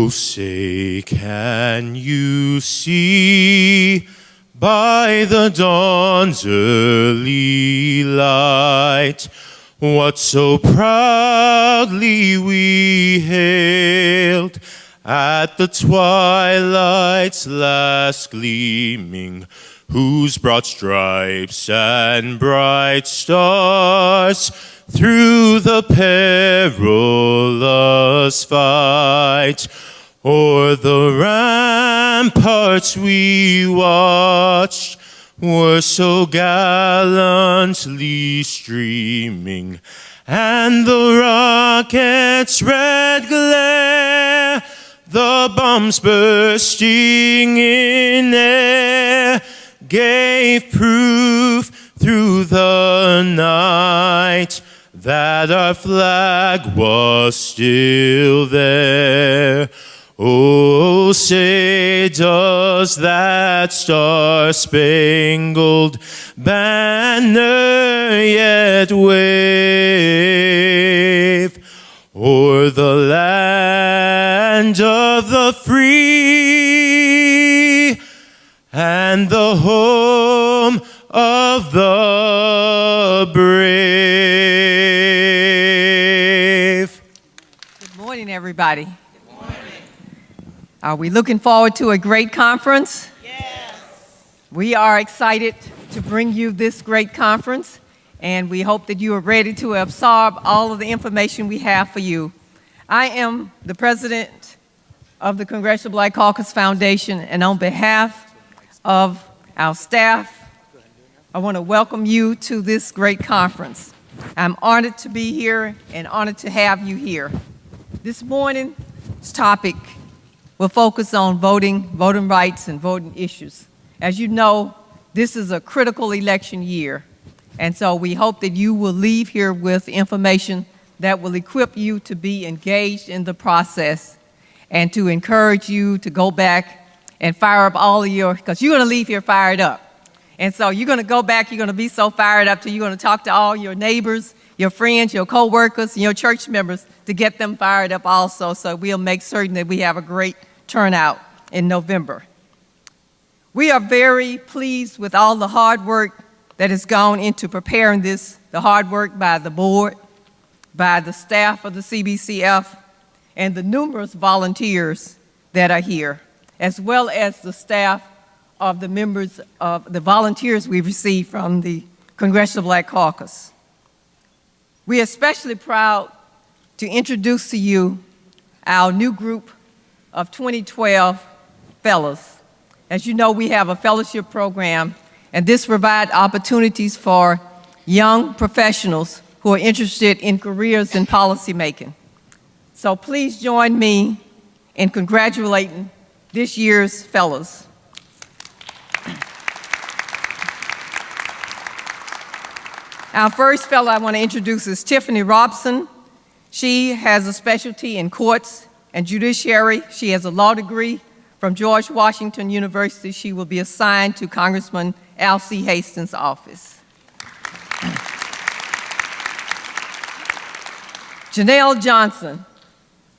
Oh, say, can you see by the dawn's early light what so proudly we hailed at the twilight's last gleaming, whose broad stripes and bright stars through the perilous fight o'er the ramparts we watched were so gallantly streaming, and the rocket's red glare, the bombs bursting in air, gave proof through the night that our flag was still there. Oh, say, does that star-spangled banner yet wave o'er the land of the free and the home of the brave? Good morning, everybody. Are we looking forward to a great conference? Yes. We are excited to bring you this great conference, and we hope that you are ready to absorb all of the information we have for you. I am the president of the Congressional Black Caucus Foundation, and on behalf of our staff, I want to welcome you to this great conference. I'm honored to be here and honored to have you here. This morning's topic will focus on voting rights, and voting issues. As you know, this is a critical election year, and so we hope that you will leave here with information that will equip you to be engaged in the process and to encourage you to go back and fire up all of your, because you're going to leave here fired up. And so you're going to go back, you're going to be so fired up till you're going to talk to all your neighbors, your friends, your co-workers, and your church members to get them fired up also, so we'll make certain that we have a great turnout in November. We are very pleased with all the hard work that has gone into preparing this, the hard work by the board, by the staff of the CBCF, and the numerous volunteers that are here, as well as the staff of the members of the volunteers we've received from the Congressional Black Caucus. We are especially proud to introduce to you our new group of 2012 fellows. As you know, we have a fellowship program, and this provides opportunities for young professionals who are interested in careers in policymaking. So please join me in congratulating this year's fellows. Our first fellow I want to introduce is Tiffany Robson. She has a specialty in courts and judiciary. She has a law degree from George Washington University. She will be assigned to Congressman L.C. Hastings' office. Janelle Johnson.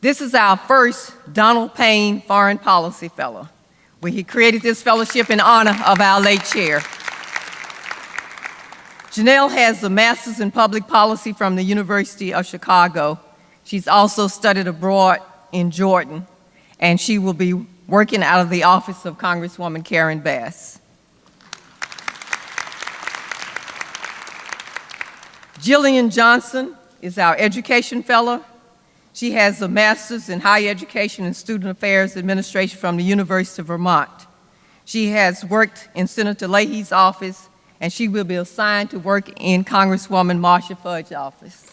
This is our first Donald Payne Foreign Policy Fellow. We created this fellowship in honor of our late chair. Janelle has a master's in public policy from the University of Chicago. She's also studied abroad in Jordan, and she will be working out of the office of Congresswoman Karen Bass. Jillian Johnson is our education fellow. She has a master's in higher education and student affairs administration from the University of Vermont. She has worked in Senator Leahy's office, and she will be assigned to work in Congresswoman Marcia Fudge's office.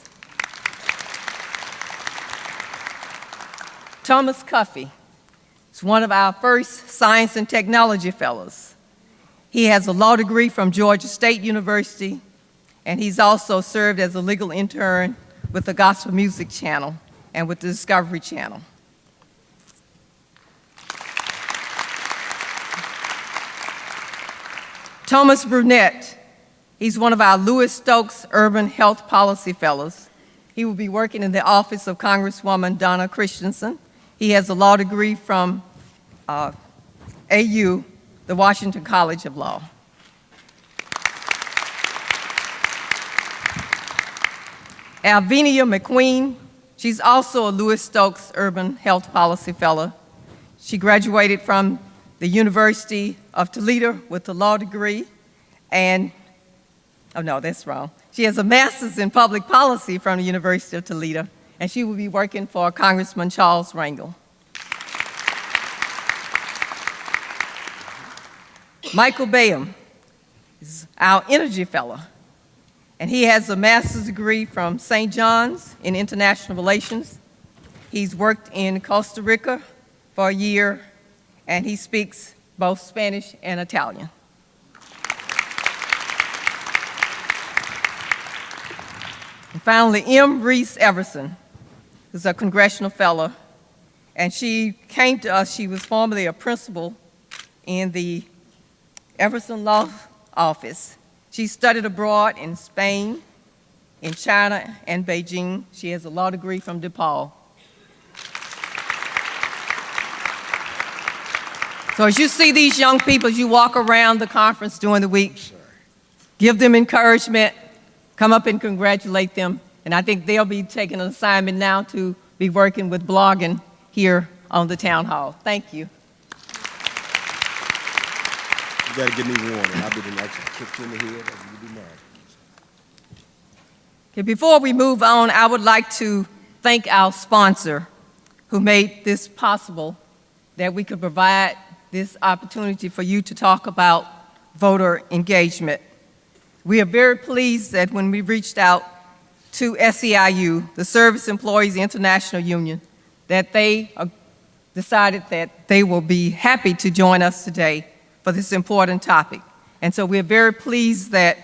Thomas Cuffey is one of our first science and technology fellows. He has a law degree from Georgia State University, and he's also served as a legal intern with the Gospel Music Channel and with the Discovery Channel. Thomas Brunette, he's one of our Louis Stokes Urban Health Policy Fellows. He will be working in the office of Congresswoman Donna Christensen. He has a law degree from AU, the Washington College of Law. Alvinia McQueen, she's also a Louis Stokes Urban Health Policy Fellow. She graduated from the University of Toledo with a law degree, and, oh no, that's wrong. She has a master's in public policy from the University of Toledo, and she will be working for Congressman Charles Rangel. Michael Bayham is our energy fellow, and he has a master's degree from St. John's in international relations. He's worked in Costa Rica for a year, and he speaks both Spanish and Italian. And finally, M. Reese Everson is a congressional fellow, and she came to us. She was formerly a principal in the Everson Law Office. She studied abroad in Spain, in China, and Beijing. She has a law degree from DePaul. So as you see these young people, as you walk around the conference during the week, give them encouragement, come up and congratulate them. And I think they'll be taking an assignment now to be working with blogging here on the town hall. Thank you. You gotta give me warning. I'll be the next one. Kicked you in the head, you'll be mad. Okay, before we move on, I would like to thank our sponsor who made this possible, that we could provide this opportunity for you to talk about voter engagement. We are very pleased that when we reached out to SEIU, the Service Employees International Union, that they decided that they will be happy to join us today for this important topic. And so we're very pleased that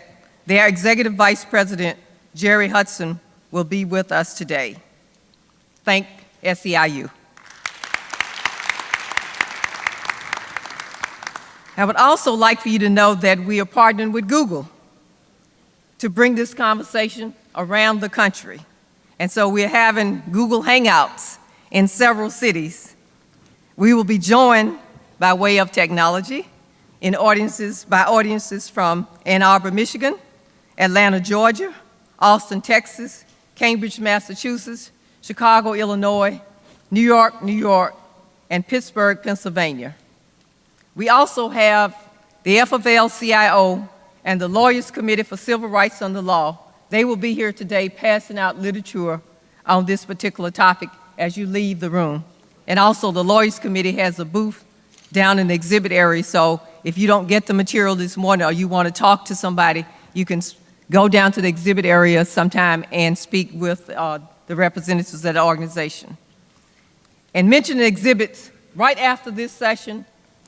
their Executive Vice President, Jerry Hudson, will be with us today. Thank SEIU. I would also like for you to know that we are partnering with Google to bring this conversation around the country. And so we're having Google Hangouts in several cities. We will be joined by way of technology by audiences from Ann Arbor, Michigan, Atlanta, Georgia, Austin, Texas, Cambridge, Massachusetts, Chicago, Illinois, New York, and Pittsburgh, Pennsylvania. We also have the FFL-CIO and the Lawyers Committee for Civil Rights under Law. They will be here today passing out literature on this particular topic as you leave the room. And also the Lawyers Committee has a booth down in the exhibit area, so if you don't get the material this morning or you want to talk to somebody, you can go down to the exhibit area sometime and speak with the representatives of the organization. And mention the exhibits, right after this session,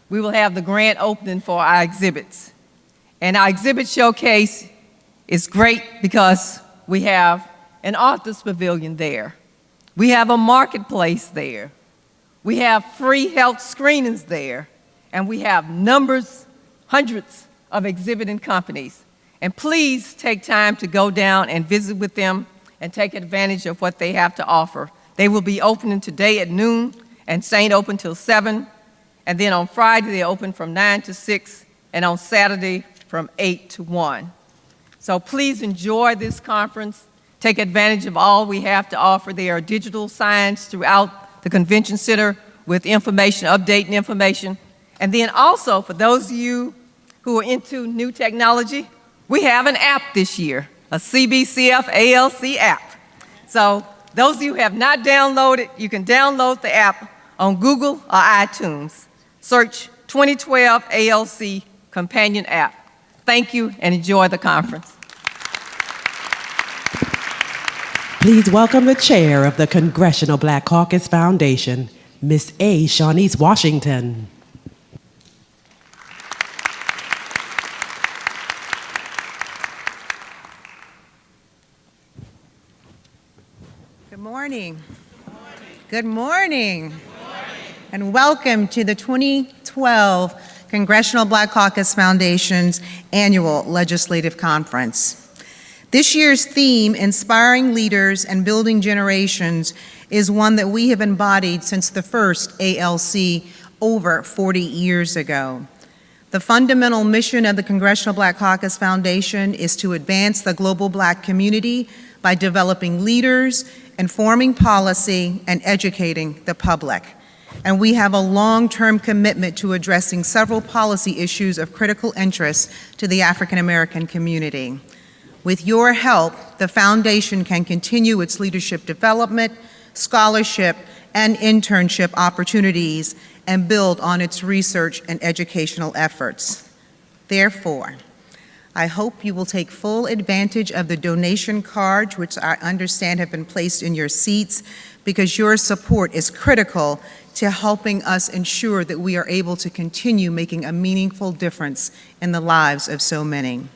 we will have the grand opening for our exhibits. And our exhibit showcase is great because we have an author's pavilion there. We have a marketplace there. We have free health screenings there. And we have hundreds of exhibiting companies. And please take time to go down and visit with them and take advantage of what they have to offer. They will be opening today at noon and staying open till 7. And then on Friday, they open from 9 to 6, and on Saturday from 8 to 1. So please enjoy this conference. Take advantage of all we have to offer. There are digital signs throughout the convention center with information, updating information. And then also, for those of you who are into new technology, we have an app this year, a CBCF ALC app. So those of you who have not downloaded, you can download the app on Google or iTunes. Search 2012 ALC Companion App. Thank you and enjoy the conference. Please welcome the chair of the Congressional Black Caucus Foundation, Ms. A. Shawnice Washington. Good morning. Good morning. And welcome to the 2012 Congressional Black Caucus Foundation's annual legislative conference. This year's theme, Inspiring Leaders and Building Generations, is one that we have embodied since the first ALC over 40 years ago. The fundamental mission of the Congressional Black Caucus Foundation is to advance the global Black community by developing leaders, informing policy, and educating the public. And we have a long-term commitment to addressing several policy issues of critical interest to the African American community. With your help, the foundation can continue its leadership development, scholarship, and internship opportunities and build on its research and educational efforts. Therefore, I hope you will take full advantage of the donation cards, which I understand have been placed in your seats, because your support is critical to helping us ensure that we are able to continue making a meaningful difference in the lives of so many.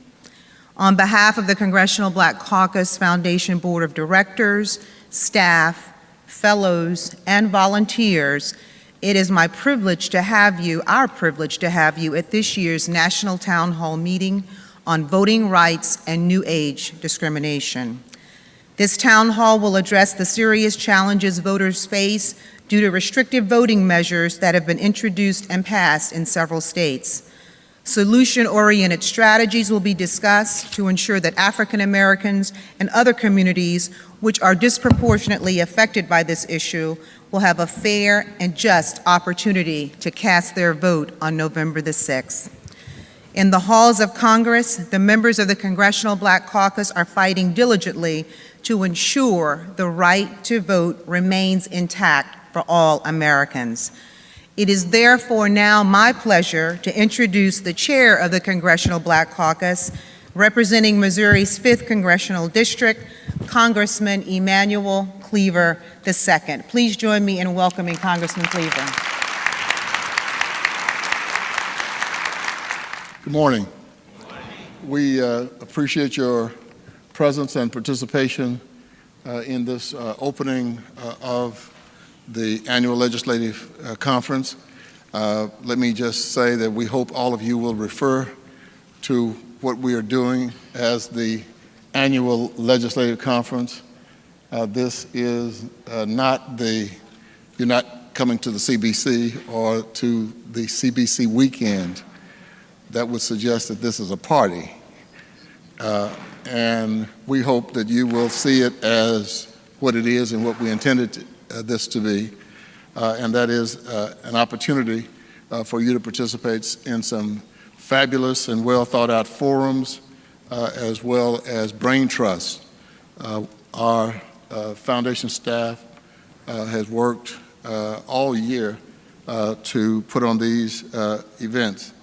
On behalf of the Congressional Black Caucus Foundation Board of Directors, staff, fellows, and volunteers, it is my privilege to have you, our privilege to have you at this year's National Town Hall meeting on voting rights and new age discrimination. This town hall will address the serious challenges voters face due to restrictive voting measures that have been introduced and passed in several states. Solution-oriented strategies will be discussed to ensure that African Americans and other communities which are disproportionately affected by this issue will have a fair and just opportunity to cast their vote on November the 6th. In the halls of Congress, the members of the Congressional Black Caucus are fighting diligently to ensure the right to vote remains intact for all Americans. It is therefore now my pleasure to introduce the chair of the Congressional Black Caucus, representing Missouri's 5th Congressional District, Congressman Emanuel Cleaver II. Please join me in welcoming Congressman Cleaver. Good morning. We appreciate your presence and participation in this opening of the annual legislative conference. Let me just say that we hope all of you will refer to what we are doing as the annual legislative conference. This is you're not coming to the CBC or to the CBC weekend. That would suggest that this is a party. And we hope that you will see it as what it is and what we intended this to be, and that is an opportunity for you to participate in some fabulous and well thought out forums, as well as brain trust. Our foundation staff has worked all year to put on these events.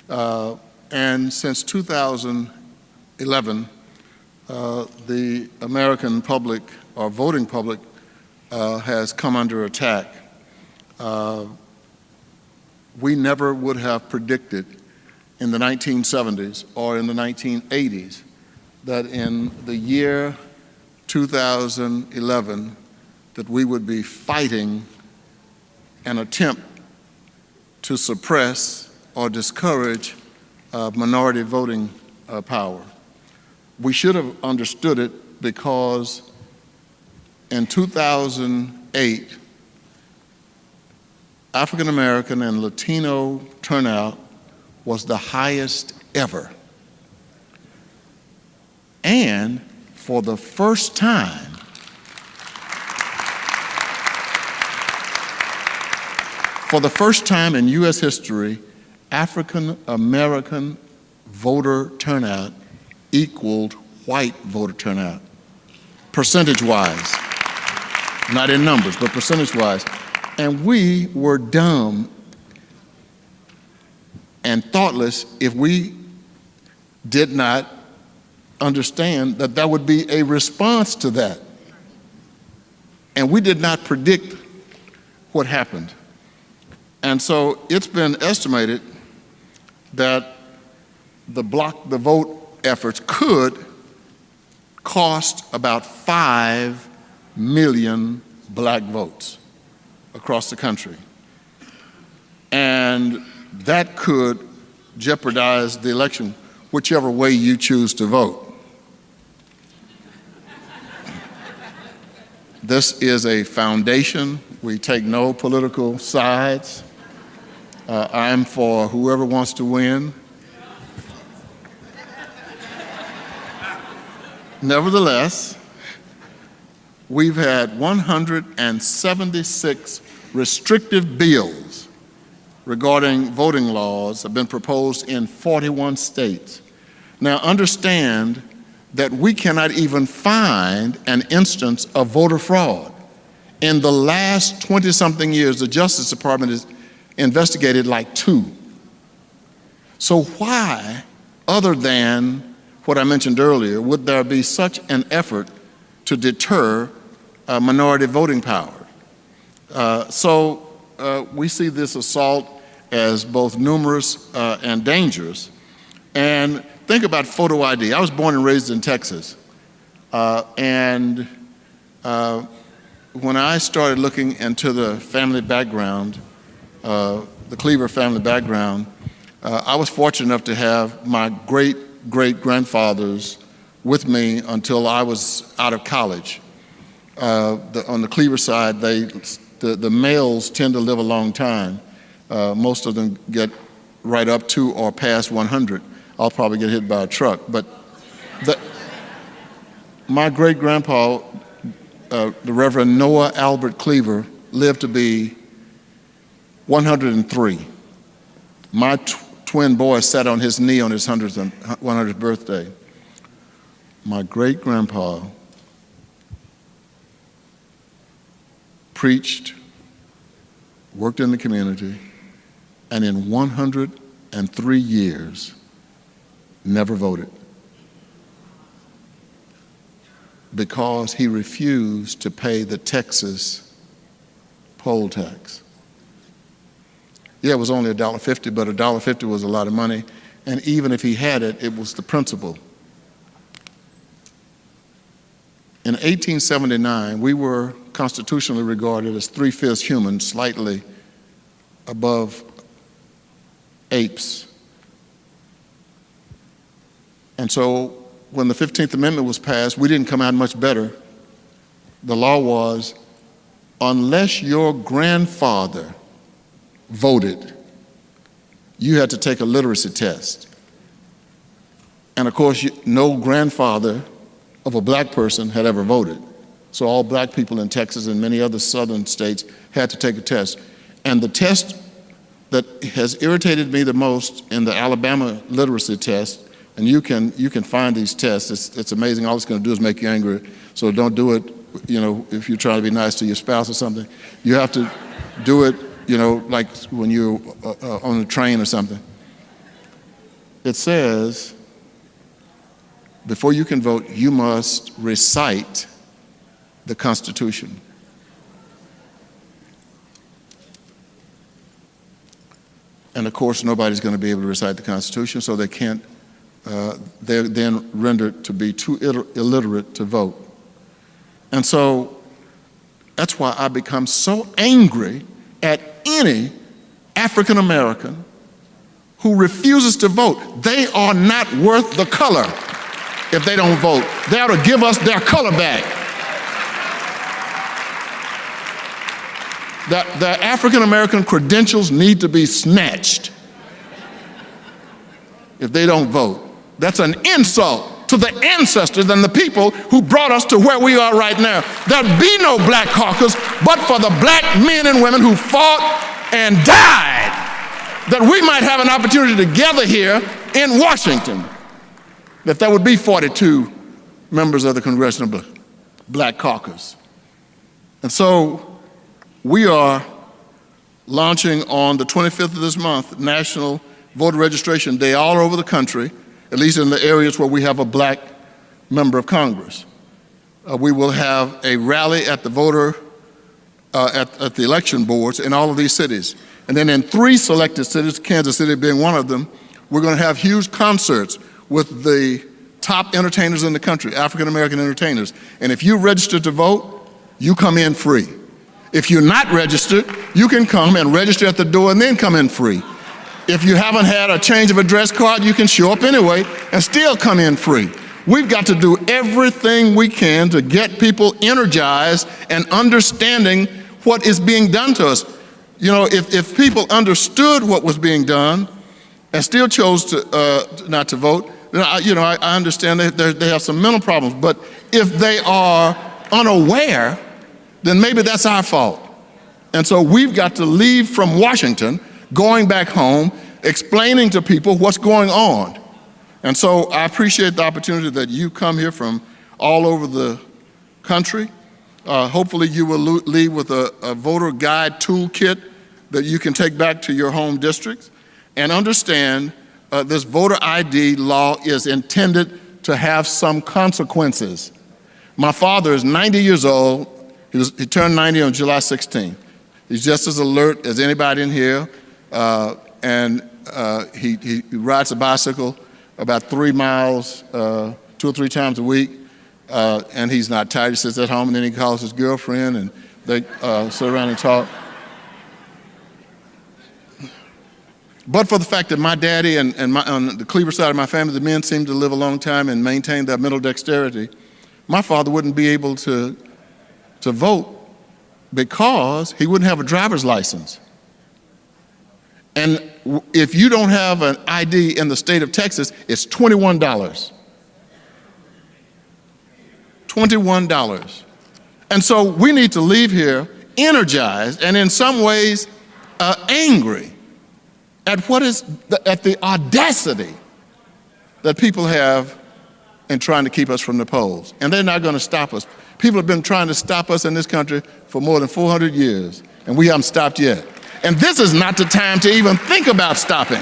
And since 2011, the American public, or voting public, has come under attack. We never would have predicted in the 1970s or in the 1980s that in the year 2011 that we would be fighting an attempt to suppress or discourage minority voting power. We should have understood it because in 2008, African American and Latino turnout was the highest ever. And for the first time, in U.S. history, African American voter turnout equaled white voter turnout, percentage-wise. Not in numbers, but percentage-wise. And we were dumb and thoughtless if we did not understand that that would be a response to that. And we did not predict what happened. And so it's been estimated that the block the vote efforts could cost about 5 million black votes across the country. And that could jeopardize the election whichever way you choose to vote. This is a foundation. We take no political sides. I'm for whoever wants to win. Nevertheless, we've had 176 restrictive bills regarding voting laws have been proposed in 41 states. Now understand that we cannot even find an instance of voter fraud. In the last 20-something years, the Justice Department has investigated like 2. So why, other than what I mentioned earlier, would there be such an effort to deter minority voting power? We see this assault as both numerous and dangerous. And think about photo ID. I was born and raised in Texas. When I started looking into the family background, the Cleaver family background, I was fortunate enough to have my great-grandfathers with me until I was out of college. On the Cleaver side, the males tend to live a long time. Most of them get right up to or past 100. I'll probably get hit by a truck. But my great-grandpa, the Reverend Noah Albert Cleaver, lived to be 103. My twin boy sat on his knee on his 100th birthday. My great-grandpa preached, worked in the community, and in 103 years, never voted because he refused to pay the Texas poll tax. Yeah, it was only $1.50, but $1.50 was a lot of money, and even if he had it, it was the principle. In 1879, we were constitutionally regarded as 3/5 human, slightly above apes. And so when the 15th Amendment was passed, we didn't come out much better. The law was, unless your grandfather voted, you had to take a literacy test. And of course, no grandfather of a black person had ever voted. So all black people in Texas and many other southern states had to take a test. And the test that has irritated me the most in the Alabama literacy test, and you can find these tests, it's amazing, all it's gonna do is make you angry, so don't do it, if you're trying to be nice to your spouse or something. You have to do it, like when you're on a train or something. It says, before you can vote, you must recite the Constitution. And of course, nobody's going to be able to recite the Constitution, so they can't, they're then rendered to be too illiterate to vote. And so that's why I become so angry at any African American who refuses to vote. They are not worth the color if they don't vote. They ought to give us their color back. The African American credentials need to be snatched if they don't vote. That's an insult to the ancestors and the people who brought us to where we are right now. There'd be no black caucus but for the black men and women who fought and died, that we might have an opportunity to gather here in Washington, that there would be 42 members of the Congressional Black Caucus. And so we are launching on the 25th of this month, National Voter Registration Day all over the country, at least in the areas where we have a black member of Congress. We will have a rally at the at the election boards in all of these cities. And then in 3 selected cities, Kansas City being one of them, we're going to have huge concerts with the top entertainers in the country, African American entertainers. And if you register to vote, you come in free. If you're not registered, you can come and register at the door and then come in free. If you haven't had a change of address card, you can show up anyway and still come in free. We've got to do everything we can to get people energized and understanding what is being done to us. You know, if people understood what was being done and still chose to not to vote, then I understand they have some mental problems. But if they are unaware, then maybe that's our fault. And so we've got to leave from Washington, going back home, explaining to people what's going on. And so I appreciate the opportunity that you come here from all over the country. Hopefully you will leave with a voter guide toolkit that you can take back to your home districts and understand this voter ID law is intended to have some consequences. My father is 90 years old. He turned 90 on July 16th. He's just as alert as anybody in here, and he rides a bicycle about 3 miles 2 or 3 times a week, and he's not tired. He sits at home, and then he calls his girlfriend, and they sit around and talk. But for the fact that my daddy and on the Cleaver side of my family, the men seem to live a long time and maintain their mental dexterity, my father wouldn't be able to vote because he wouldn't have a driver's license. And if you don't have an ID in the state of Texas, it's $21. $21. And so we need to leave here energized and in some ways angry at the audacity that people have in trying to keep us from the polls. And they're not going to stop us. People have been trying to stop us in this country for more than 400 years, and we haven't stopped yet. And this is not the time to even think about stopping.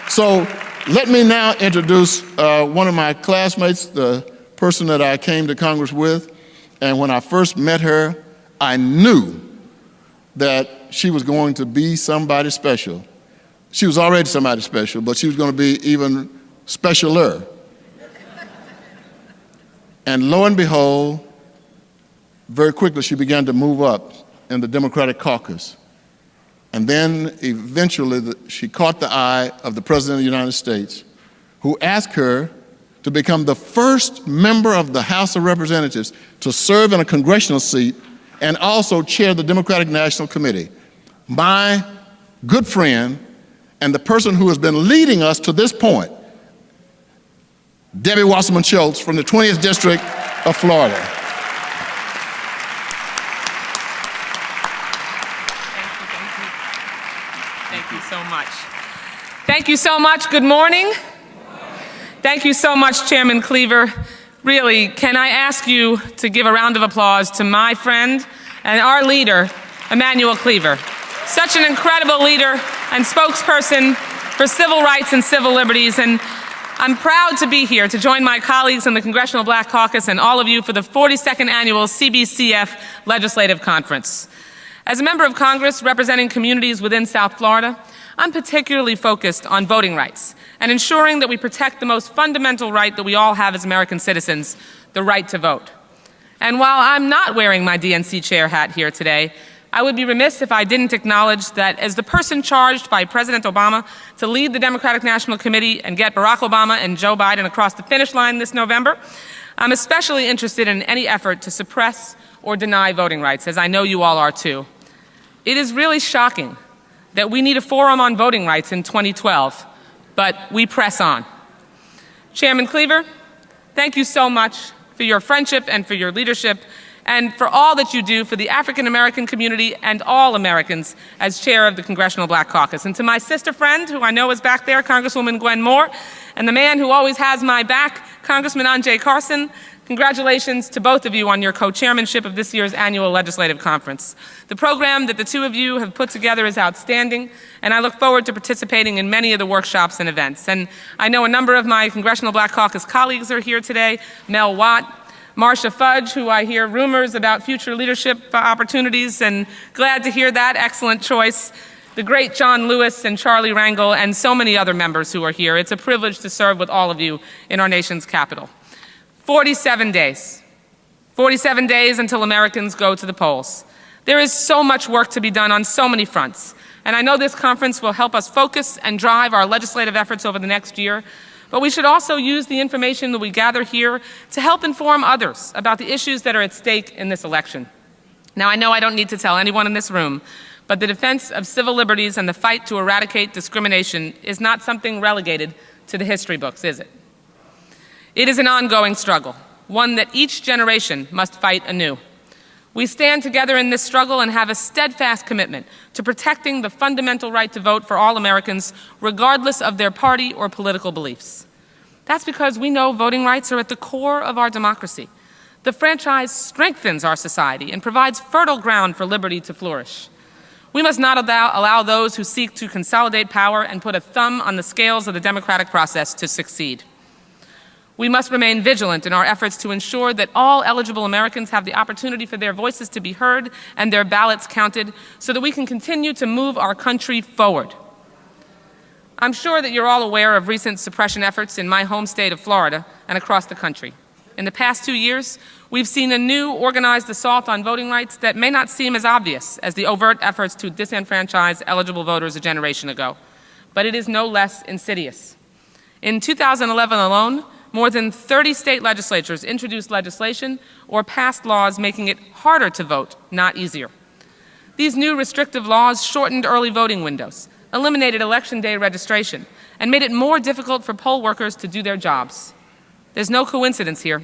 So let me now introduce one of my classmates, the person that I came to Congress with. And when I first met her, I knew that she was going to be somebody special. She was already somebody special, but she was going to be even specialer. And lo and behold, very quickly she began to move up in the Democratic caucus. And then eventually she caught the eye of the President of the United States, who asked her to become the first member of the House of Representatives to serve in a congressional seat and also chair the Democratic National Committee. My good friend and the person who has been leading us to this point, Debbie Wasserman Schultz from the 20th District of Florida. Thank you so much. Thank you so much. Good morning. Thank you so much, Chairman Cleaver. Really, can I ask you to give a round of applause to my friend and our leader, Emanuel Cleaver. Such an incredible leader and spokesperson for civil rights and civil liberties. And I'm proud to be here to join my colleagues in the Congressional Black Caucus and all of you for the 42nd Annual CBCF Legislative Conference. As a member of Congress representing communities within South Florida, I'm particularly focused on voting rights and ensuring that we protect the most fundamental right that we all have as American citizens, the right to vote. And while I'm not wearing my DNC chair hat here today, I would be remiss if I didn't acknowledge that as the person charged by President Obama to lead the Democratic National Committee and get Barack Obama and Joe Biden across the finish line this November, I'm especially interested in any effort to suppress or deny voting rights, as I know you all are too. It is really shocking that we need a forum on voting rights in 2012, but we press on. Chairman Cleaver, thank you so much for your friendship and for your leadership and for all that you do for the African American community and all Americans as chair of the Congressional Black Caucus. And to my sister friend, who I know is back there, Congresswoman Gwen Moore, and the man who always has my back, Congressman Anjay Carson, congratulations to both of you on your co-chairmanship of this year's annual legislative conference. The program that the two of you have put together is outstanding, and I look forward to participating in many of the workshops and events. And I know a number of my Congressional Black Caucus colleagues are here today, Mel Watt, Marcia Fudge, who I hear rumors about future leadership opportunities, and glad to hear that, excellent choice. The great John Lewis and Charlie Rangel, and so many other members who are here. It's a privilege to serve with all of you in our nation's capital. 47 days. 47 days until Americans go to the polls. There is so much work to be done on so many fronts, and I know this conference will help us focus and drive our legislative efforts over the next year. But we should also use the information that we gather here to help inform others about the issues that are at stake in this election. Now, I know I don't need to tell anyone in this room, but the defense of civil liberties and the fight to eradicate discrimination is not something relegated to the history books, is it? It is an ongoing struggle, one that each generation must fight anew. We stand together in this struggle and have a steadfast commitment to protecting the fundamental right to vote for all Americans, regardless of their party or political beliefs. That's because we know voting rights are at the core of our democracy. The franchise strengthens our society and provides fertile ground for liberty to flourish. We must not allow those who seek to consolidate power and put a thumb on the scales of the democratic process to succeed. We must remain vigilant in our efforts to ensure that all eligible Americans have the opportunity for their voices to be heard and their ballots counted so that we can continue to move our country forward. I'm sure that you're all aware of recent suppression efforts in my home state of Florida and across the country. In the past 2 years, we've seen a new organized assault on voting rights that may not seem as obvious as the overt efforts to disenfranchise eligible voters a generation ago, but it is no less insidious. In 2011 alone, more than 30 state legislatures introduced legislation or passed laws making it harder to vote, not easier. These new restrictive laws shortened early voting windows, eliminated Election Day registration, and made it more difficult for poll workers to do their jobs. There's no coincidence here.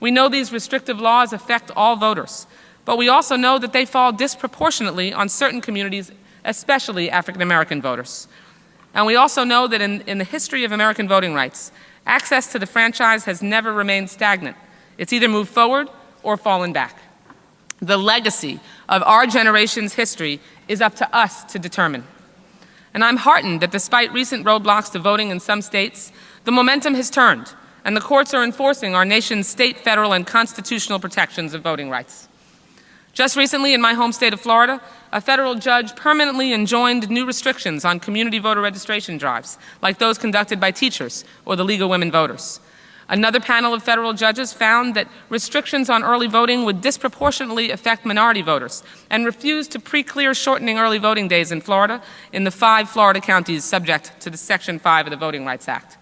We know these restrictive laws affect all voters, but we also know that they fall disproportionately on certain communities, especially African American voters. And we also know that in the history of American voting rights, access to the franchise has never remained stagnant. It's either moved forward or fallen back. The legacy of our generation's history is up to us to determine. And I'm heartened that despite recent roadblocks to voting in some states, the momentum has turned, and the courts are enforcing our nation's state, federal, and constitutional protections of voting rights. Just recently in my home state of Florida, a federal judge permanently enjoined new restrictions on community voter registration drives, like those conducted by teachers or the League of Women Voters. Another panel of federal judges found that restrictions on early voting would disproportionately affect minority voters and refused to pre-clear shortening early voting days in Florida in the 5 Florida counties subject to the Section 5 of the Voting Rights Act.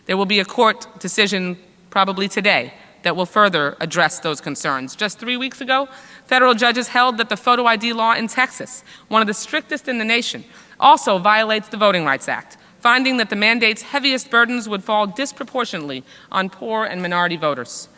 There will be a court decision probably today that will further address those concerns. Just 3 weeks ago, federal judges held that the photo ID law in Texas, one of the strictest in the nation, also violates the Voting Rights Act, finding that the mandate's heaviest burdens would fall disproportionately on poor and minority voters.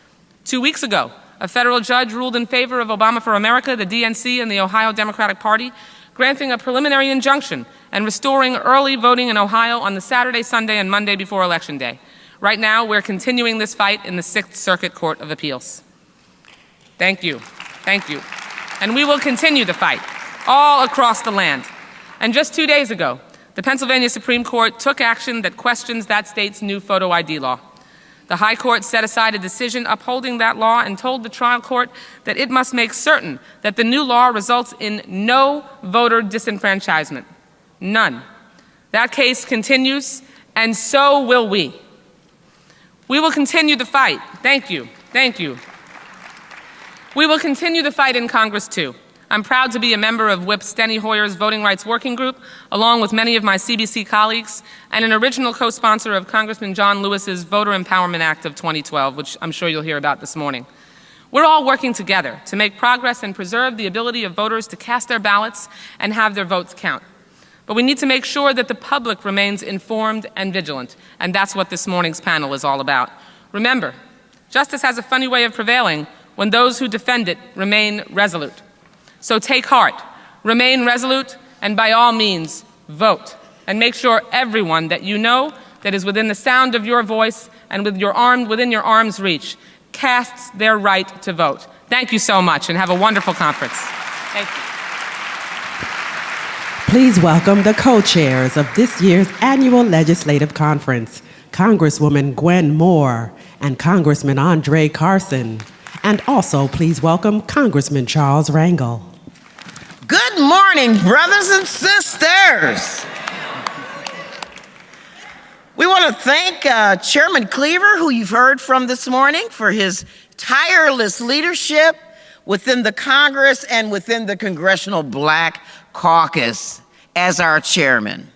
2 weeks ago, a federal judge ruled in favor of Obama for America, the DNC, and the Ohio Democratic Party, granting a preliminary injunction and restoring early voting in Ohio on the Saturday, Sunday, and Monday before Election Day. Right now, we're continuing this fight in the 6th Circuit Court of Appeals. Thank you. Thank you. And we will continue the fight all across the land. And just 2 days ago, the Pennsylvania Supreme Court took action that questions that state's new photo ID law. The High Court set aside a decision upholding that law and told the trial court that it must make certain that the new law results in no voter disenfranchisement. None. That case continues, and so will we. We will continue the fight. Thank you. Thank you. We will continue the fight in Congress, too. I'm proud to be a member of Whip Steny Hoyer's Voting Rights Working Group, along with many of my CBC colleagues, and an original co-sponsor of Congressman John Lewis's Voter Empowerment Act of 2012, which I'm sure you'll hear about this morning. We're all working together to make progress and preserve the ability of voters to cast their ballots and have their votes count. But we need to make sure that the public remains informed and vigilant, and that's what this morning's panel is all about. Remember, justice has a funny way of prevailing when those who defend it remain resolute. So take heart, remain resolute, and by all means, vote. And make sure everyone that you know that is within the sound of your voice and within your arm's reach casts their right to vote. Thank you so much, and have a wonderful conference. Thank you. Please welcome the co-chairs of this year's annual legislative conference, Congresswoman Gwen Moore and Congressman Andre Carson. And also please welcome Congressman Charles Rangel. Good morning, brothers and sisters. We want to thank Chairman Cleaver, who you've heard from this morning, for his tireless leadership within the Congress and within the Congressional Black Caucus as our chairman.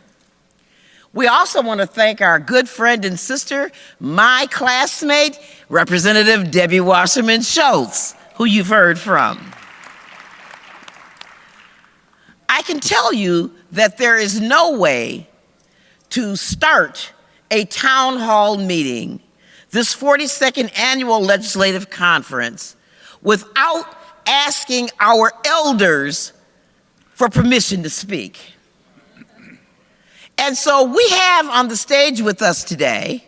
We also want to thank our good friend and sister, my classmate, Representative Debbie Wasserman Schultz, who you've heard from. I can tell you that there is no way to start a town hall meeting, this 42nd annual legislative conference, without asking our elders for permission to speak. And so we have on the stage with us today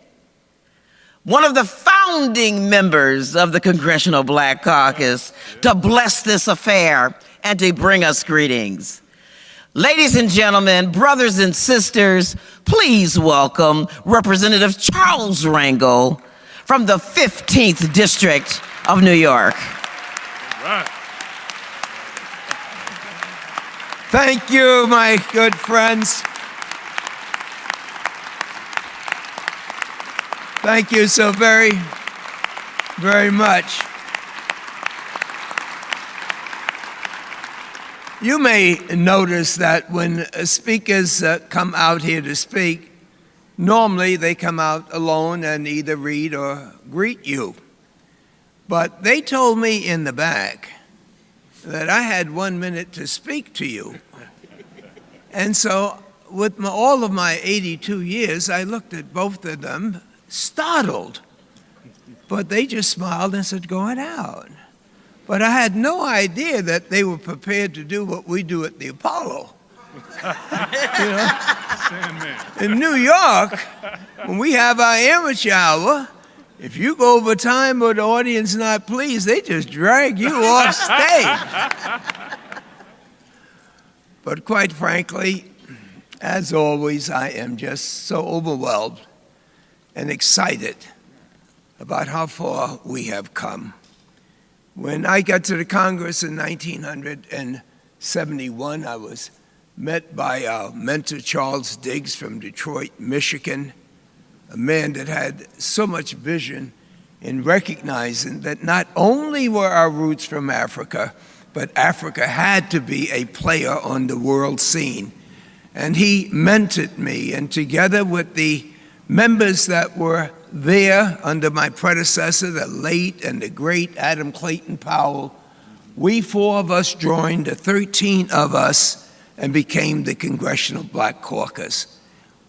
one of the founding members of the Congressional Black Caucus to bless this affair and to bring us greetings. Ladies and gentlemen, brothers and sisters, please welcome Representative Charles Rangel from the 15th District of New York. All right. Thank you, my good friends. Thank you so very, very much. You may notice that when speakers come out here to speak, normally they come out alone and either read or greet you. But they told me in the back that I had 1 minute to speak to you. And so with all of my 82 years, I looked at both of them startled. But they just smiled and said, go on out. But I had no idea that they were prepared to do what we do at the Apollo. You know? In New York, when we have our amateur hour, if you go over time or the audience not pleased, they just drag you off stage. But quite frankly, as always, I am just so overwhelmed and excited about how far we have come. When I got to the Congress in 1971, I was met by our mentor, Charles Diggs from Detroit, Michigan, a man that had so much vision in recognizing that not only were our roots from Africa, but Africa had to be a player on the world scene. And he mentored me, and together with the members that were there under my predecessor, the late and the great Adam Clayton Powell, we 4 of us joined the 13 of us and became the Congressional Black Caucus.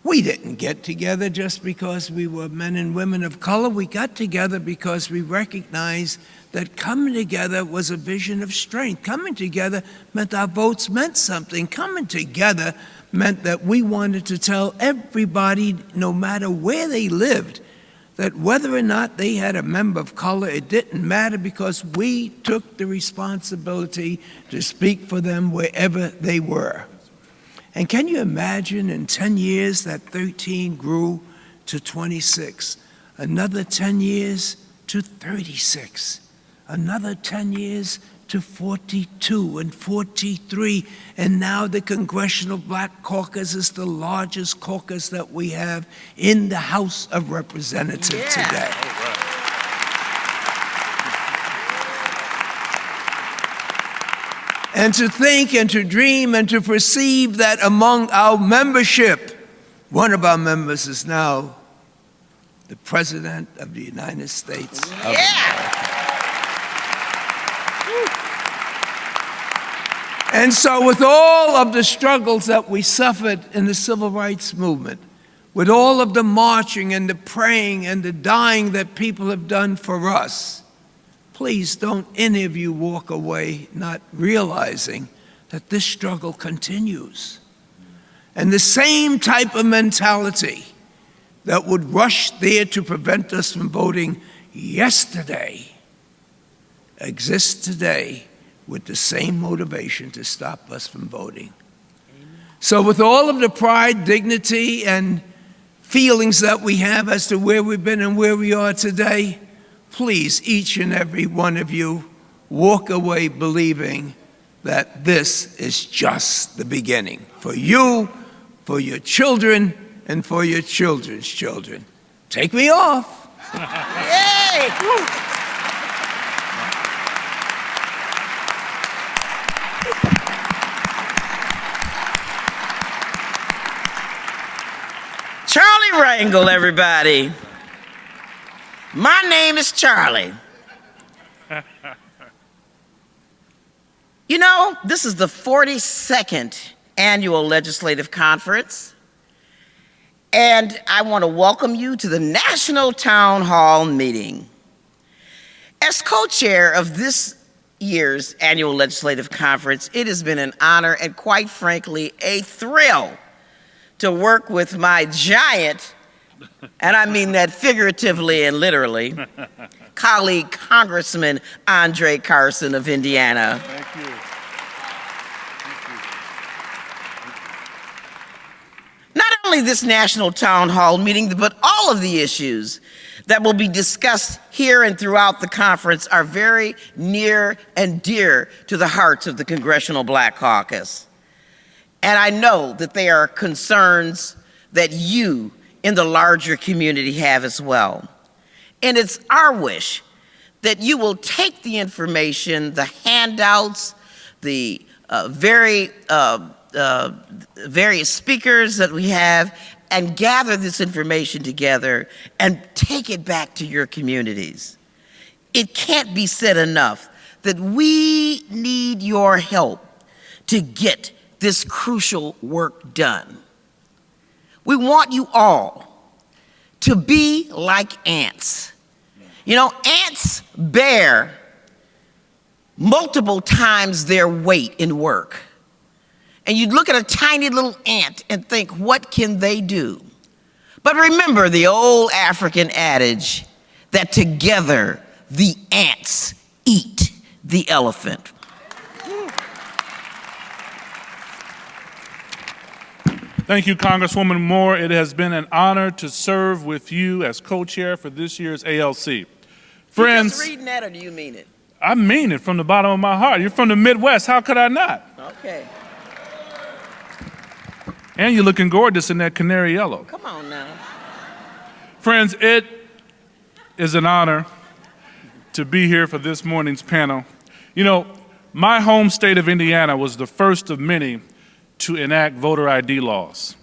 We didn't get together just because we were men and women of color. We got together because we recognized that coming together was a vision of strength. Coming together meant our votes meant something. Coming together meant that we wanted to tell everybody, no matter where they lived, that whether or not they had a member of color, it didn't matter because we took the responsibility to speak for them wherever they were. And can you imagine in 10 years that 13 grew to 26, another 10 years to 36, another 10 years to 42 and 43, and now the Congressional Black Caucus is the largest caucus that we have in the House of Representatives today. And to think and to dream and to perceive that among our membership, one of our members is now the President of the United States of America. And so with all of the struggles that we suffered in the civil rights movement, with all of the marching and the praying and the dying that people have done for us, please don't any of you walk away not realizing that this struggle continues. And the same type of mentality that would rush there to prevent us from voting yesterday exists today with the same motivation to stop us from voting. So with all of the pride, dignity, and feelings that we have as to where we've been and where we are today, please, each and every one of you, walk away believing that this is just the beginning for you, for your children, and for your children's children. Take me off. Yay! Charlie Rangel, everybody. My name is Charlie. You know, this is the 42nd annual legislative conference, and I want to welcome you to the National Town Hall meeting. As co-chair of this year's annual legislative conference, it has been an honor and, quite frankly, a thrill to work with my giant, and I mean that figuratively and literally, colleague Congressman Andre Carson of Indiana. Thank you. Not only this National Town Hall meeting, but all of the issues that will be discussed here and throughout the conference are very near and dear to the hearts of the Congressional Black Caucus. And I know that they are concerns that you in the larger community have as well. And it's our wish that you will take the information, the handouts, the various speakers that we have, and gather this information together and take it back to your communities. It can't be said enough that we need your help to get this crucial work done. We want you all to be like ants. You know, ants bear multiple times their weight in work. And you'd look at a tiny little ant and think, what can they do? But remember the old African adage that together the ants eat the elephant. Thank you, Congresswoman Moore. It has been an honor to serve with you as co-chair for this year's ALC. Friends, you just reading that, or do you mean it? I mean it from the bottom of my heart. You're from the Midwest. How could I not? Okay. And you're looking gorgeous in that canary yellow. Come on now. Friends, it is an honor to be here for this morning's panel. You know, my home state of Indiana was the first of many to enact voter ID laws.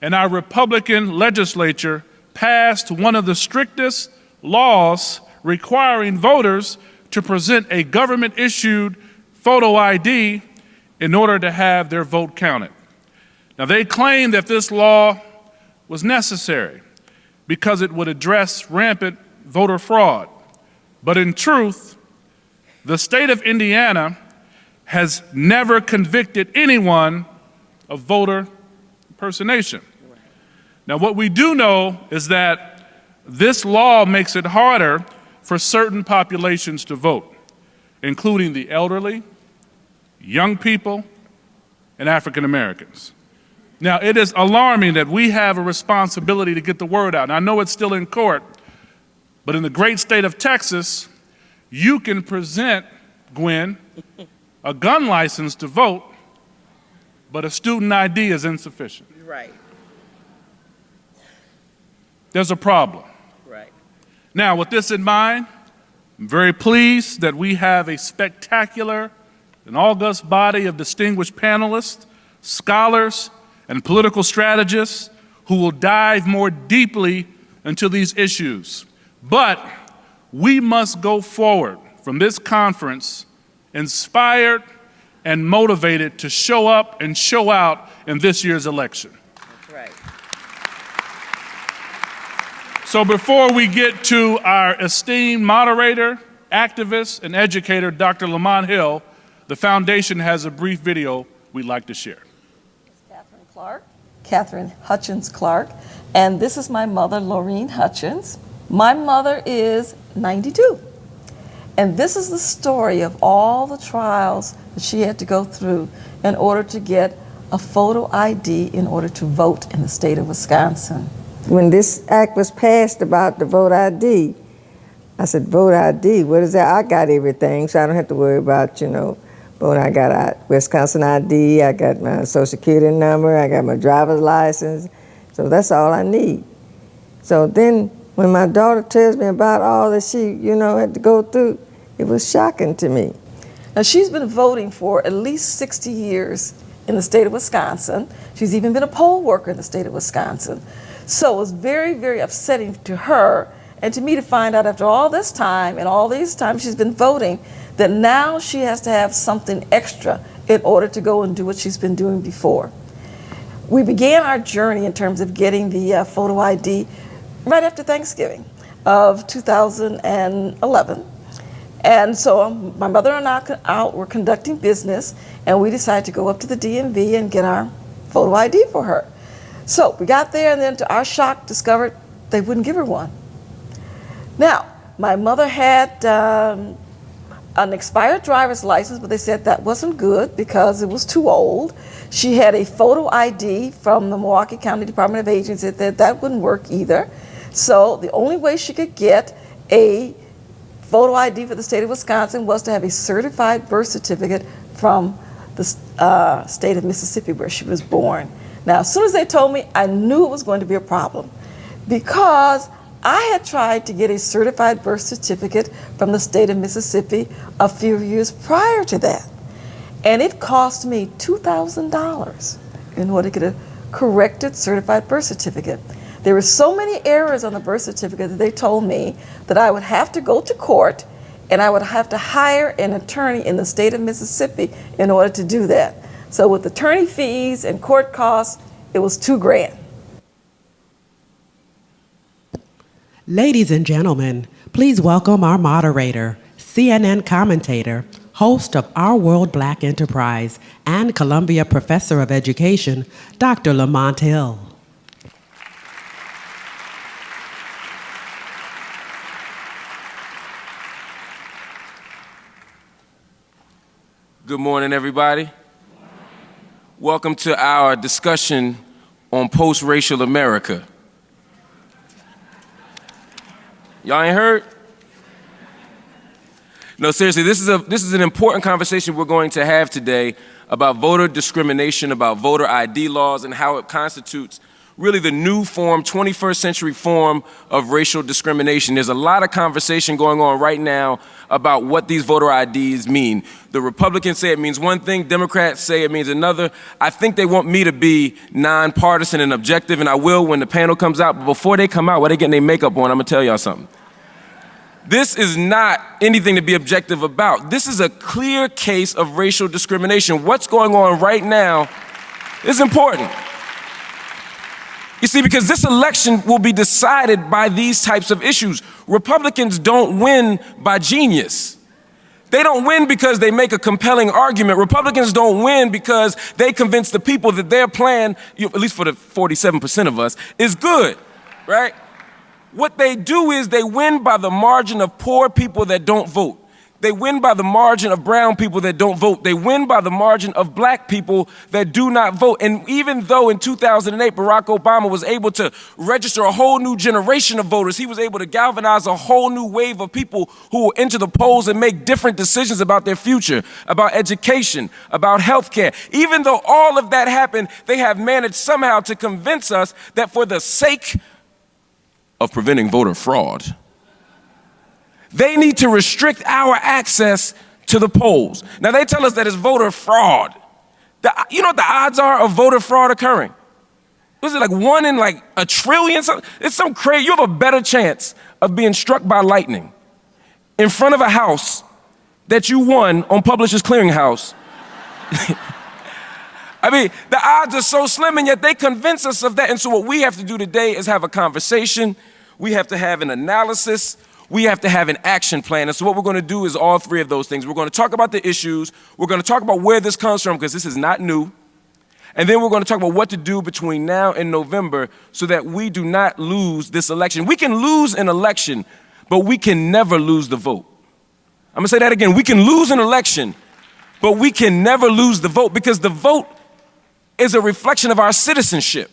And our Republican legislature passed one of the strictest laws requiring voters to present a government-issued photo ID in order to have their vote counted. Now, they claim that this law was necessary because it would address rampant voter fraud. But in truth, the state of Indiana has never convicted anyone of voter impersonation. Now, what we do know is that this law makes it harder for certain populations to vote, including the elderly, young people, and African Americans. Now, it is alarming that we have a responsibility to get the word out. And I know it's still in court, but in the great state of Texas, you can present, Gwen, a gun license to vote, but a student ID is insufficient. Right. There's a problem. Right. Now, with this in mind, I'm very pleased that we have a spectacular and august body of distinguished panelists, scholars, and political strategists who will dive more deeply into these issues. But we must go forward from this conference inspired and motivated to show up and show out in this year's election. That's right. So before we get to our esteemed moderator, activist, and educator, Dr. Lamont Hill, the foundation has a brief video we'd like to share. Catherine Hutchins Clark, and this is my mother, Laureen Hutchins. My mother is 92, and this is the story of all the trials that she had to go through in order to get a photo ID in order to vote in the state of Wisconsin. When this act was passed about the vote ID, I said, vote ID, what is that? I got everything, so I don't have to worry about, But I got a Wisconsin ID, I got my social security number, I got my driver's license, so that's all I need. So then when my daughter tells me about all that she, had to go through, it was shocking to me. Now she's been voting for at least 60 years in the state of Wisconsin. She's even been a poll worker in the state of Wisconsin. So it was very, very upsetting to her and to me to find out after all this time and all these times she's been voting that now she has to have something extra in order to go and do what she's been doing before. We began our journey in terms of getting the photo ID right after Thanksgiving of 2011. And so my mother and I were conducting business, and we decided to go up to the DMV and get our photo ID for her. So we got there, and then to our shock, discovered they wouldn't give her one. Now, my mother had an expired driver's license, but they said that wasn't good because it was too old. She had a photo ID from the Milwaukee County Department of Aging, said that wouldn't work either. So the only way she could get a photo ID for the state of Wisconsin was to have a certified birth certificate from the state of Mississippi where she was born. Now, as soon as they told me, I knew it was going to be a problem because I had tried to get a certified birth certificate from the state of Mississippi a few years prior to that. And it cost me $2,000 in order to get a corrected certified birth certificate. There were so many errors on the birth certificate that they told me that I would have to go to court and I would have to hire an attorney in the state of Mississippi in order to do that. So with attorney fees and court costs, it was $2,000. Ladies and gentlemen, please welcome our moderator, CNN commentator, host of Our World Black Enterprise, and Columbia Professor of Education, Dr. Lamont Hill. Good morning, everybody. Welcome to our discussion on post-racial America. Y'all ain't heard? No, seriously, this is an important conversation we're going to have today about voter discrimination, about voter ID laws, and how it constitutes really the new form, 21st century form of racial discrimination. There's a lot of conversation going on right now about what these voter IDs mean. The Republicans say it means one thing, Democrats say it means another. I think they want me to be nonpartisan and objective, and I will when the panel comes out. But before they come out, while they're getting their makeup on, I'm gonna tell y'all something. This is not anything to be objective about. This is a clear case of racial discrimination. What's going on right now is important. You see, because this election will be decided by these types of issues. Republicans don't win by genius. They don't win because they make a compelling argument. Republicans don't win because they convince the people that their plan, at least for the 47% of us, is good, right? What they do is they win by the margin of poor people that don't vote. They win by the margin of brown people that don't vote. They win by the margin of black people that do not vote. And even though in 2008, Barack Obama was able to register a whole new generation of voters, he was able to galvanize a whole new wave of people who will enter the polls and make different decisions about their future, about education, about healthcare. Even though all of that happened, they have managed somehow to convince us that for the sake of preventing voter fraud, they need to restrict our access to the polls. Now, they tell us that it's voter fraud. You know what the odds are of voter fraud occurring? Was it like 1 in like a trillion? It's some crazy. You have a better chance of being struck by lightning in front of a house that you won on Publishers Clearinghouse. I mean, the odds are so slim, and yet they convince us of that. And so what we have to do today is have a conversation. We have to have an analysis. We have to have an action plan. And so what we're going to do is all three of those things. We're going to talk about the issues. We're going to talk about where this comes from, because this is not new. And then we're going to talk about what to do between now and November so that we do not lose this election. We can lose an election, but we can never lose the vote. I'm going to say that again. We can lose an election, but we can never lose the vote, because the vote is a reflection of our citizenship.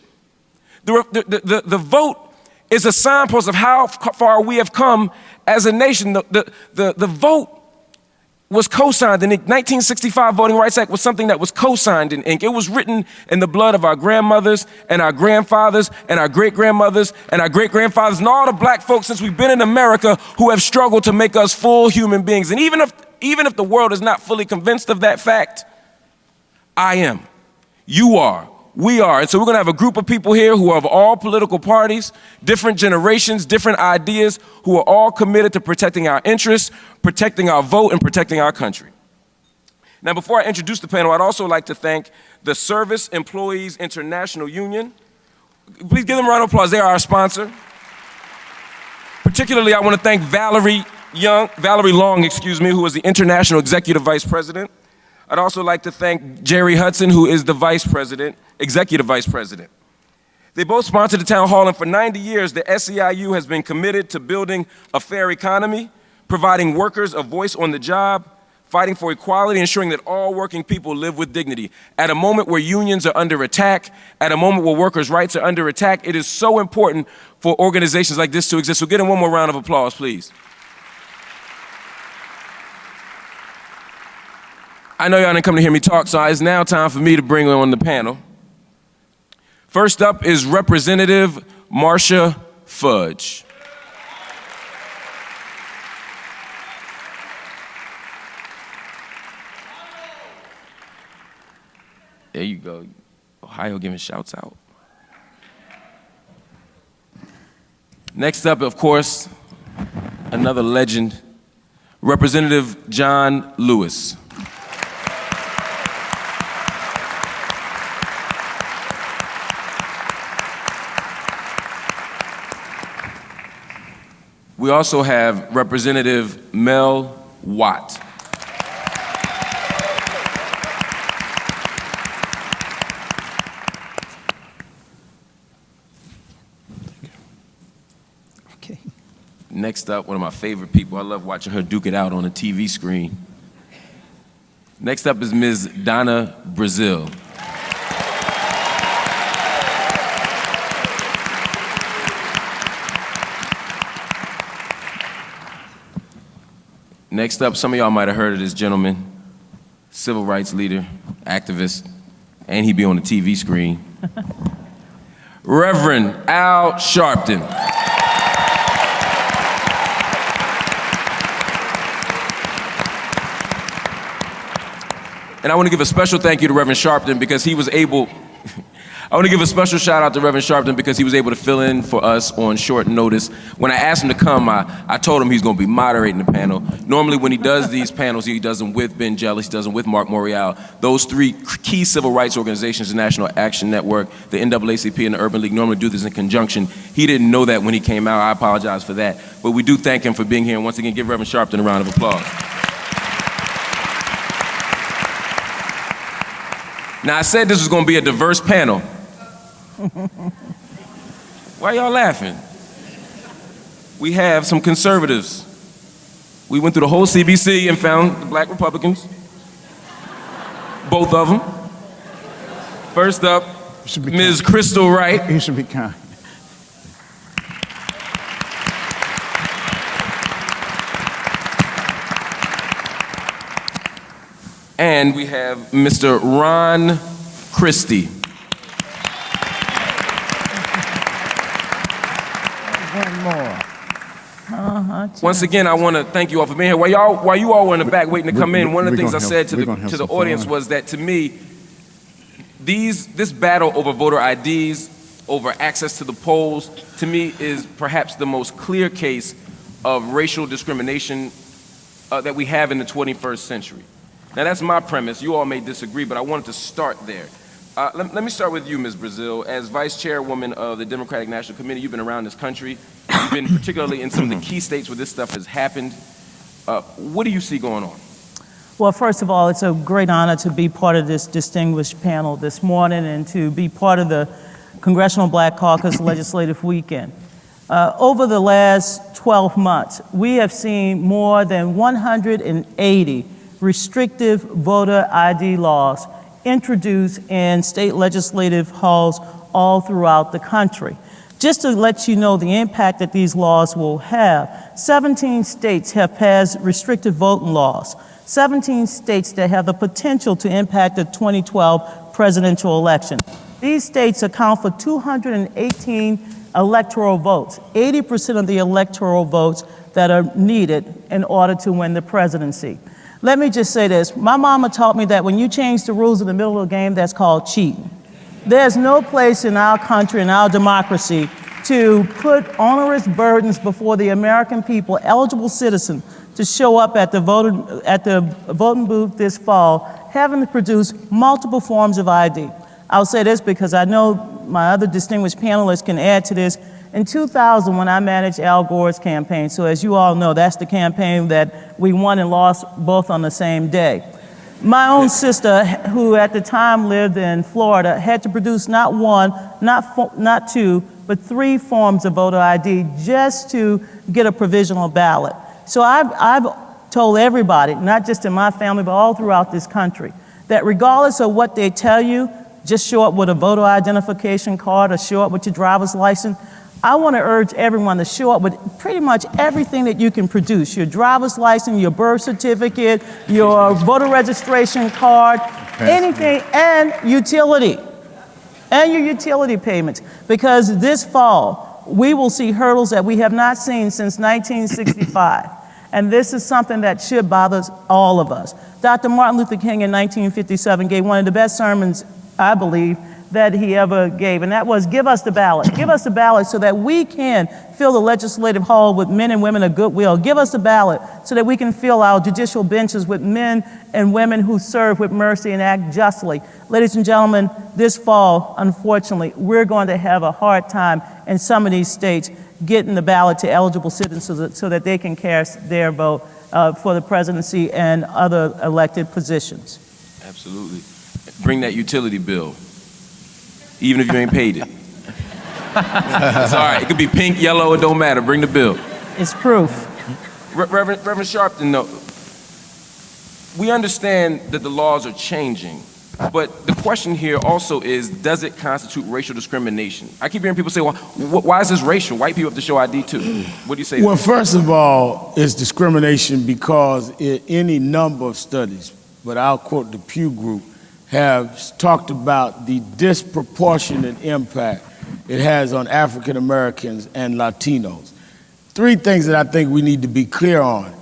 The vote is a signpost of how far we have come as a nation. The vote was co-signed. The 1965 Voting Rights Act was something that was co-signed in ink. It was written in the blood of our grandmothers and our grandfathers and our great-grandmothers and our great-grandfathers and all the black folks since we've been in America who have struggled to make us full human beings. And even if the world is not fully convinced of that fact, I am. You are. We are. And so we're going to have a group of people here who are of all political parties, different generations, different ideas, who are all committed to protecting our interests, protecting our vote, and protecting our country. Now, before I introduce the panel, I'd also like to thank the Service Employees International Union. Please give them a round of applause. They are our sponsor. Particularly, I want to thank Valerie Long, who is the International Executive Vice President. I'd also like to thank Jerry Hudson, who is the Vice President, Executive Vice President. They both sponsored the town hall, and for 90 years, the SEIU has been committed to building a fair economy, providing workers a voice on the job, fighting for equality, ensuring that all working people live with dignity. At a moment where unions are under attack, at a moment where workers' rights are under attack, it is so important for organizations like this to exist. So get them one more round of applause, please. I know y'all didn't come to hear me talk, so it's now time for me to bring on the panel. First up is Representative Marcia Fudge. There you go. Ohio giving shouts out. Next up, of course, another legend, Representative John Lewis. We also have Representative Mel Watt. Okay. Next up, one of my favorite people. I love watching her duke it out on a TV screen. Next up is Ms. Donna Brazile. Next up, some of y'all might have heard of this gentleman, civil rights leader, activist, and he be on the TV screen. Reverend Al Sharpton. And I want to give a special thank you to Reverend Sharpton because he was able, I want to give a special shout out to Reverend Sharpton because he was able to fill in for us on short notice. When I asked him to come, I told him he's going to be moderating the panel. Normally when he does these panels, he does them with Ben Jealous, he does them with Marc Morial. Those three key civil rights organizations, the National Action Network, the NAACP, and the Urban League, normally do this in conjunction. He didn't know that when he came out. I apologize for that. But we do thank him for being here. And once again, give Reverend Sharpton a round of applause. Now, I said this was going to be a diverse panel. Why y'all laughing? We have some conservatives. We went through the whole CBC and found the black Republicans. Both of them. First up, Ms. Crystal Wright. You should be kind. And we have Mr. Ron Christie. One more. Once again, I want to thank you all for being here. While you all were in the back waiting to come in, one of the things I said to the audience was that to me, this battle over voter IDs, over access to the polls, to me is perhaps the most clear case of racial discrimination that we have in the 21st century. Now that's my premise. You all may disagree, but I wanted to start there. Let me start with you, Ms. Brazile. As Vice Chairwoman of the Democratic National Committee, you've been around this country. You've been particularly in some of the key states where this stuff has happened. What do you see going on? Well, first of all, it's a great honor to be part of this distinguished panel this morning and to be part of the Congressional Black Caucus Legislative Weekend. Over the last 12 months, we have seen more than 180 restrictive voter ID laws introduced in state legislative halls all throughout the country. Just to let you know the impact that these laws will have, 17 states have passed restrictive voting laws, 17 states that have the potential to impact the 2012 presidential election. These states account for 218 electoral votes, 80% of the electoral votes that are needed in order to win the presidency. Let me just say this. My mama taught me that when you change the rules in the middle of the game, that's called cheating. There's no place in our country, in our democracy, to put onerous burdens before the American people, eligible citizens, to show up at the voting booth this fall, having to produce multiple forms of ID. I'll say this because I know my other distinguished panelists can add to this. In 2000, when I managed Al Gore's campaign, so as you all know, that's the campaign that we won and lost both on the same day. My own sister, who at the time lived in Florida, had to produce not one, not two, but 3 forms of voter ID just to get a provisional ballot. So I've told everybody, not just in my family, but all throughout this country, that regardless of what they tell you, just show up with a voter identification card or show up with your driver's license. I want to urge everyone to show up with pretty much everything that you can produce: your driver's license, your birth certificate, your voter registration card, anything, and utility, and your utility payments. Because this fall, we will see hurdles that we have not seen since 1965. And this is something that should bother all of us. Dr. Martin Luther King in 1957 gave one of the best sermons, I believe, that he ever gave, and that was, give us the ballot. Give us the ballot so that we can fill the legislative hall with men and women of goodwill. Give us the ballot so that we can fill our judicial benches with men and women who serve with mercy and act justly. Ladies and gentlemen, this fall, unfortunately, we're going to have a hard time in some of these states getting the ballot to eligible citizens so that they can cast their vote for the presidency and other elected positions. Absolutely. Bring that utility bill, even if you ain't paid it. It's all right. It could be pink, yellow, it don't matter. Bring the bill. It's proof. Reverend Sharpton, no, we understand that the laws are changing, but the question here also is, does it constitute racial discrimination? I keep hearing people say, well, why is this racial? White people have to show ID too. What do you say? Well, first of all, it's discrimination because any number of studies, but I'll quote the Pew Group, have talked about the disproportionate impact it has on African Americans and Latinos. 3 things that I think we need to be clear on,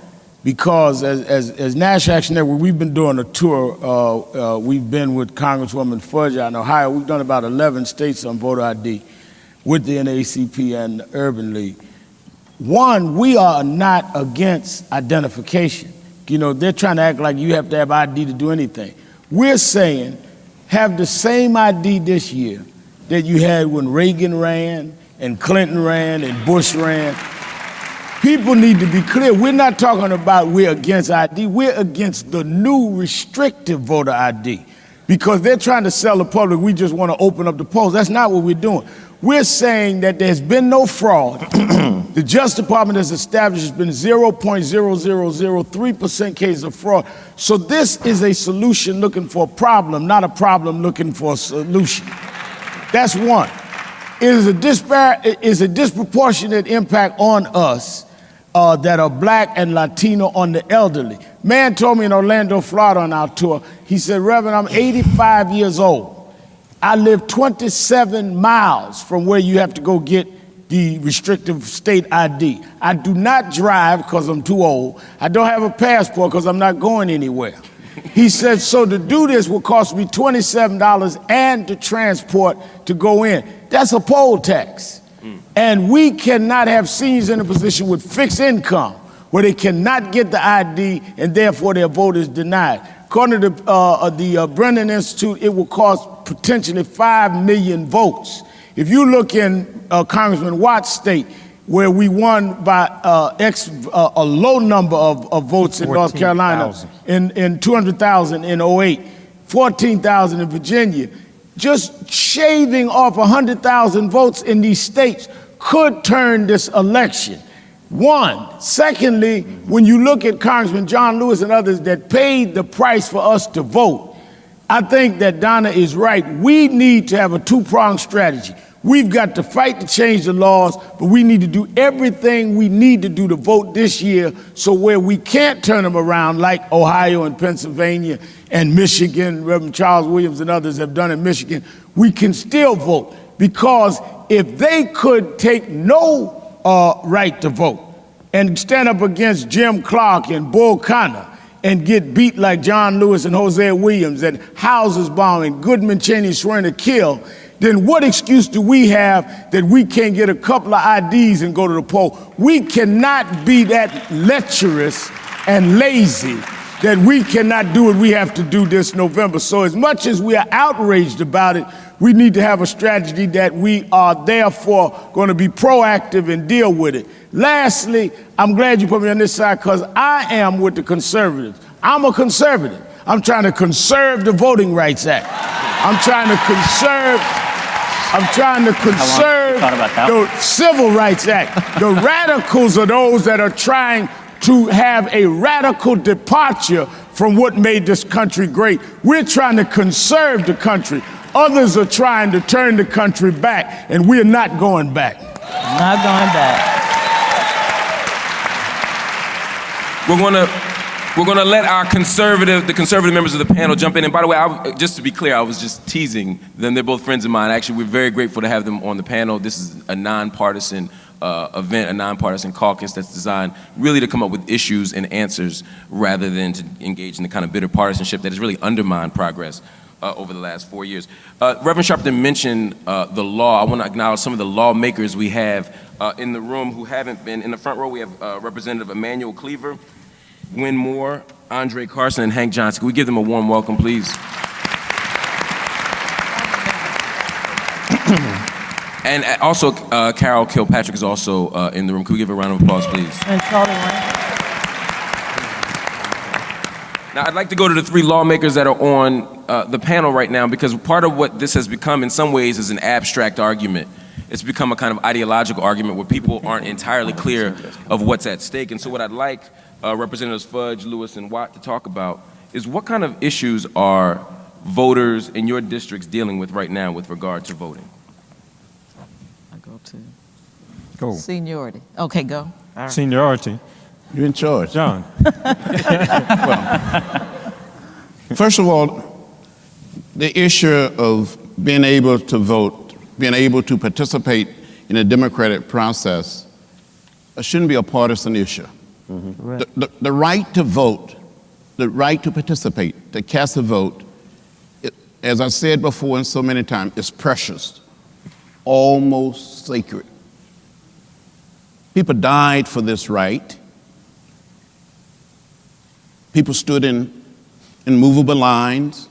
because as National Action Network, we've been doing a tour. We've been with Congresswoman Fudge out in Ohio. We've done about 11 states on voter ID with the NAACP and the Urban League. One, we are not against identification. You know, they're trying to act like you have to have ID to do anything. We're saying have the same ID this year that you had when Reagan ran and Clinton ran and Bush ran. People need to be clear. We're not talking about we're against ID. We're against the new restrictive voter ID because they're trying to sell the public we just want to open up the polls. That's not what we're doing. We're saying that there's been no fraud. The Justice Department has established there's been 0.0003% cases of fraud. So this is a solution looking for a problem, not a problem looking for a solution. That's one. It is a disproportionate impact on us that are black and Latino on the elderly. Man told me in Orlando, Florida on our tour, he said, Reverend, I'm 85 years old. I live 27 miles from where you have to go get the restrictive state ID. I do not drive because I'm too old. I don't have a passport because I'm not going anywhere. He said, so to do this will cost me $27 and to transport to go in. That's a poll tax. And we cannot have seniors in a position with fixed income where they cannot get the ID and therefore their vote is denied. According to the Brennan Institute, it will cost potentially 5 million votes. If you look in Congressman Watt's state, where we won by a low number of votes in North Carolina, in 200,000 in 08, 14,000 in Virginia, just shaving off 100,000 votes in these states could turn this election. One. Secondly, when you look at Congressman John Lewis and others that paid the price for us to vote, I think that Donna is right. We need to have a 2-pronged strategy. We've got to fight to change the laws, but we need to do everything we need to do to vote this year so where we can't turn them around like Ohio and Pennsylvania and Michigan, Reverend Charles Williams and others have done in Michigan, we can still vote. Because if they could take no right to vote and stand up against Jim Clark and Bull Connor and get beat like John Lewis and Hosea Williams, and houses bombing, Goodman Cheney swearing to kill, then what excuse do we have that we can't get a couple of IDs and go to the poll? We cannot be that lecherous and lazy that we cannot do what we have to do this November. So as much as we are outraged about it, we need to have a strategy that we are therefore going to be proactive and deal with it. Lastly, I'm glad you put me on this side because I am with the conservatives. I'm a conservative. I'm trying to conserve the Voting Rights Act. I'm trying to conserve the Civil Rights Act. The radicals are those that are trying to have a radical departure from what made this country great. We're trying to conserve the country. Others are trying to turn the country back, and we're not going back. Not going back. We're gonna let the conservative members of the panel jump in. And by the way, just to be clear, I was just teasing them. They're both friends of mine. Actually, we're very grateful to have them on the panel. This is a nonpartisan event, a nonpartisan caucus that's designed really to come up with issues and answers rather than to engage in the kind of bitter partisanship that has really undermined progress over the last 4 years. Reverend Sharpton mentioned the law. I want to acknowledge some of the lawmakers we have in the room who haven't been. In the front row, we have Representative Emmanuel Cleaver, Gwen Moore, Andre Carson, and Hank Johnson. Can we give them a warm welcome, please? And also, Carol Kilpatrick is also in the room. Can we give a round of applause, please? And Charlie Rangel. Now, I'd like to go to the three lawmakers that are on the panel right now, because part of what this has become in some ways is an abstract argument. It's become a kind of ideological argument where people aren't entirely clear of what's at stake. And so what I'd like Representatives Fudge, Lewis, and Watt to talk about is what kind of issues are voters in your districts dealing with right now with regard to voting? I go to seniority. Okay, go. All right. Seniority. You're in charge. John. Well, first of all, the issue of being able to vote, being able to participate in a democratic process shouldn't be a partisan issue. Mm-hmm. Right. The right to vote, the right to participate, to cast a vote, as I said before and so many times, is precious, almost sacred. People died for this right. People stood in immovable lines.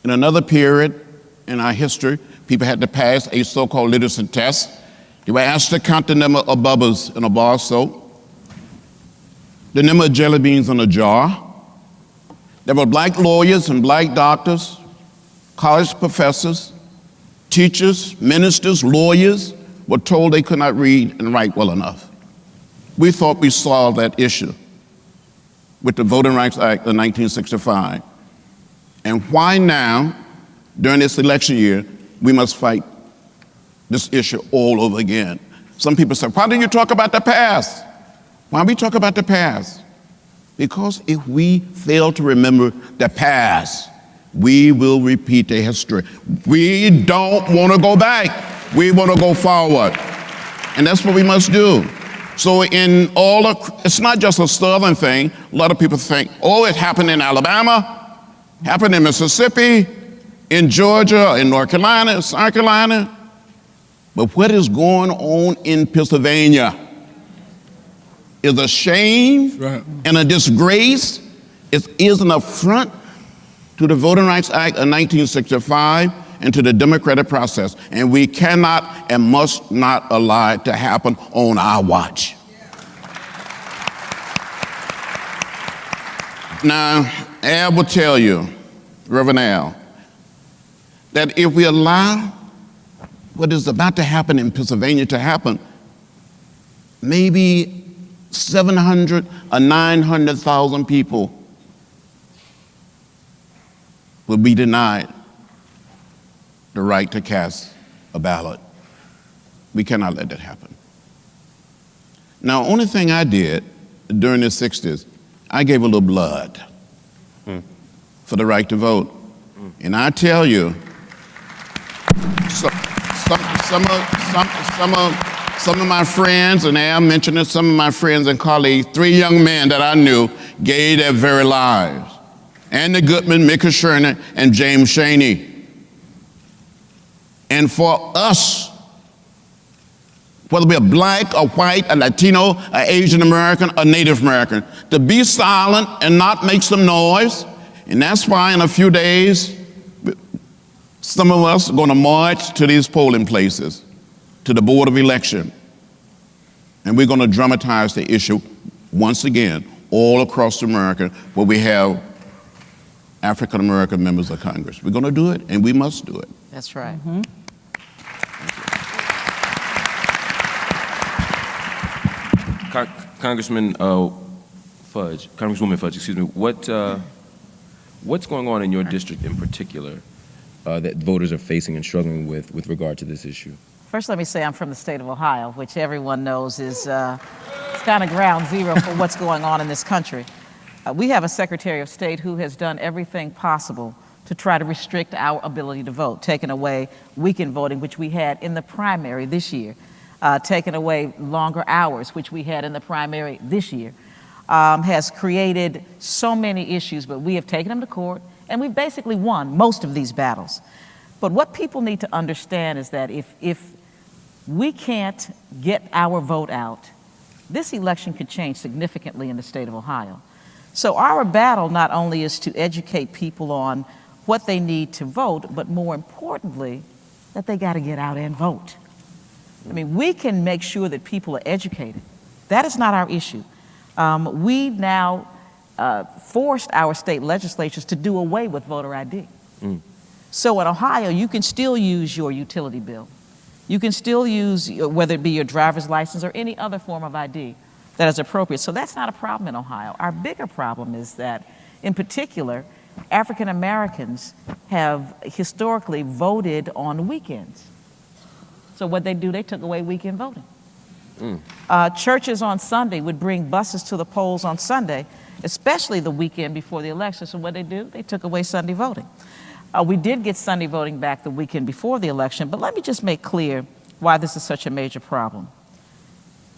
In another period in our history, people had to pass a so-called literacy test. They were asked to count the number of bubbles in a bar of soap, the number of jelly beans in a jar. There were black lawyers and black doctors, college professors, teachers, ministers, lawyers were told they could not read and write well enough. We thought we solved that issue with the Voting Rights Act of 1965. And why now, during this election year, we must fight this issue all over again? Some people say, why do you talk about the past? Why we talk about the past? Because if we fail to remember the past, we will repeat the history. We don't want to go back. We want to go forward. And that's what we must do. So in all of, it's not just a Southern thing. A lot of people think, oh, it happened in Alabama, happened in Mississippi, in Georgia, in North Carolina, South Carolina. But what is going on in Pennsylvania is a shame and a disgrace. It is an affront to the Voting Rights Act of 1965 and to the democratic process. And we cannot and must not allow it to happen on our watch. Now, Al will tell you, Reverend Al, that if we allow what is about to happen in Pennsylvania to happen, maybe 700 or 900,000 people will be denied the right to cast a ballot. We cannot let that happen. Now, only thing I did during the 60s, I gave a little blood for the right to vote. And I tell you, some of my friends, and Al mentioned it, some of my friends and colleagues, 3 young men that I knew gave their very lives. Andy Goodman, Mickey Sherman, and James Chaney. And for us, whether we're black or white, a Latino, a Asian American, or Native American, to be silent and not make some noise. And that's why in a few days, some of us are going to march to these polling places, to the Board of Election. And we're going to dramatize the issue once again all across America where we have African American members of Congress. We're going to do it, and we must do it. That's right. Congressman Fudge, Congresswoman Fudge, excuse me, what's going on in your district in particular that voters are facing and struggling with regard to this issue? First, let me say I'm from the state of Ohio, which everyone knows is it's kind of ground zero for what's going on in this country. We have a Secretary of State who has done everything possible to try to restrict our ability to vote, taking away weekend voting, which we had in the primary this year, taking away longer hours, which we had in the primary this year, has created so many issues, but we have taken them to court, and we've basically won most of these battles. But what people need to understand is that if we can't get our vote out, this election could change significantly in the state of Ohio. So our battle not only is to educate people on what they need to vote, but more importantly, that they got to get out and vote. I mean, we can make sure that people are educated. That is not our issue. We now forced our state legislatures to do away with voter ID. So in Ohio, you can still use your utility bill. You can still use, whether it be your driver's license or any other form of ID that is appropriate. So that's not a problem in Ohio. Our bigger problem is that, in particular, African Americans have historically voted on weekends. So what they do, they took away weekend voting. Churches on Sunday would bring buses to the polls on Sunday, especially the weekend before the election. So what they do, they took away Sunday voting. We did get Sunday voting back the weekend before the election, but let me just make clear why this is such a major problem.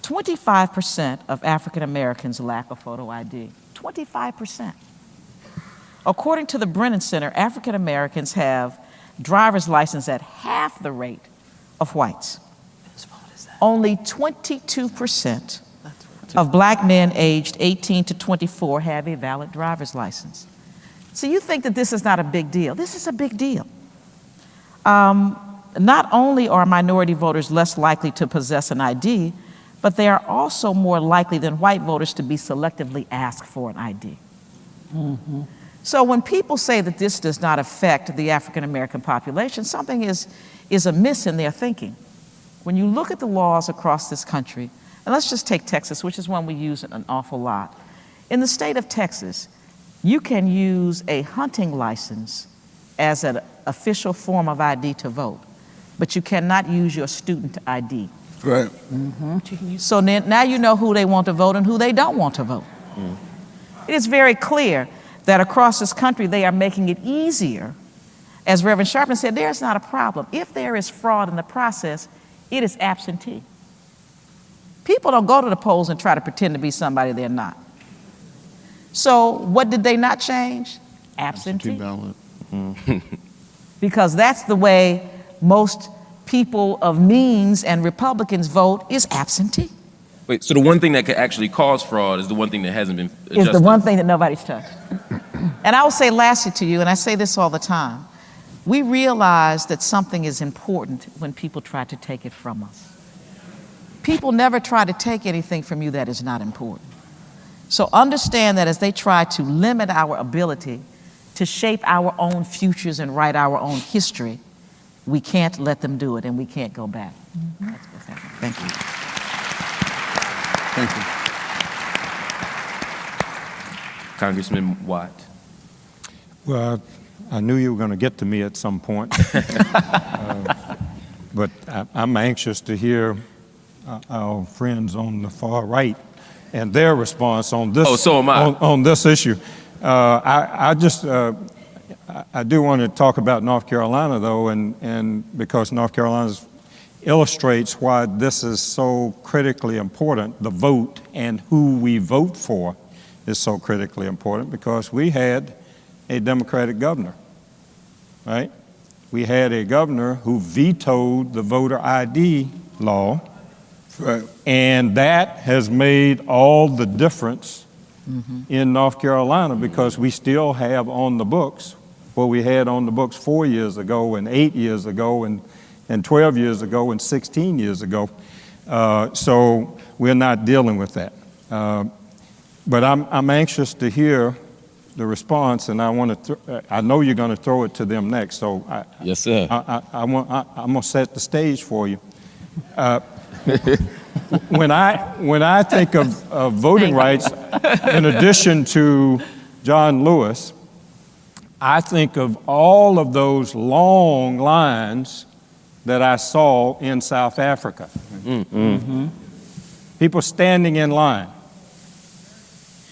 25% of African Americans lack a photo ID. 25%. According to the Brennan Center, African Americans have driver's license at half the rate of whites. Only 22% of black men aged 18 to 24 have a valid driver's license. So you think that this is not a big deal. This is a big deal. Not only are minority voters less likely to possess an ID, but they are also more likely than white voters to be selectively asked for an ID. So when people say that this does not affect the African American population, something is amiss in their thinking. When you look at the laws across this country, and let's just take Texas, which is one we use an awful lot. In the state of Texas, you can use a hunting license as an official form of ID to vote, but you cannot use your student ID. Right. So now you know who they want to vote and who they don't want to vote. It is very clear that across this country they are making it easier. As Reverend Sharpton said, there's not a problem. If there is fraud in the process, it is absentee. People don't go to the polls and try to pretend to be somebody they're not. So what did they not change? Absentee ballot. Because that's the way most people of means and Republicans vote, is absentee. Wait, so the one thing that could actually cause fraud is the one thing that hasn't been adjusted? Is the one thing that nobody's touched. And I will say lastly to you, and I say this all the time, we realize that something is important when people try to take it from us. People never try to take anything from you that is not important. So understand that as they try to limit our ability to shape our own futures and write our own history, we can't let them do it, and we can't go back. That's what's happening. Thank you. Thank you. Congressman Watt. Well, I knew you were going to get to me at some point. But I'm anxious to hear our friends on the far right and their response on this. Oh, so am I. On this issue. I do want to talk about North Carolina, though, and because North Carolina illustrates why this is so critically important, the vote and who we vote for is so critically important because we had a Democratic governor, right? We had a governor who vetoed the voter ID law, Right. and that has made all the difference in North Carolina because we still have on the books what we had on the books 4 years ago and 8 years ago and 12 years ago and 16 years ago. So we're not dealing with that. But I'm anxious to hear the response, and I know you're going to throw it to them next. So yes, sir. I'm going to set the stage for you. When I think of voting rights, in addition to John Lewis, I think of all of those long lines that I saw in South Africa. People standing in line.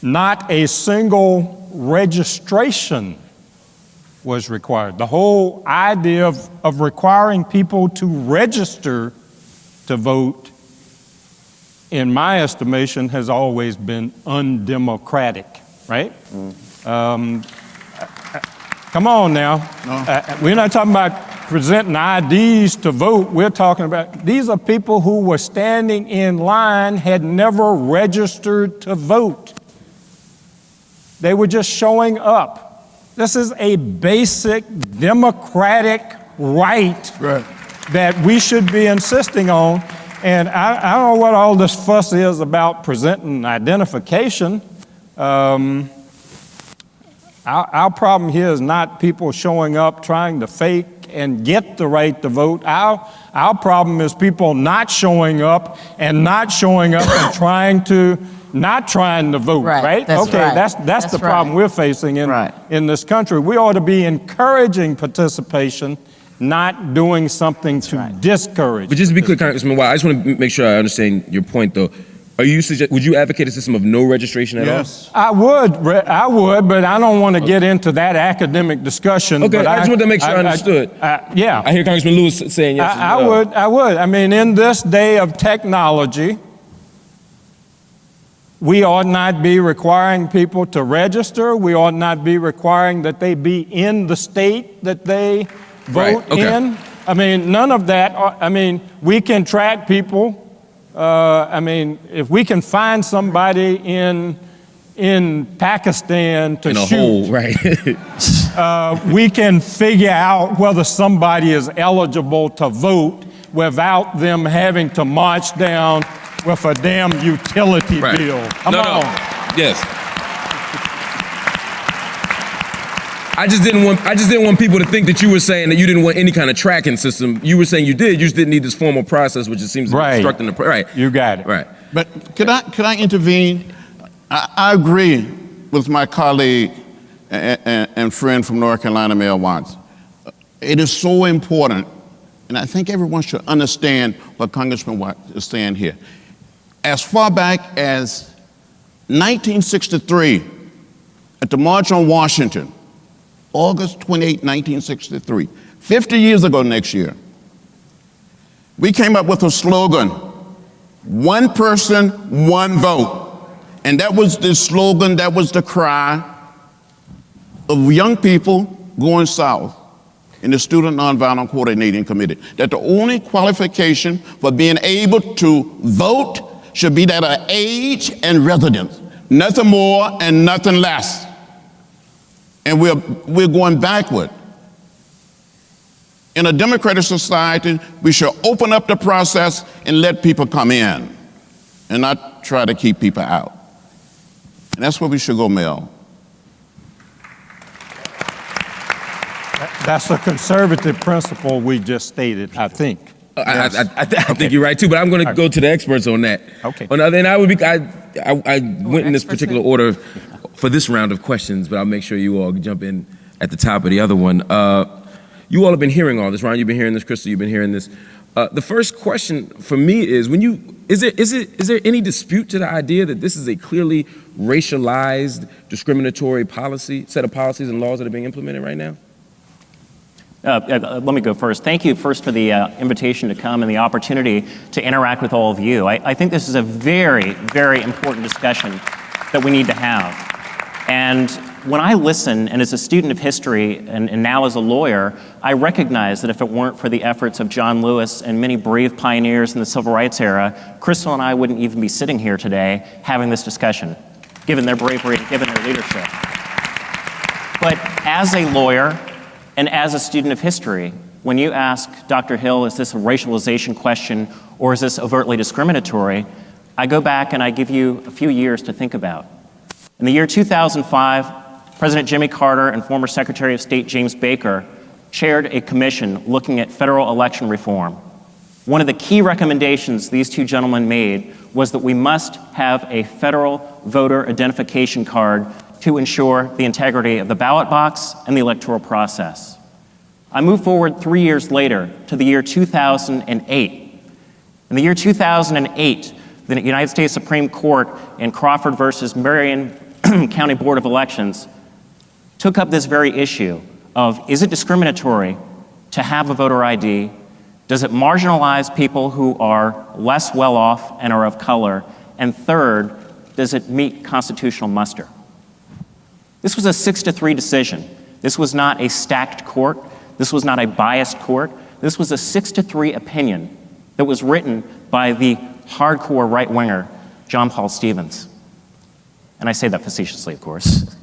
Not a single registration was required. The whole idea of requiring people to register to vote, in my estimation, has always been undemocratic, right? Come on now. We're not talking about presenting IDs to vote. We're talking about, these are people who were standing in line, had never registered to vote. They were just showing up. This is a basic democratic right that we should be insisting on. And I don't know what all this fuss is about presenting identification. Our problem here is not people showing up trying to fake and get the right to vote. Our problem is people not showing up and not trying to vote, right? That's the problem we're facing in this country. We ought to be encouraging participation, not doing something to discourage. But just to be clear, Congressman White, I just want to make sure I understand your point, though. Would you advocate a system of no registration at all? I would, but I don't want to get into that academic discussion. Okay, but I just wanted to make sure I understood. Yeah. I hear Congressman Lewis saying yes. I would. I mean, in this day of technology, we ought not be requiring people to register. We ought not be requiring that they be in the state that they vote in. I mean, none of that. I mean, we can track people. I mean, if we can find somebody in Pakistan to shoot, we can figure out whether somebody is eligible to vote without them having to march down with a damn utility bill. Come on. Yes. I just didn't want people to think that you were saying that you didn't want any kind of tracking system. You were saying you did. You just didn't need this formal process, which it seems to be obstructing the You got it. Right. But could I intervene? I agree with my colleague and friend from North Carolina, Mayor Watts. It is so important, and I think everyone should understand what Congressman Watts is saying here. As far back as 1963, at the March on Washington, August 28, 1963, 50 years ago next year, we came up with a slogan, one person, one vote. And that was the slogan, that was the cry of young people going south in the Student Nonviolent Coordinating Committee, that the only qualification for being able to vote should be that of age and residence, nothing more and nothing less. And we're going backward. In a democratic society, we should open up the process and let people come in and not try to keep people out. And that's where we should go, Mel. That's a conservative principle we just stated, I think. I think you're right too, but I'm going to go to the experts on that. Okay. On the other hand, I went in this particular order for this round of questions, but I'll make sure you all jump in at the top of the other one. You all have been hearing all this, Ron. You've been hearing this, Christie. You've been hearing this. The first question for me is: is there any dispute to the idea that this is a clearly racialized, discriminatory set of policies and laws that are being implemented right now? Let me go first. Thank you first for the invitation to come and the opportunity to interact with all of you. I think this is a very, very important discussion that we need to have. And when I listen, and as a student of history and now as a lawyer, I recognize that if it weren't for the efforts of John Lewis and many brave pioneers in the civil rights era, Crystal and I wouldn't even be sitting here today having this discussion, given their bravery and given their leadership. But as a lawyer and as a student of history, when you ask Dr. Hill, is this a racialization question or is this overtly discriminatory, I go back and I give you a few years to think about. In the year 2005, President Jimmy Carter and former Secretary of State James Baker chaired a commission looking at federal election reform. One of the key recommendations these two gentlemen made was that we must have a federal voter identification card to ensure the integrity of the ballot box and the electoral process. I move forward 3 years later to the year 2008. In the year 2008, the United States Supreme Court in Crawford versus Marion County Board of Elections took up this very issue of, is it discriminatory to have a voter ID? Does it marginalize people who are less well off and are of color? And third, does it meet constitutional muster? This was a 6-3 decision. This was not a stacked court. This was not a biased court. This was a 6-3 opinion that was written by the hardcore right-winger, John Paul Stevens. And I say that facetiously, of course.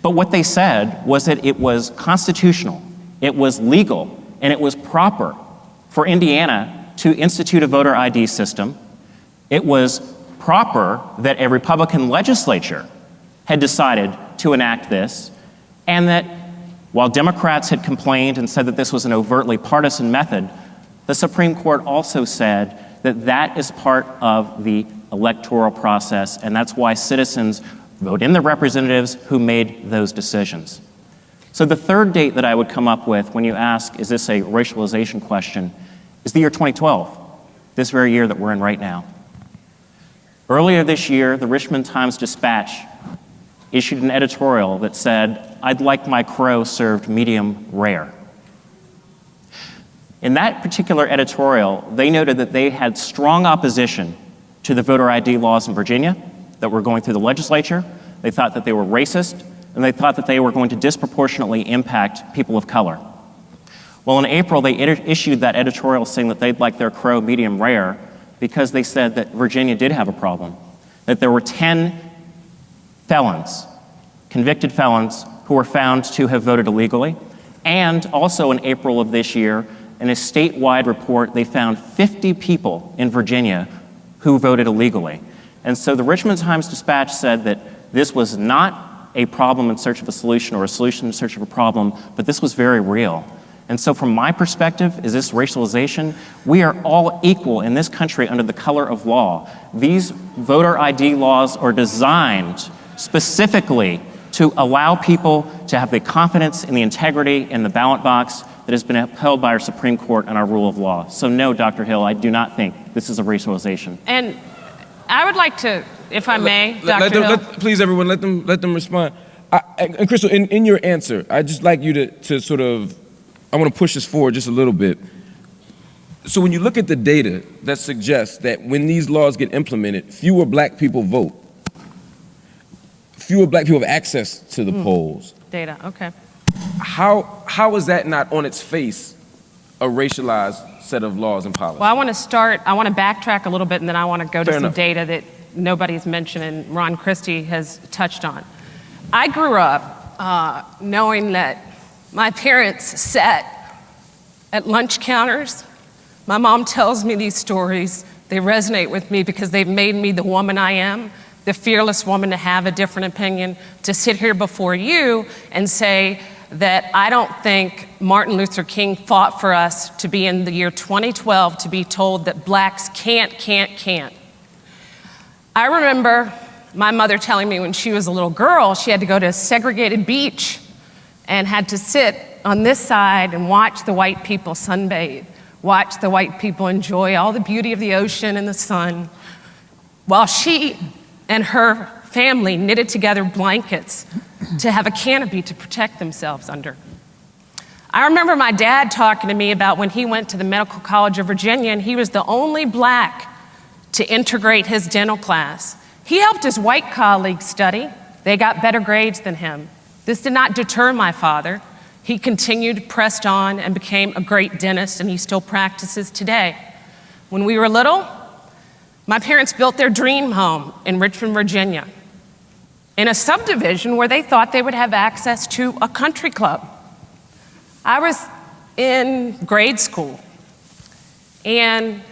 But what they said was that it was constitutional, it was legal, and it was proper for Indiana to institute a voter ID system. It was proper that a Republican legislature had decided to enact this, and that while Democrats had complained and said that this was an overtly partisan method, the Supreme Court also said that that is part of the electoral process, and that's why citizens vote in the representatives who made those decisions. So the third date that I would come up with when you ask, is this a racialization question, is the year 2012, this very year that we're in right now. Earlier this year, the Richmond Times-Dispatch issued an editorial that said, "I'd like my crow served medium rare." In that particular editorial, they noted that they had strong opposition to the voter ID laws in Virginia that were going through the legislature. They thought that they were racist, and they thought that they were going to disproportionately impact people of color. Well, in April, they issued that editorial saying that they'd like their crow medium rare because they said that Virginia did have a problem, that there were 10 felons, convicted felons, who were found to have voted illegally. And also in April of this year, in a statewide report, they found 50 people in Virginia who voted illegally. And so the Richmond Times-Dispatch said that this was not a problem in search of a solution or a solution in search of a problem, but this was very real. And so from my perspective, is this racialization? We are all equal in this country under the color of law. These voter ID laws are designed specifically to allow people to have the confidence in the integrity in the ballot box that has been upheld by our Supreme Court and our rule of law. So no, Dr. Hill, I do not think this is a racialization. And I would like to, if I may, Dr. Hill. Please, everyone, let them respond. And Crystal, in your answer, I'd just like you to sort of, I want to push this forward just a little bit. So when you look at the data that suggests that when these laws get implemented, fewer black people vote, fewer black people have access to the polls. Data, okay. How is that not on its face a racialized set of laws and policies? Well, I want to backtrack a little bit, and then I want to go to some data that nobody's mentioned and Ron Christie has touched on. I grew up knowing that my parents sat at lunch counters. My mom tells me these stories. They resonate with me because they've made me the woman I am, the fearless woman to have a different opinion, to sit here before you and say that I don't think Martin Luther King fought for us to be in the year 2012 to be told that blacks can't. I remember my mother telling me when she was a little girl, she had to go to a segregated beach and had to sit on this side and watch the white people sunbathe, watch the white people enjoy all the beauty of the ocean and the sun, while she and her family knitted together blankets to have a canopy to protect themselves under. I remember my dad talking to me about when he went to the Medical College of Virginia and he was the only black to integrate his dental class. He helped his white colleagues study. They got better grades than him. This did not deter my father. He continued, pressed on, and became a great dentist, and he still practices today. When we were little, my parents built their dream home in Richmond, Virginia, in a subdivision where they thought they would have access to a country club. I was in grade school, and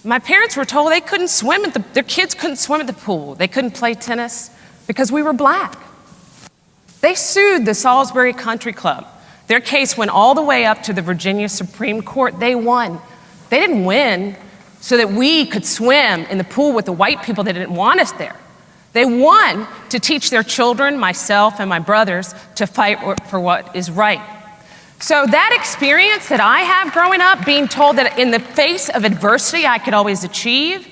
my parents were told they couldn't swim their kids couldn't swim at the pool. They couldn't play tennis because we were black. They sued the Salisbury Country Club. Their case went all the way up to the Virginia Supreme Court. They won. They didn't win so that we could swim in the pool with the white people that didn't want us there. They won to teach their children, myself and my brothers, to fight for what is right. So that experience that I have growing up, being told that in the face of adversity I could always achieve,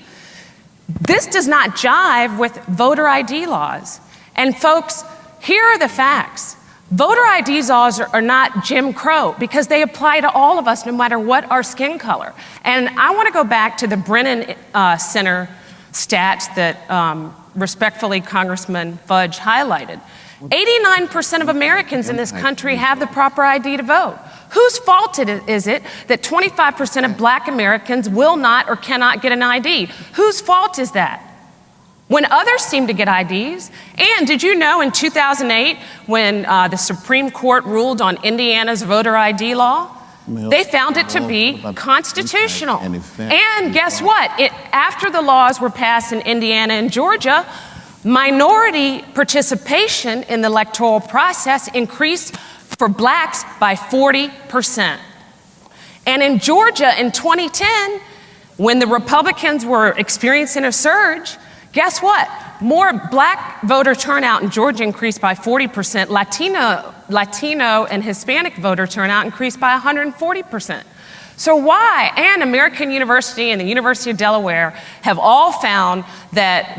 this does not jive with voter ID laws. And folks, here are the facts. Voter ID laws are not Jim Crow because they apply to all of us no matter what our skin color. And I want to go back to the Brennan Center stats that respectfully Congressman Fudge highlighted. 89% of Americans in this country have the proper ID to vote. Whose fault is it that 25% of black Americans will not or cannot get an ID? Whose fault is that? When others seem to get IDs. And did you know in 2008, when the Supreme Court ruled on Indiana's voter ID law, they found it to be constitutional. And guess what? After the laws were passed in Indiana and Georgia, minority participation in the electoral process increased for blacks by 40%. And in Georgia in 2010, when the Republicans were experiencing a surge, guess what? More black voter turnout in Georgia increased by 40%. Latino and Hispanic voter turnout increased by 140%. So why? And American University and the University of Delaware have all found that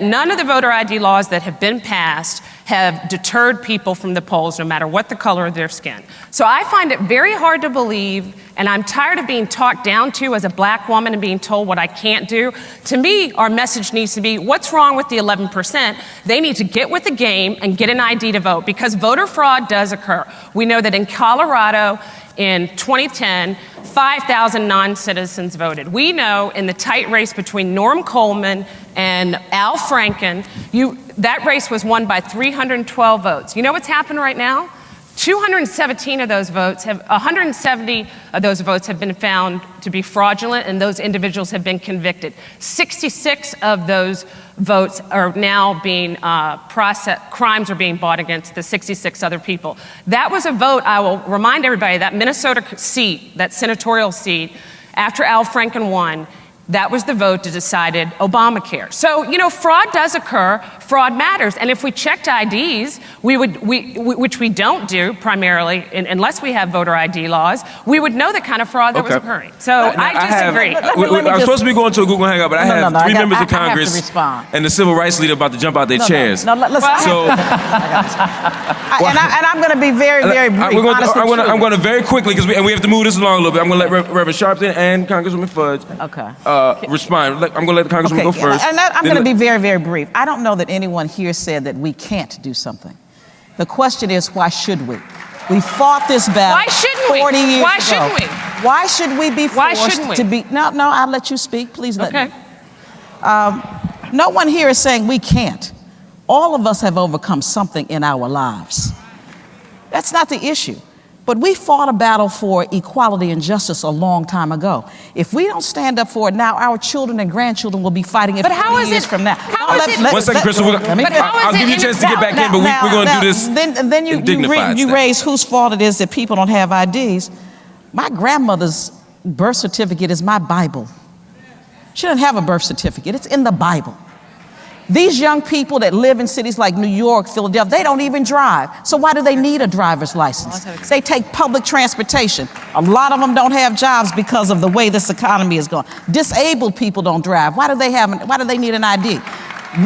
none of the voter ID laws that have been passed have deterred people from the polls, no matter what the color of their skin. So I find it very hard to believe, and I'm tired of being talked down to as a black woman and being told what I can't do. To me, our message needs to be, what's wrong with the 11%? They need to get with the game and get an ID to vote, because voter fraud does occur. We know that in Colorado, in 2010, 5,000 non-citizens voted. We know in the tight race between Norm Coleman and Al Franken, that race was won by 312 votes. You know what's happened right now? 170 of those votes have been found to be fraudulent, and those individuals have been convicted. 66 of those votes are now being crimes are being brought against the 66 other people. That was a vote, I will remind everybody, that Minnesota seat, that senatorial seat, after Al Franken won, that was the vote that decided Obamacare. So, fraud does occur, fraud matters. And if we checked IDs, which we don't do primarily, unless we have voter ID laws, we would know the kind of fraud that was occurring. So I disagree. I'm supposed to be going to a Google Hangout, but I have three members of Congress and the civil rights leader about to jump out their chairs. Listen. And I'm going to be very, very brief. I'm going to very quickly, because we have to move this along a little bit. I'm going to let Reverend Sharpton and Congresswoman Fudge respond. I'm going to let the Congresswoman go first. And I'm going to be very, very brief. I don't know that anyone here said that we can't do something. The question is, why should we? We fought this battle 40 years ago. Why shouldn't we? Why should we be forced to be? No, I'll let you speak. Please let me. No one here is saying we can't. All of us have overcome something in our lives. That's not the issue. But we fought a battle for equality and justice a long time ago. If we don't stand up for it now, our children and grandchildren will be fighting it 40 years from now. One second, Crystal. I'll give you a chance to get back in, but we're going to do this. Then you raise whose fault it is that people don't have IDs. My grandmother's birth certificate is my Bible. She doesn't have a birth certificate. It's in the Bible. These young people that live in cities like New York, Philadelphia, they don't even drive. So why do they need a driver's license? They take public transportation. A lot of them don't have jobs because of the way this economy is going. Disabled people don't drive. Why do they need an ID?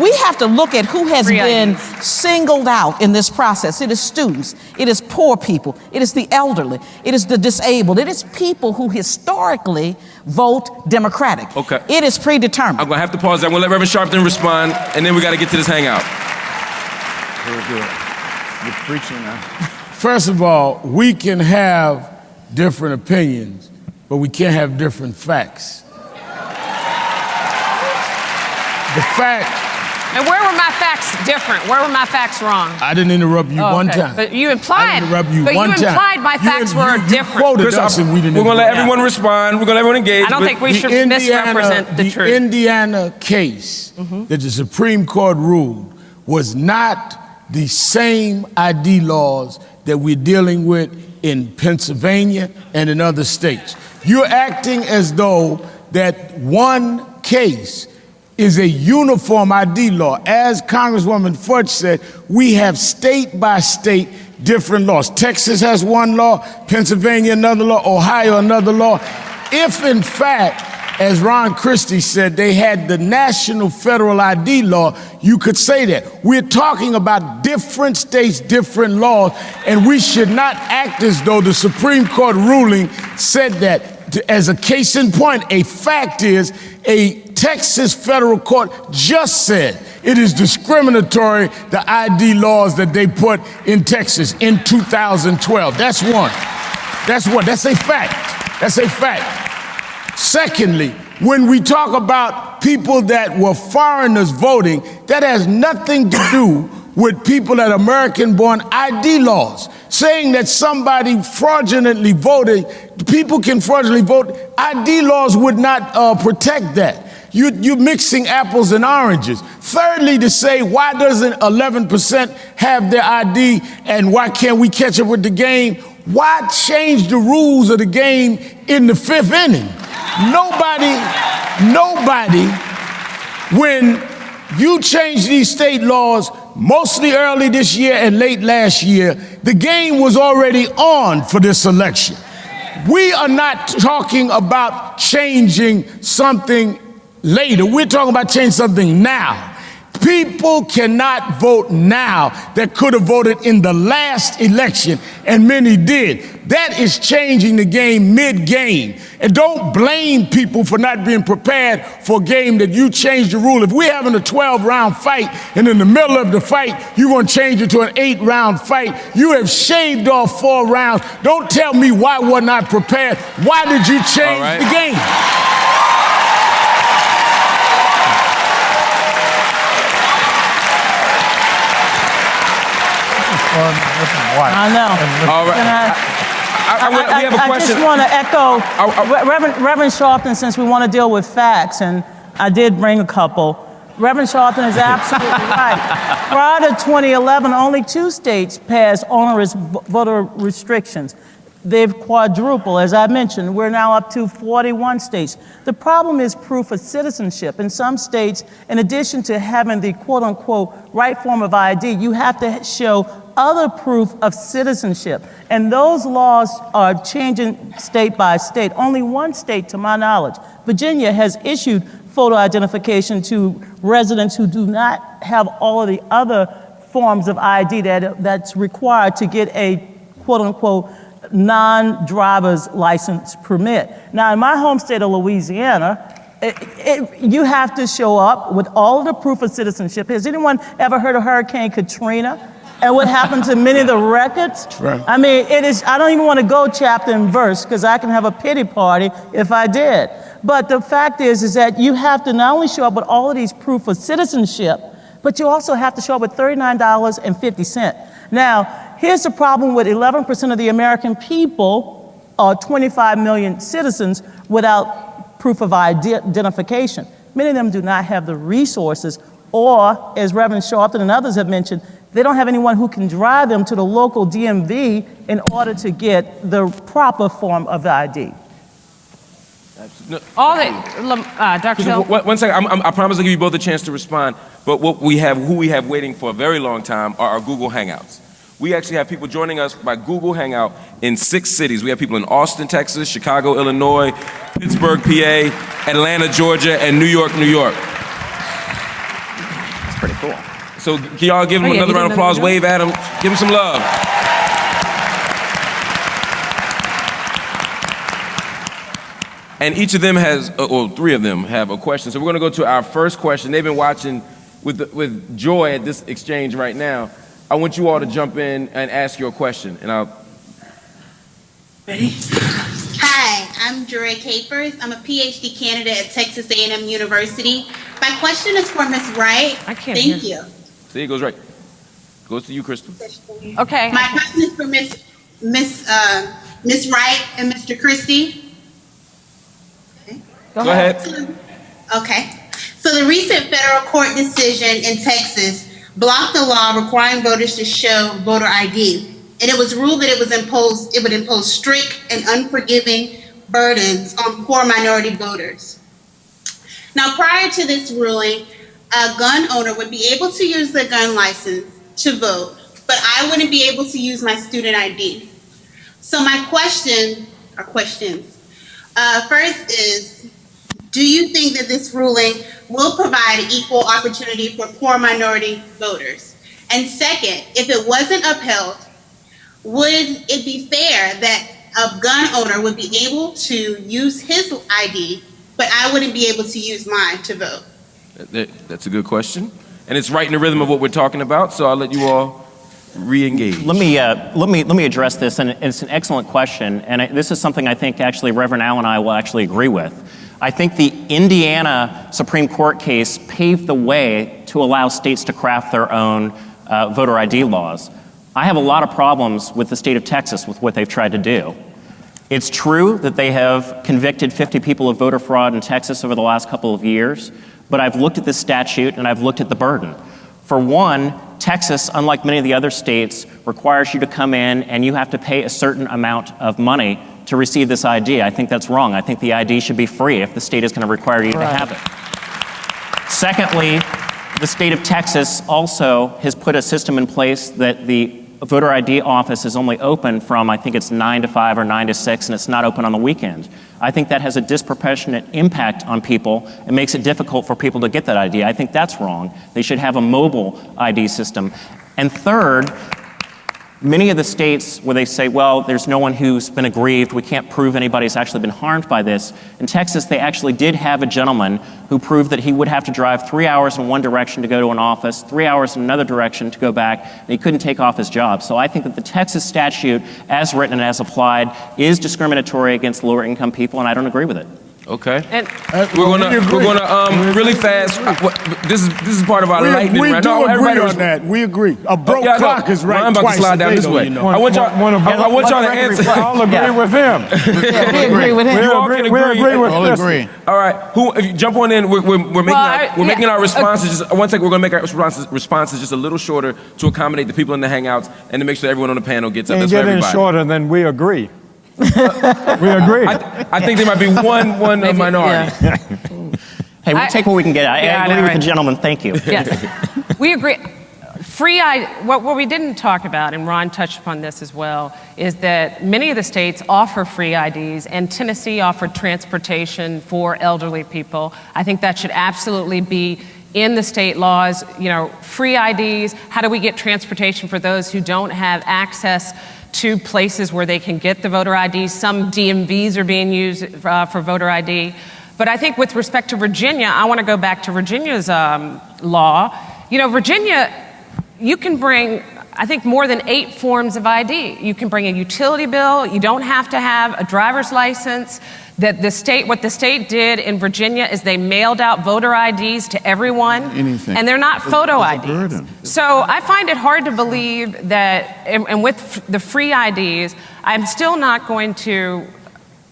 We have to look at who has been singled out in this process. It is students, it is poor people, it is the elderly, it is the disabled, it is people who historically vote Democratic. It is predetermined. I'm going to have to pause there. I'm going to let Reverend Sharpton respond, and then we got to get to this hangout. Very good. You're preaching now. First of all, we can have different opinions, but we can't have different facts. The fact. And where were my facts different? Where were my facts wrong? I didn't interrupt you one okay. time. But you implied. I didn't interrupt you but one you time. implied my facts were different. Quoted us and we didn't. We're going to let everyone respond. We're going to let everyone engage. I don't think we should misrepresent the truth. The Indiana case that the Supreme Court ruled was not the same ID laws that we're dealing with in Pennsylvania and in other states. You're acting as though that one case is a uniform ID law. As Congresswoman Fudge said, we have state by state different laws. Texas has one law, Pennsylvania another law, Ohio another law. If in fact, as Ron Christie said, they had the national federal ID law, you could say that. We're talking about different states, different laws, and we should not act as though the Supreme Court ruling said that. As a case in point, a fact is a Texas federal court just said it is discriminatory, the ID laws that they put in Texas in 2012. That's one. That's one. That's a fact. That's a fact. Secondly, when we talk about people that were foreigners voting, that has nothing to do with people that are American-born ID laws. Saying that somebody fraudulently voted, people can fraudulently vote, ID laws would not protect that. You're mixing apples and oranges. Thirdly, to say, why doesn't 11% have their ID and why can't we catch up with the game? Why change the rules of the game in the fifth inning? Nobody, when you change these state laws, mostly early this year and late last year, the game was already on for this election. We are not talking about changing something later. We're talking about changing something now. People cannot vote now that could have voted in the last election, and many did. That is changing the game mid-game. And don't blame people for not being prepared for a game that you changed the rule. If we're having a 12-round fight, and in the middle of the fight, you're going to change it to an 8-round fight, you have shaved off 4 rounds. Don't tell me why we're not prepared. Why did you change the game? I know. All right. We have a question. I just want to echo Reverend Sharpton, since we want to deal with facts, and I did bring a couple. Reverend Sharpton is absolutely right. Prior to 2011, only 2 states passed onerous voter restrictions. They've quadrupled, as I mentioned. We're now up to 41 states. The problem is proof of citizenship. In some states, in addition to having the quote-unquote right form of ID, you have to show other proof of citizenship. And those laws are changing state by state. Only 1 state, to my knowledge, Virginia, has issued photo identification to residents who do not have all of the other forms of ID that's required to get a quote-unquote non-driver's license permit. Now, in my home state of Louisiana, you have to show up with all of the proof of citizenship. Has anyone ever heard of Hurricane Katrina and what happened to many of the records? Right. I mean, I don't even want to go chapter and verse because I can have a pity party if I did. But the fact is that you have to not only show up with all of these proof of citizenship, but you also have to show up with $39.50. Now, here's the problem with 11% of the American people, or 25 million citizens, without proof of identification. Many of them do not have the resources, or, as Reverend Sharpton and others have mentioned, they don't have anyone who can drive them to the local DMV in order to get the proper form of the ID. Dr. Hill. One second, I promise I'll give you both a chance to respond, but who we have waiting for a very long time are our Google Hangouts. We actually have people joining us by Google Hangout in 6 cities. We have people in Austin, Texas, Chicago, Illinois, Pittsburgh, PA, Atlanta, Georgia, and New York, New York. That's pretty cool. So can y'all give them another round of applause, wave at them, give them some love. And each of them has, or 3 of them have a question. So we're gonna go to our first question. They've been watching with joy at this exchange right now. I want you all to jump in and ask your question. And I'll... Ready? Hi, I'm Jure Capers. I'm a PhD candidate at Texas A&M University. My question is for Ms. Wright. I can't Thank hear. you. See, it goes right. Goes to you, Crystal. Okay. My question is for Ms. Wright and Mr. Christie. Go ahead. Okay. So the recent federal court decision in Texas blocked a law requiring voters to show voter ID. And it was ruled that it would impose strict and unforgiving burdens on poor minority voters. Now, prior to this ruling, a gun owner would be able to use their gun license to vote, but I wouldn't be able to use my student ID. So my questions first is, do you think that this ruling will provide equal opportunity for poor minority voters? And second, if it wasn't upheld, would it be fair that a gun owner would be able to use his ID, but I wouldn't be able to use mine to vote? That's a good question. And it's right in the rhythm of what we're talking about, so I'll let you all re-engage. Let me address this, and it's an excellent question, and this is something I think actually Reverend Al and I will actually agree with. I think the Indiana Supreme Court case paved the way to allow states to craft their own voter ID laws. I have a lot of problems with the state of Texas with what they've tried to do. It's true that they have convicted 50 people of voter fraud in Texas over the last couple of years, but I've looked at this statute and I've looked at the burden. For one, Texas, unlike many of the other states, requires you to come in and you have to pay a certain amount of money to receive this ID. I think that's wrong. I think the ID should be free if the state is going to require you to have it. Secondly, the state of Texas also has put a system in place that the voter ID office is only open from, I think it's 9 to 5 or 9 to 6, and it's not open on the weekend. I think that has a disproportionate impact on people and makes it difficult for people to get that ID. I think that's wrong. They should have a mobile ID system. And third, many of the states where they say, well, there's no one who's been aggrieved, we can't prove anybody's actually been harmed by this. In Texas, they actually did have a gentleman who proved that he would have to drive 3 hours in one direction to go to an office, 3 hours in another direction to go back, and he couldn't take off his job. So I think that the Texas statute, as written and as applied, is discriminatory against lower income people, and I don't agree with it. Okay. And we're gonna really fast. This is part of our lightning round. We do agree on that. We agree. A broke clock is right I'm about twice to slide a down day, this though, way. you know. I want y'all to answer. I'll agree with him. We agree with him. You all can agree. We agree with agree. All right. If you jump on in, we're making our responses. Just one second. We're gonna make our responses just a little shorter to accommodate the people in the hangouts and to make sure everyone on the panel gets up. And That's for get in everybody. shorter than we agree. We agree. I think there might be one minority. Hey, we'll take what we can get. I agree with the gentleman. Thank you. Yes, we agree. What we didn't talk about, and Ron touched upon this as well, is that many of the states offer free IDs, and Tennessee offered transportation for elderly people. I think that should absolutely be in the state laws. You know, free IDs. How do we get transportation for those who don't have access to places where they can get the voter ID? Some DMVs are being used for voter ID. But I think with respect to Virginia, I want to go back to Virginia's law. You know, Virginia, you can bring, I think, more than 8 forms of ID. You can bring a utility bill. You don't have to have a driver's license. What the state did in Virginia is they mailed out voter IDs to everyone, and they're not photo IDs. So I find it hard to believe that, and with the free IDs, I'm still not going to.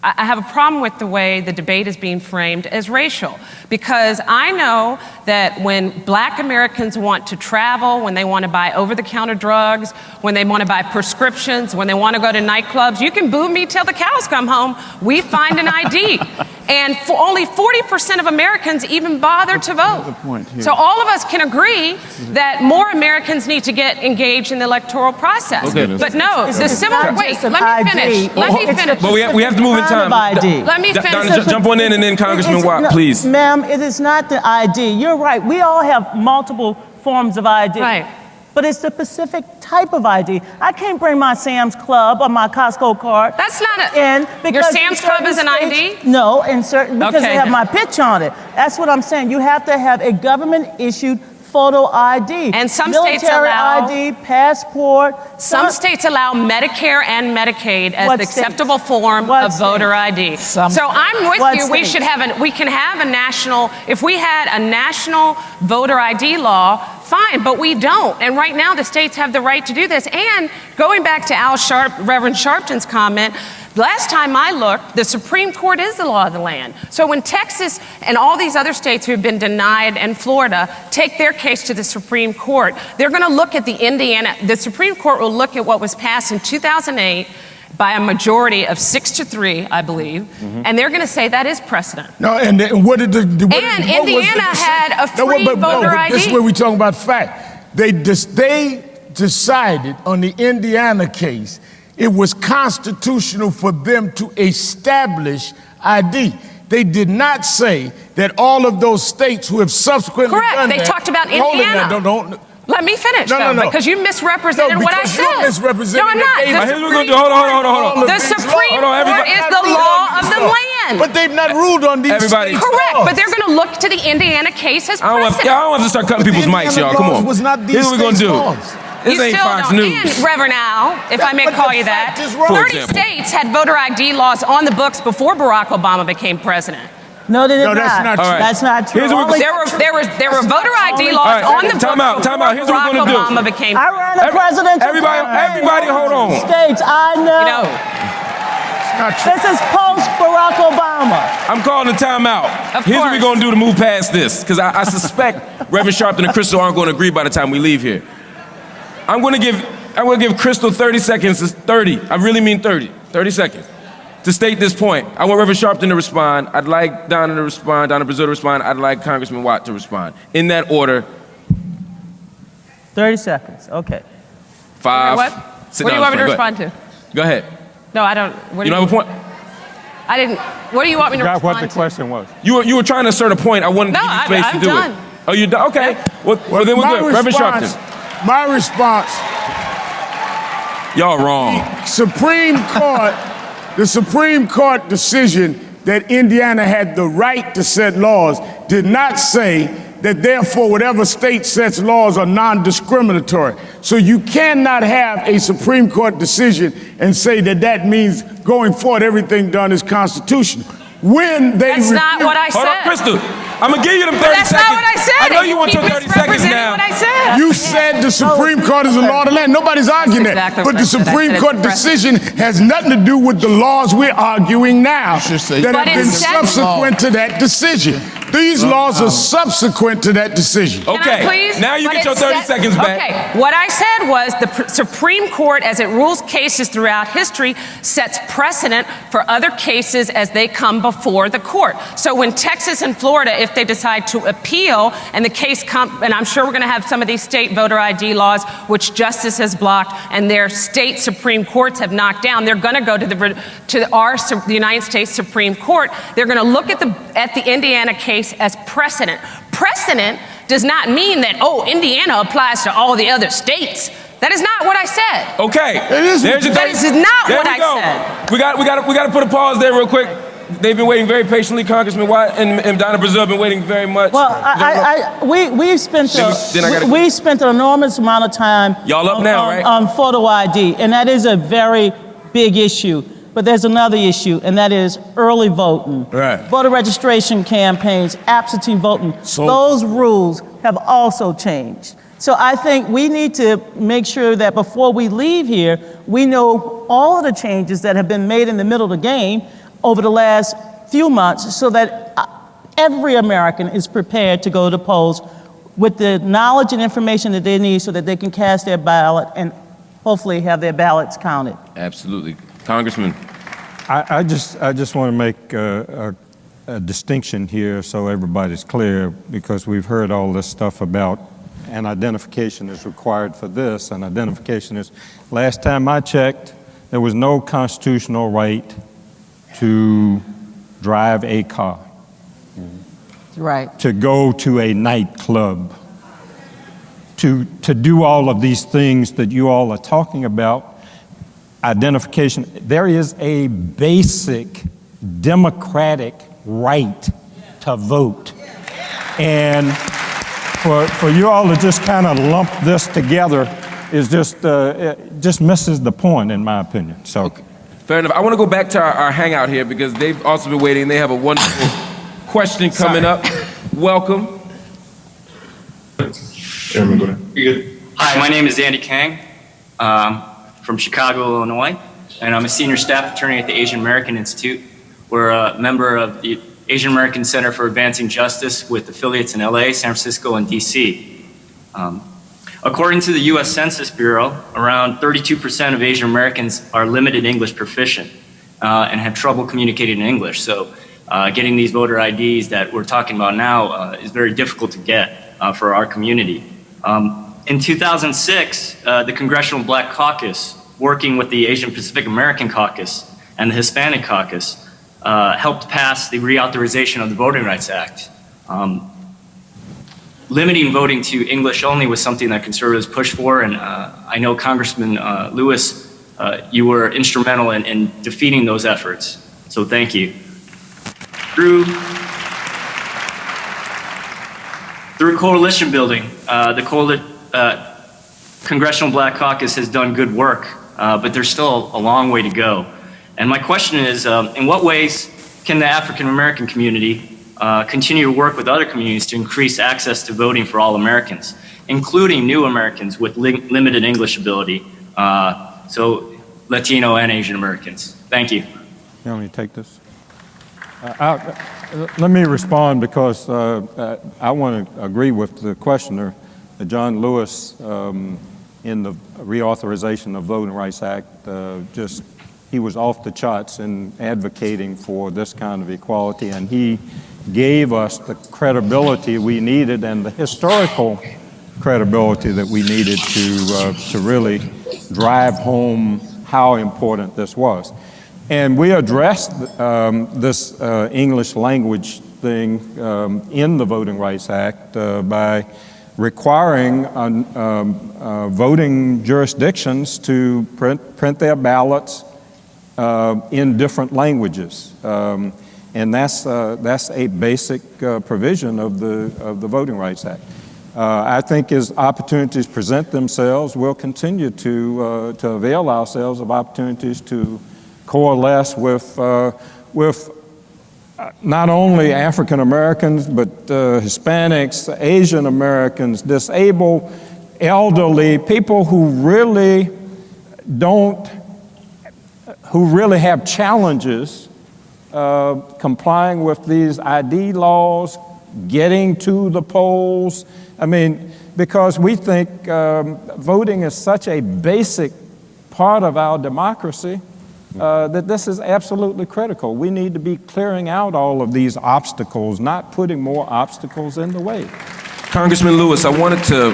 I have a problem with the way the debate is being framed as racial, because I know that when Black Americans want to travel, when they want to buy over-the-counter drugs, when they want to buy prescriptions, when they want to go to nightclubs, you can boo me till the cows come home, we find an ID. And only 40% of Americans even bother to vote. So all of us can agree that more Americans need to get engaged in the electoral process. Okay. But no, the civil, wait, let me finish. But we have to move in time. Let me finish. Donna, jump on in, and then Congressman Watt, please. Ma'am, it is not the ID. You're right. We all have multiple forms of ID. Right. But it's the specific type of ID. I can't bring my Sam's Club or my Costco card. That's not your Sam's Club is an ID? No, because Okay. they have my picture on it. That's what I'm saying. You have to have a government-issued photo ID. And some military states allow ID, passport. Some states allow Medicare and Medicaid as What the states? acceptable form What of voter ID. So I'm with What you. We states? should have we can have a national, if we had a national voter ID law, fine, but we don't. And right now the states have the right to do this. And going back to Reverend Sharpton's comment, last time I looked, the Supreme Court is the law of the land. So when Texas and all these other states who have been denied and Florida take their case to the Supreme Court, they're going to look at the Supreme Court will look at what was passed in 2008 by a majority of 6-3, I believe, and they're going to say that is precedent. No, and what did Indiana had a free voter ID. This is where we're talking about fact. They decided on the Indiana case it was constitutional for them to establish ID. They did not say that all of those states who have subsequently done They that. talked about Hold it Indiana. now, don't. Let me finish, No, because you misrepresented what I said. You're misrepresenting no, I'm not. that. The Here's what we're gonna do. Hold on. The Supreme Court is the law of the land. But they've not ruled on these states' Correct, laws. but they're going to look to the Indiana case as I don't precedent. have to start cutting people's mics, y'all. Come on. Was not these Here's what we're gonna states' do. laws. This You ain't still Fox don't. News. And Reverend Al, if I may But call the you that, fact is wrong. 30 For example. states had voter ID laws on the books before Barack Obama became president. No, they did No, that's not true. All right. That's not true. Here's what Only- There were voter ID laws All right, on the books time out. before Here's what Barack we're gonna do. Obama became I ran a presidential Everybody, hold on. States, I know. This is post Barack Obama. I'm calling a timeout. Here's what we're going to do to move past this, because I suspect Reverend Sharpton and Crystal aren't going to agree by the time we leave here. I'm going to give Crystal 30 seconds. 30. I really mean 30. 30 seconds to state this point. I want Reverend Sharpton to respond. I'd like Donna to respond. Donna Brazile to respond. I'd like Congressman Watt to respond. In that order. 30 seconds. Okay. 5. What? Sit What do you down, want me to go ahead. respond to? Go ahead. No, I don't. You don't have a point? I didn't. What do you want me to Forgot respond what the to? question was. You were trying to assert a point. I wanted to give you space I'm to do done. it. Oh, you're done? Okay. Well, then we're good. Reverend Sharpton. My response. Y'all wrong. The Supreme Court decision that Indiana had the right to set laws did not say that therefore whatever state sets laws are non-discriminatory. So you cannot have a Supreme Court decision and say that that means going forward everything done is constitutional. When they That's not what I Hold said. on, Crystal. I'm going to give you them 30 That's seconds. not what I said. I know you want keep your 30 seconds misrepresenting now. What I said. You said the Supreme Court is the law of the land. Nobody's arguing that. exactly But what the I said. I Supreme said Court it's decision has nothing to do with the laws we're arguing now that But have been instead- subsequent to that decision. These laws are subsequent to that decision. Can I please? Now you But get your it 30 said- seconds back. Okay, what I said was the Supreme Court, as it rules cases throughout history, sets precedent for other cases as they come before the court. So when Texas and Florida, if they decide to appeal and the case and I'm sure we're going to have some of these state voter ID laws, which justice has blocked and their state Supreme Courts have knocked down, they're going to go to the United States Supreme Court. They're going to look at the Indiana case as precedent. Precedent does not mean that, Indiana applies to all the other states. That is not what I said. Okay. That is not what I said. We got to put a pause there real quick. They've been waiting very patiently. Congressman Watt and Donna Brazile have been waiting very much. Well, we spent an enormous amount of time Y'all up now, right? on photo ID, and that is a very big issue. But there's another issue, and that is early voting, voter registration campaigns, absentee voting. Those rules have also changed. So I think we need to make sure that before we leave here, we know all of the changes that have been made in the middle of the game over the last few months so that every American is prepared to go to the polls with the knowledge and information that they need so that they can cast their ballot and hopefully have their ballots counted. Absolutely. Congressman. I just want to make a distinction here so everybody's clear, because we've heard all this stuff about an identification is required for this, and identification is, last time I checked, there was no constitutional right to drive a car, Right. to go to a nightclub, to do all of these things that you all are talking about. Identification, there is a basic democratic right to vote. And for you all to just kind of lump this together is just it just misses the point, in my opinion. So, okay. Fair enough. I want to go back to our hangout here because they've also been waiting. They have a wonderful question coming up. Welcome. Chairman, go ahead. You're good. Hi, my name is Andy Kang from Chicago, Illinois, and I'm a senior staff attorney at the Asian American Institute. We're a member of the Asian American Center for Advancing Justice with affiliates in LA, San Francisco, and DC. According to the US Census Bureau, around 32% of Asian Americans are limited English proficient and have trouble communicating in English. So getting these voter IDs that we're talking about now is very difficult to get for our community. In 2006, the Congressional Black Caucus, working with the Asian Pacific American Caucus and the Hispanic Caucus, helped pass the reauthorization of the Voting Rights Act. Limiting voting to English only was something that conservatives pushed for, and I know Congressman Lewis, you were instrumental in defeating those efforts, so thank you. Through coalition building, the Congressional Black Caucus has done good work, but there's still a long way to go. And my question is, in what ways can the African American community continue to work with other communities to increase access to voting for all Americans, including new Americans with limited English ability, so Latino and Asian Americans? Thank you. You want me to take this? Let me respond because I want to agree with the questioner. John Lewis, in the reauthorization of the Voting Rights Act, he was off the charts in advocating for this kind of equality, and he gave us the credibility we needed and the historical credibility that we needed to really drive home how important this was. And we addressed this English language thing in the Voting Rights Act by requiring voting jurisdictions to print their ballots in different languages. And that's a basic provision of the Voting Rights Act. I think as opportunities present themselves, we'll continue to avail ourselves of opportunities to coalesce with not only African Americans, but Hispanics, Asian Americans, disabled, elderly, people who really have challenges complying with these ID laws, getting to the polls. I mean, because we think voting is such a basic part of our democracy that this is absolutely critical. We need to be clearing out all of these obstacles, not putting more obstacles in the way. Congressman Lewis, I wanted to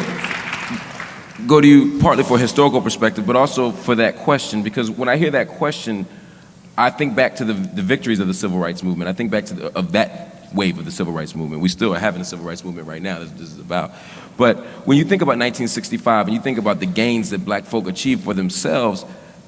go to you partly for a historical perspective, but also for that question, because when I hear that question, I think back to the victories of the Civil Rights Movement. I think back to that wave of the Civil Rights Movement. We still are having a Civil Rights Movement right now, this is about. But when you think about 1965 and you think about the gains that black folk achieved for themselves,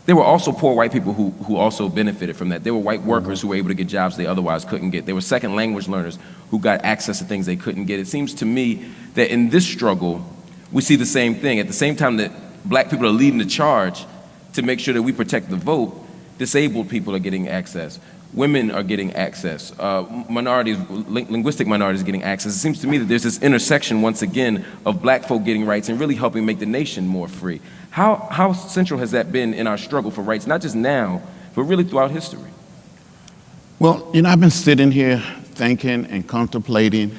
there were also poor white people who also benefited from that. There were white workers who were able to get jobs they otherwise couldn't get. There were second language learners who got access to things they couldn't get. It seems to me that in this struggle, we see the same thing. At the same time that black people are leading the charge to make sure that we protect the vote, disabled people are getting access. Women are getting access. Minorities, linguistic minorities are getting access. It seems to me that there's this intersection, once again, of black folk getting rights and really helping make the nation more free. How central has that been in our struggle for rights, not just now, but really throughout history? Well, you know, I've been sitting here thinking and contemplating,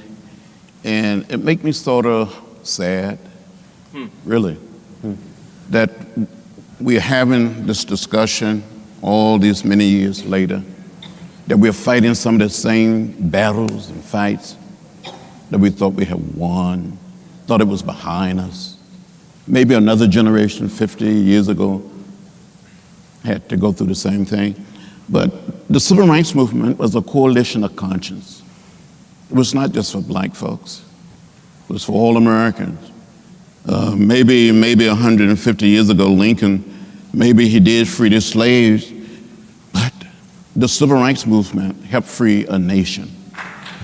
and it makes me sort of sad, really, that we're having this discussion all these many years later, that we're fighting some of the same battles and fights that we thought we had won, thought it was behind us. Maybe another generation 50 years ago had to go through the same thing. But the Civil Rights Movement was a coalition of conscience. It was not just for black folks. It was for all Americans. Maybe 150 years ago, Lincoln, maybe he did free the slaves, but the Civil Rights Movement helped free a nation,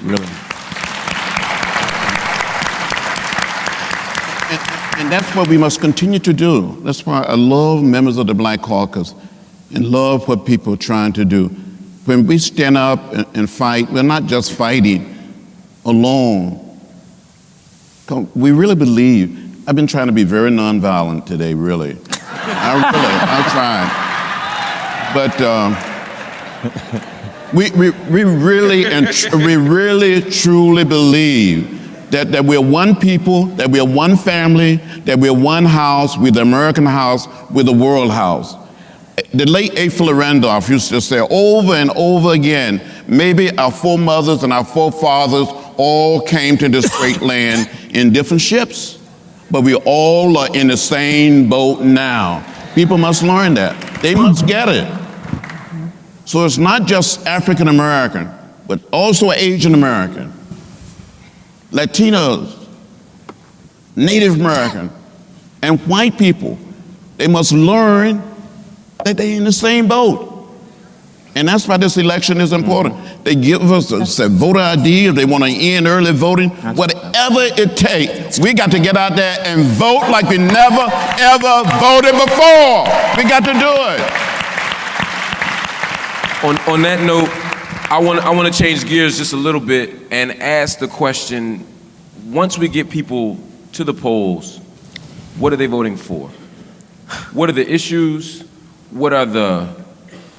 really. that's what we must continue to do. That's why I love members of the Black Caucus and love what people are trying to do. When we stand up and fight, we're not just fighting alone. We really believe, I've been trying to be very nonviolent today, really. I'm trying. But we really truly believe that we're one people, that we're one family, that we're one house, we're the American house, we're the world house. The late April Randolph used to say over and over again, maybe our foremothers and our forefathers all came to this great land in different ships, but we all are in the same boat now. People must learn that. They must get it. So it's not just African American, but also Asian American, Latinos, Native American, and white people. They must learn that they're in the same boat. And that's why this election is important. They give us a voter ID if they want to end early voting. Whatever it takes, we got to get out there and vote like we never, ever voted before. We got to do it. On that note, I want to change gears just a little bit and ask the question, once we get people to the polls, what are they voting for? What are the issues? What are the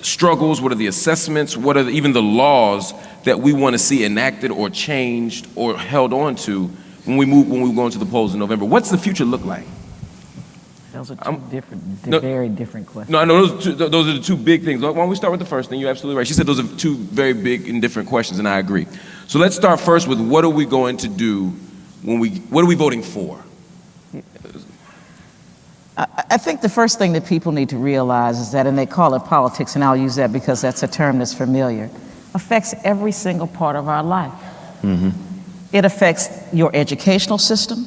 struggles? What are the assessments? What are even the laws that we want to see enacted or changed or held on to when we go into the polls in November? What's the future look like? Those are very different questions. No, I know those are the two big things. Why don't we start with the first thing? You're absolutely right. She said those are two very big and different questions, and I agree. So let's start first with what are we going to do what are we voting for? I think the first thing that people need to realize is that, and they call it politics, and I'll use that because that's a term that's familiar, affects every single part of our life. Mm-hmm. It affects your educational system,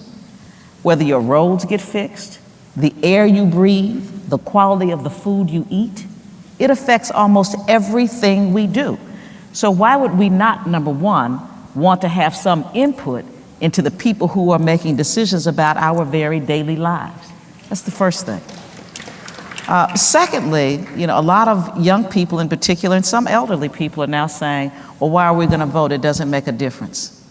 whether your roads get fixed, the air you breathe, the quality of the food you eat. It affects almost everything we do. So why would we not, number one, want to have some input into the people who are making decisions about our very daily lives? That's the first thing. Secondly, a lot of young people in particular, and some elderly people are now saying, well, why are we going to vote? It doesn't make a difference.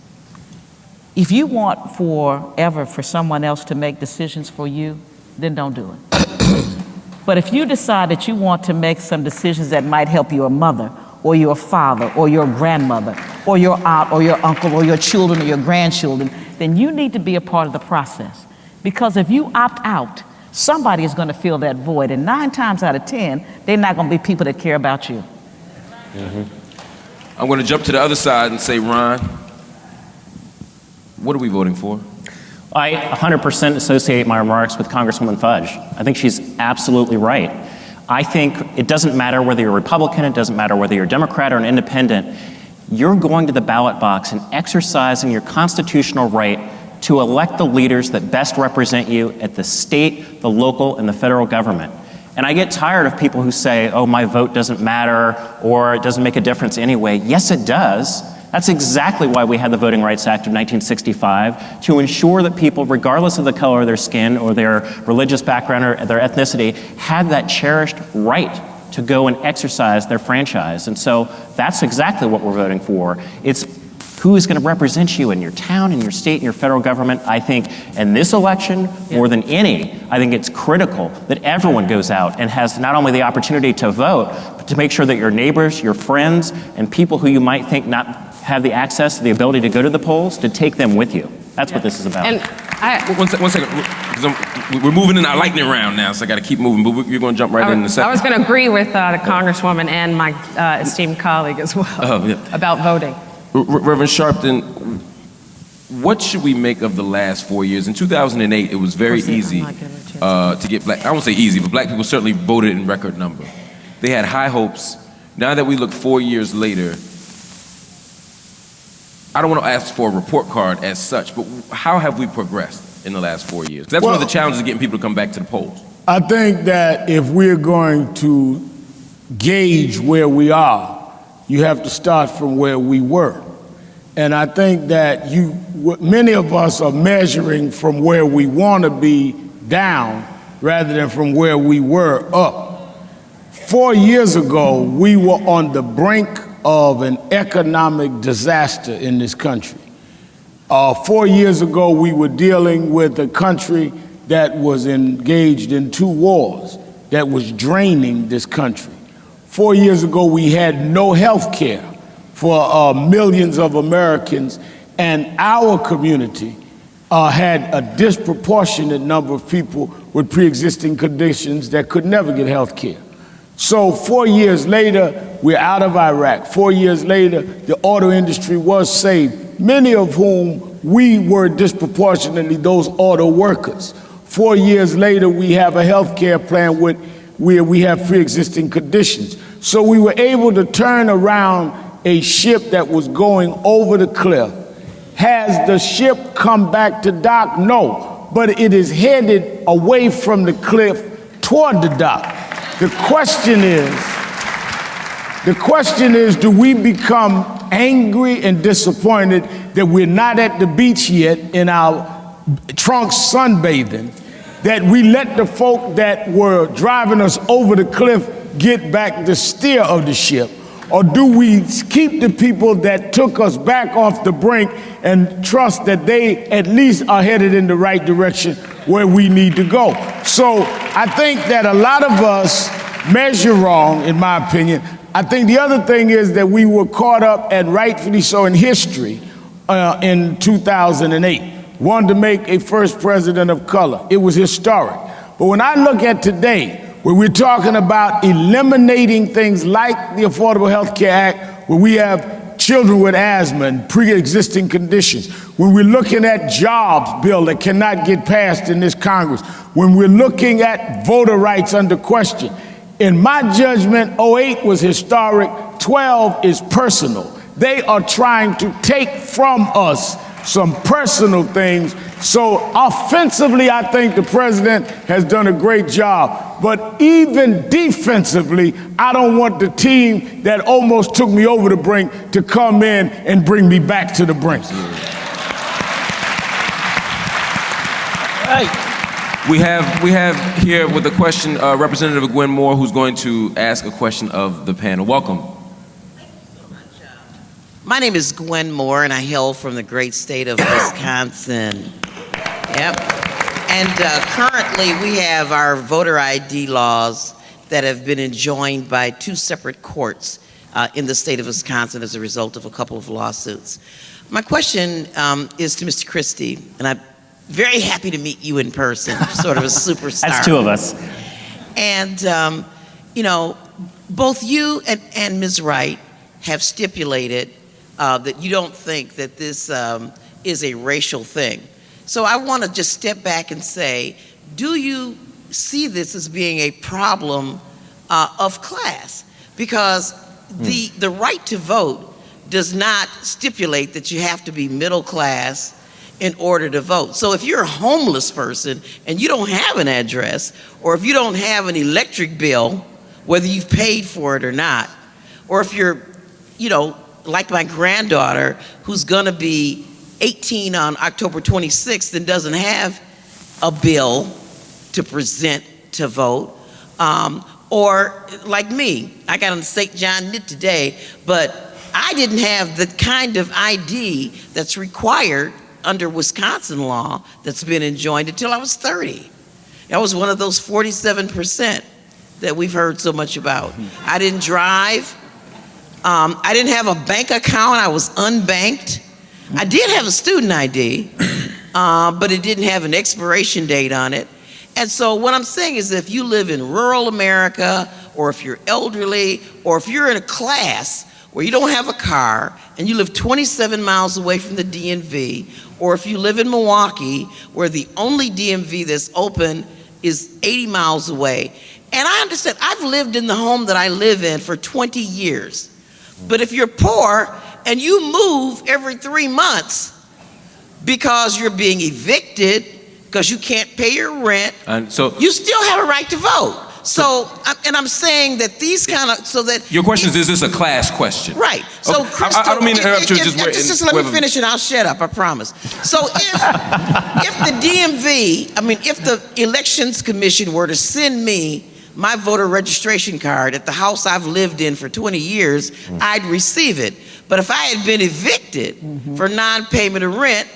If you want forever for someone else to make decisions for you, then don't do it. But if you decide that you want to make some decisions that might help your mother or your father or your grandmother or your aunt or your uncle or your children or your grandchildren, then you need to be a part of the process. Because if you opt out, somebody is going to fill that void, and 9 times out of 10, they're not going to be people that care about you. I'm going to jump to the other side and say, Ron, what are we voting for? I 100% associate my remarks with Congresswoman Fudge. I think she's absolutely right. I think it doesn't matter whether you're a Republican, it doesn't matter whether you're a Democrat or an independent, you're going to the ballot box and exercising your constitutional right to elect the leaders that best represent you at the state, the local, and the federal government. And I get tired of people who say, oh, my vote doesn't matter, or it doesn't make a difference anyway. Yes, it does. That's exactly why we had the Voting Rights Act of 1965, to ensure that people, regardless of the color of their skin or their religious background or their ethnicity, had that cherished right to go and exercise their franchise. And so that's exactly what we're voting for. It's who is going to represent you in your town, in your state, in your federal government. I think in this election, more than any, I think it's critical that everyone goes out and has not only the opportunity to vote, but to make sure that your neighbors, your friends, and people who you might think not have the access, the ability to go to the polls, to take them with you. That's what this is about. And one second. We're moving in our lightning round now, so I got to keep moving, but you're going to jump right in a second. I was going to agree with the Congresswoman and my esteemed colleague as well about voting. Reverend Sharpton, what should we make of the last 4 years? In 2008, it was very easy to get black. I won't say easy, but black people certainly voted in record number. They had high hopes. Now that we look 4 years later, I don't want to ask for a report card as such, but how have we progressed in the last 4 years? That's one of the challenges of getting people to come back to the polls. I think that if we're going to gauge where we are, you have to start from where we were. And I think that many of us are measuring from where we want to be down rather than from where we were up. 4 years ago, we were on the brink of an economic disaster in this country. 4 years ago, we were dealing with a country that was engaged in 2 wars that was draining this country. 4 years ago, we had no health care for millions of Americans, and our community had a disproportionate number of people with pre-existing conditions that could never get health care. So 4 years later, we're out of Iraq. 4 years later, the auto industry was saved, many of whom we were disproportionately those auto workers. 4 years later, we have a health care plan where we have pre-existing conditions. So we were able to turn around a ship that was going over the cliff. Has the ship come back to dock? No, but it is headed away from the cliff toward the dock. The question is, do we become angry and disappointed that we're not at the beach yet in our trunks sunbathing, that we let the folk that were driving us over the cliff get back the steer of the ship? Or do we keep the people that took us back off the brink and trust that they at least are headed in the right direction where we need to go? So I think that a lot of us measure wrong, in my opinion. I think the other thing is that we were caught up, and rightfully so, in history in 2008. Wanted to make a first president of color. It was historic. But when I look at today, where we're talking about eliminating things like the Affordable Health Care Act, where we have children with asthma and pre-existing conditions, when we're looking at jobs bill that cannot get passed in this Congress, when we're looking at voter rights under question. In my judgment, 08 was historic, 12 is personal. They are trying to take from us some personal things. So offensively, I think the president has done a great job. But even defensively, I don't want the team that almost took me over the brink to come in and bring me back to the brink. Hey. We have here with a question, Representative Gwen Moore, who's going to ask a question of the panel. Welcome. My name is Gwen Moore, and I hail from the great state of Wisconsin. Yep. And currently, we have our voter ID laws that have been enjoined by 2 separate courts in the state of Wisconsin as a result of a couple of lawsuits. My question is to Mr. Christie, and I'm very happy to meet you in person, sort of a superstar. That's 2 of us. And, you know, both you and Ms. Wright have stipulated that you don't think that this is a racial thing. So I want to just step back and say, do you see this as being a problem of class? Because the right to vote does not stipulate that you have to be middle class in order to vote. So if you're a homeless person and you don't have an address, or if you don't have an electric bill, whether you've paid for it or not, or if you're, you know, like my granddaughter, who's gonna be 18 on October 26th and doesn't have a bill to present to vote, or like me, I got on St. John Knit today, but I didn't have the kind of ID that's required under Wisconsin law that's been enjoined until I was 30. I was one of those 47% that we've heard so much about. I didn't drive. I didn't have a bank account. I was unbanked. I did have a student ID, but it didn't have an expiration date on it. And so what I'm saying is, if you live in rural America, or if you're elderly, or if you're in a class where you don't have a car and you live 27 miles away from the DMV, or if you live in Milwaukee where the only DMV that's open is 80 miles away. And I understand, I've lived in the home that I live in for 20 years. But if you're poor and you move every 3 months because you're being evicted, because you can't pay your rent, and so you still have a right to vote. So, and I'm saying that these kind of, so that. Your question is this a class question? Right. So, Okay. Crystal, I don't mean to interrupt you. just let me finish and I'll shut up, I promise. So if the DMV, if the Elections Commission were to send me my voter registration card at the house I've lived in for 20 years, I'd receive it. But if I had been evicted for non-payment of rent,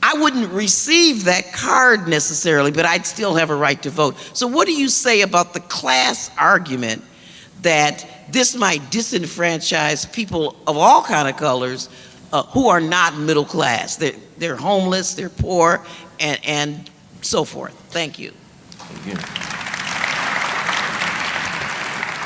I wouldn't receive that card necessarily, but I'd still have a right to vote. So what do you say about the class argument that this might disenfranchise people of all kind of colors who are not middle class? They're homeless, they're poor, and so forth. Thank you.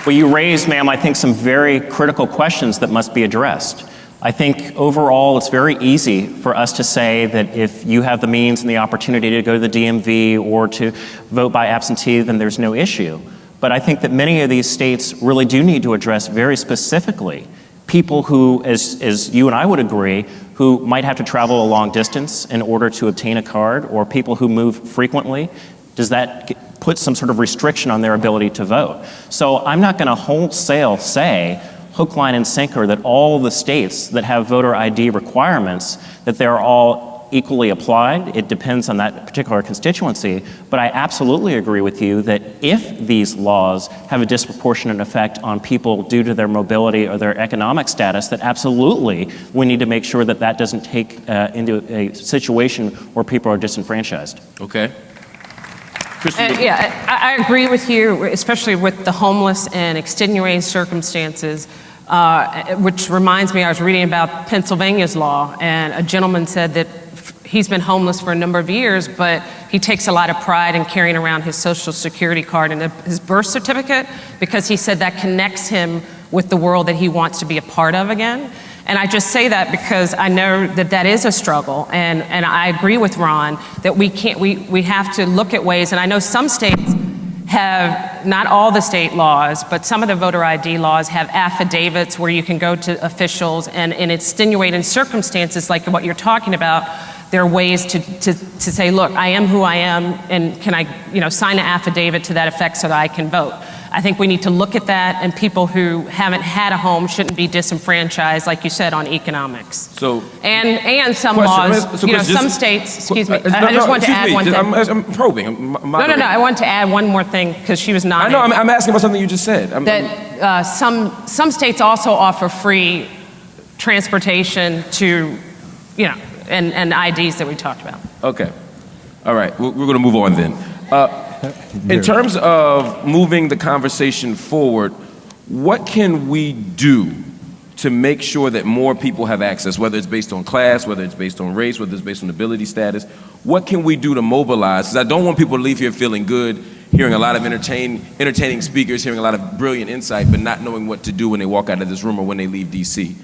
Well, you raised, ma'am, I think some very critical questions that must be addressed. I think overall it's very easy for us to say that if you have the means and the opportunity to go to the DMV or to vote by absentee, then there's no issue. But I think that many of these states really do need to address very specifically people who, as you and I would agree, who might have to travel a long distance in order to obtain a card, or people who move frequently. Does that put some sort of restriction on their ability to vote? So I'm not going to wholesale say, hook, line, and sinker, that all the states that have voter ID requirements, that they're all equally applied. It depends on that particular constituency. But I absolutely agree with you that if these laws have a disproportionate effect on people due to their mobility or their economic status, that absolutely we need to make sure that that doesn't take into a situation where people are disenfranchised. Okay. Yeah, I agree with you, especially with the homeless and extenuating circumstances, which reminds me, I was reading about Pennsylvania's law, and a gentleman said that he's been homeless for a number of years, but he takes a lot of pride in carrying around his Social Security card and his birth certificate, because he said that connects him with the world that he wants to be a part of again. And I just say that because I know that that is a struggle, and I agree with Ron that we have to look at ways, and I know some states have, not all the state laws, but some of the voter ID laws have affidavits where you can go to officials, and in extenuating circumstances like what you're talking about, there are ways to say, look, I am who I am, and can I sign an affidavit to that effect so that I can vote? I think we need to look at that, and people who haven't had a home shouldn't be disenfranchised, like you said, on economics. So, and some laws, some states, excuse me, I just want to add one thing. I'm probing. No, I want to add one more thing, because she was not. I know, I'm asking about something you just said. That some states also offer free transportation to, and IDs that we talked about. Okay. All right, we're going to move on then. In terms of moving the conversation forward, what can we do to make sure that more people have access, whether it's based on class, whether it's based on race, whether it's based on ability status? What can we do to mobilize? Because I don't want people to leave here feeling good, hearing a lot of entertaining speakers, hearing a lot of brilliant insight, but not knowing what to do when they walk out of this room or when they leave D.C.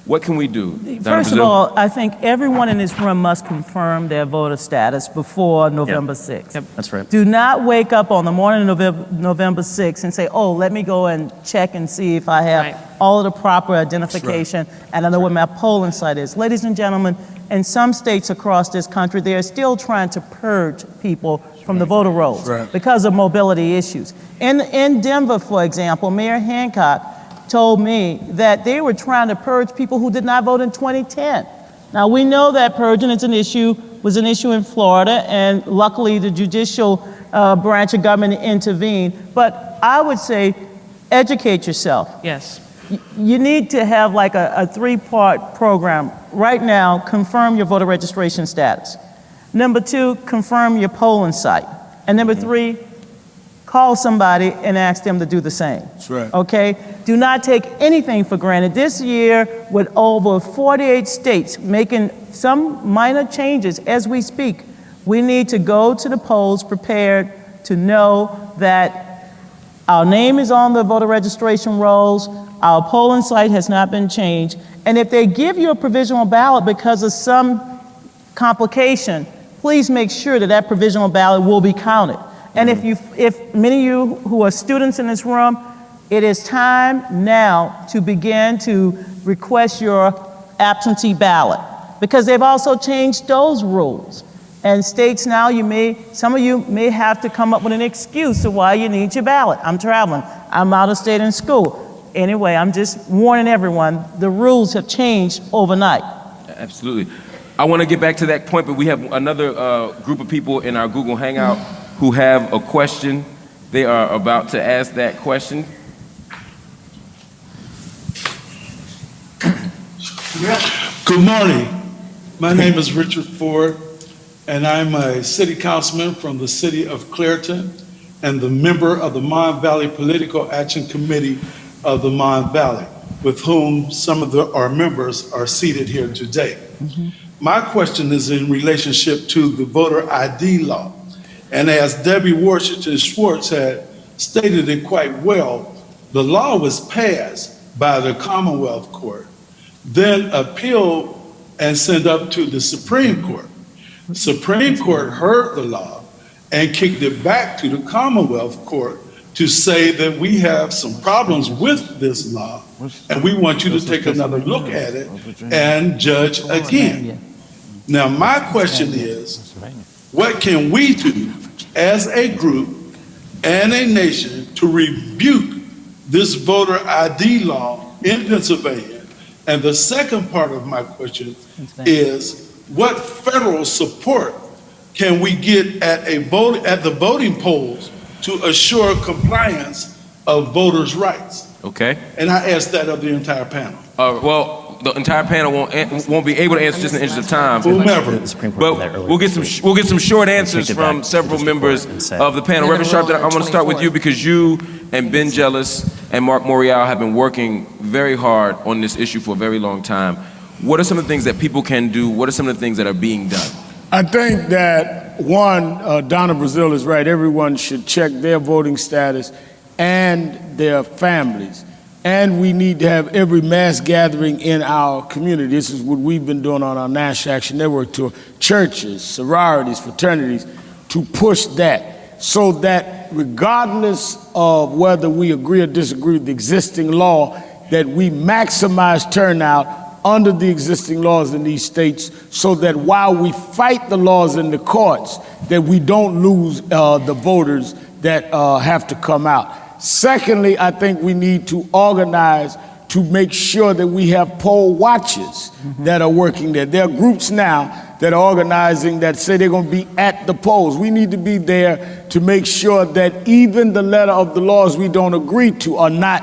What can we do? First of all, I think everyone in this room must confirm their voter status before November 6th. Yep, that's right. Do not wake up on the morning of November 6th and say, oh, let me go and check and see if I have all of the proper identification and I know where my polling site is. Ladies and gentlemen, in some states across this country, they are still trying to purge people from the voter rolls because of mobility issues. In Denver, for example, Mayor Hancock told me that they were trying to purge people who did not vote in 2010. Now, we know that purging was an issue in Florida, and luckily the judicial branch of government intervened. But I would say, educate yourself. Yes. You need to have like a three-part program. Right now, confirm your voter registration status. Number 2, confirm your polling site. And number 3, call somebody and ask them to do the same. That's right. Okay? Do not take anything for granted. This year, with over 48 states making some minor changes as we speak, we need to go to the polls prepared to know that our name is on the voter registration rolls, our polling site has not been changed, and if they give you a provisional ballot because of some complication, please make sure that that provisional ballot will be counted. And if many of you who are students in this room, it is time now to begin to request your absentee ballot, because they've also changed those rules. And states now, some of you may have to come up with an excuse to why you need your ballot. I'm traveling, I'm out of state in school. Anyway, I'm just warning everyone, the rules have changed overnight. Absolutely. I want to get back to that point, but we have another group of people in our Google Hangout who have a question. They are about to ask that question. Good morning. My name is Richard Ford, and I'm a city councilman from the city of Clairton and the member of the Mon Valley Political Action Committee of the Mon Valley, with whom some of our members are seated here today. My question is in relationship to the voter ID law. And as Debbie Washington Schwartz had stated it quite well, the law was passed by the Commonwealth Court, then appealed and sent up to the Supreme Court. The Supreme Court heard the law and kicked it back to the Commonwealth Court to say that we have some problems with this law and we want you to take another look at it and judge again. Now, my question is, what can we do as a group and a nation to rebuke this voter ID law in Pennsylvania? And the second part of my question is, what federal support can we get at the voting polls to assure compliance of voters' rights? Okay. And I ask that of the entire panel. Well, the entire panel won't be able to answer just in the interest of time. Whomever. But we'll get some short answers from several members of the panel. Reverend Sharpton, I want to start with you because you and Ben Jealous and Marc Morial have been working very hard on this issue for a very long time. What are some of the things that people can do? What are some of the things that are being done? I think that, one, Donna Brazile is right. Everyone should check their voting status and their families. And we need to have every mass gathering in our community. This is what we've been doing on our National Action Network tour. Churches, sororities, fraternities, to push that so that regardless of whether we agree or disagree with the existing law, that we maximize turnout under the existing laws in these states so that while we fight the laws in the courts, that we don't lose the voters that have to come out. Secondly, I think we need to organize to make sure that we have poll watchers that are working there. There are groups now that are organizing that say they're going to be at the polls. We need to be there to make sure that even the letter of the laws we don't agree to are not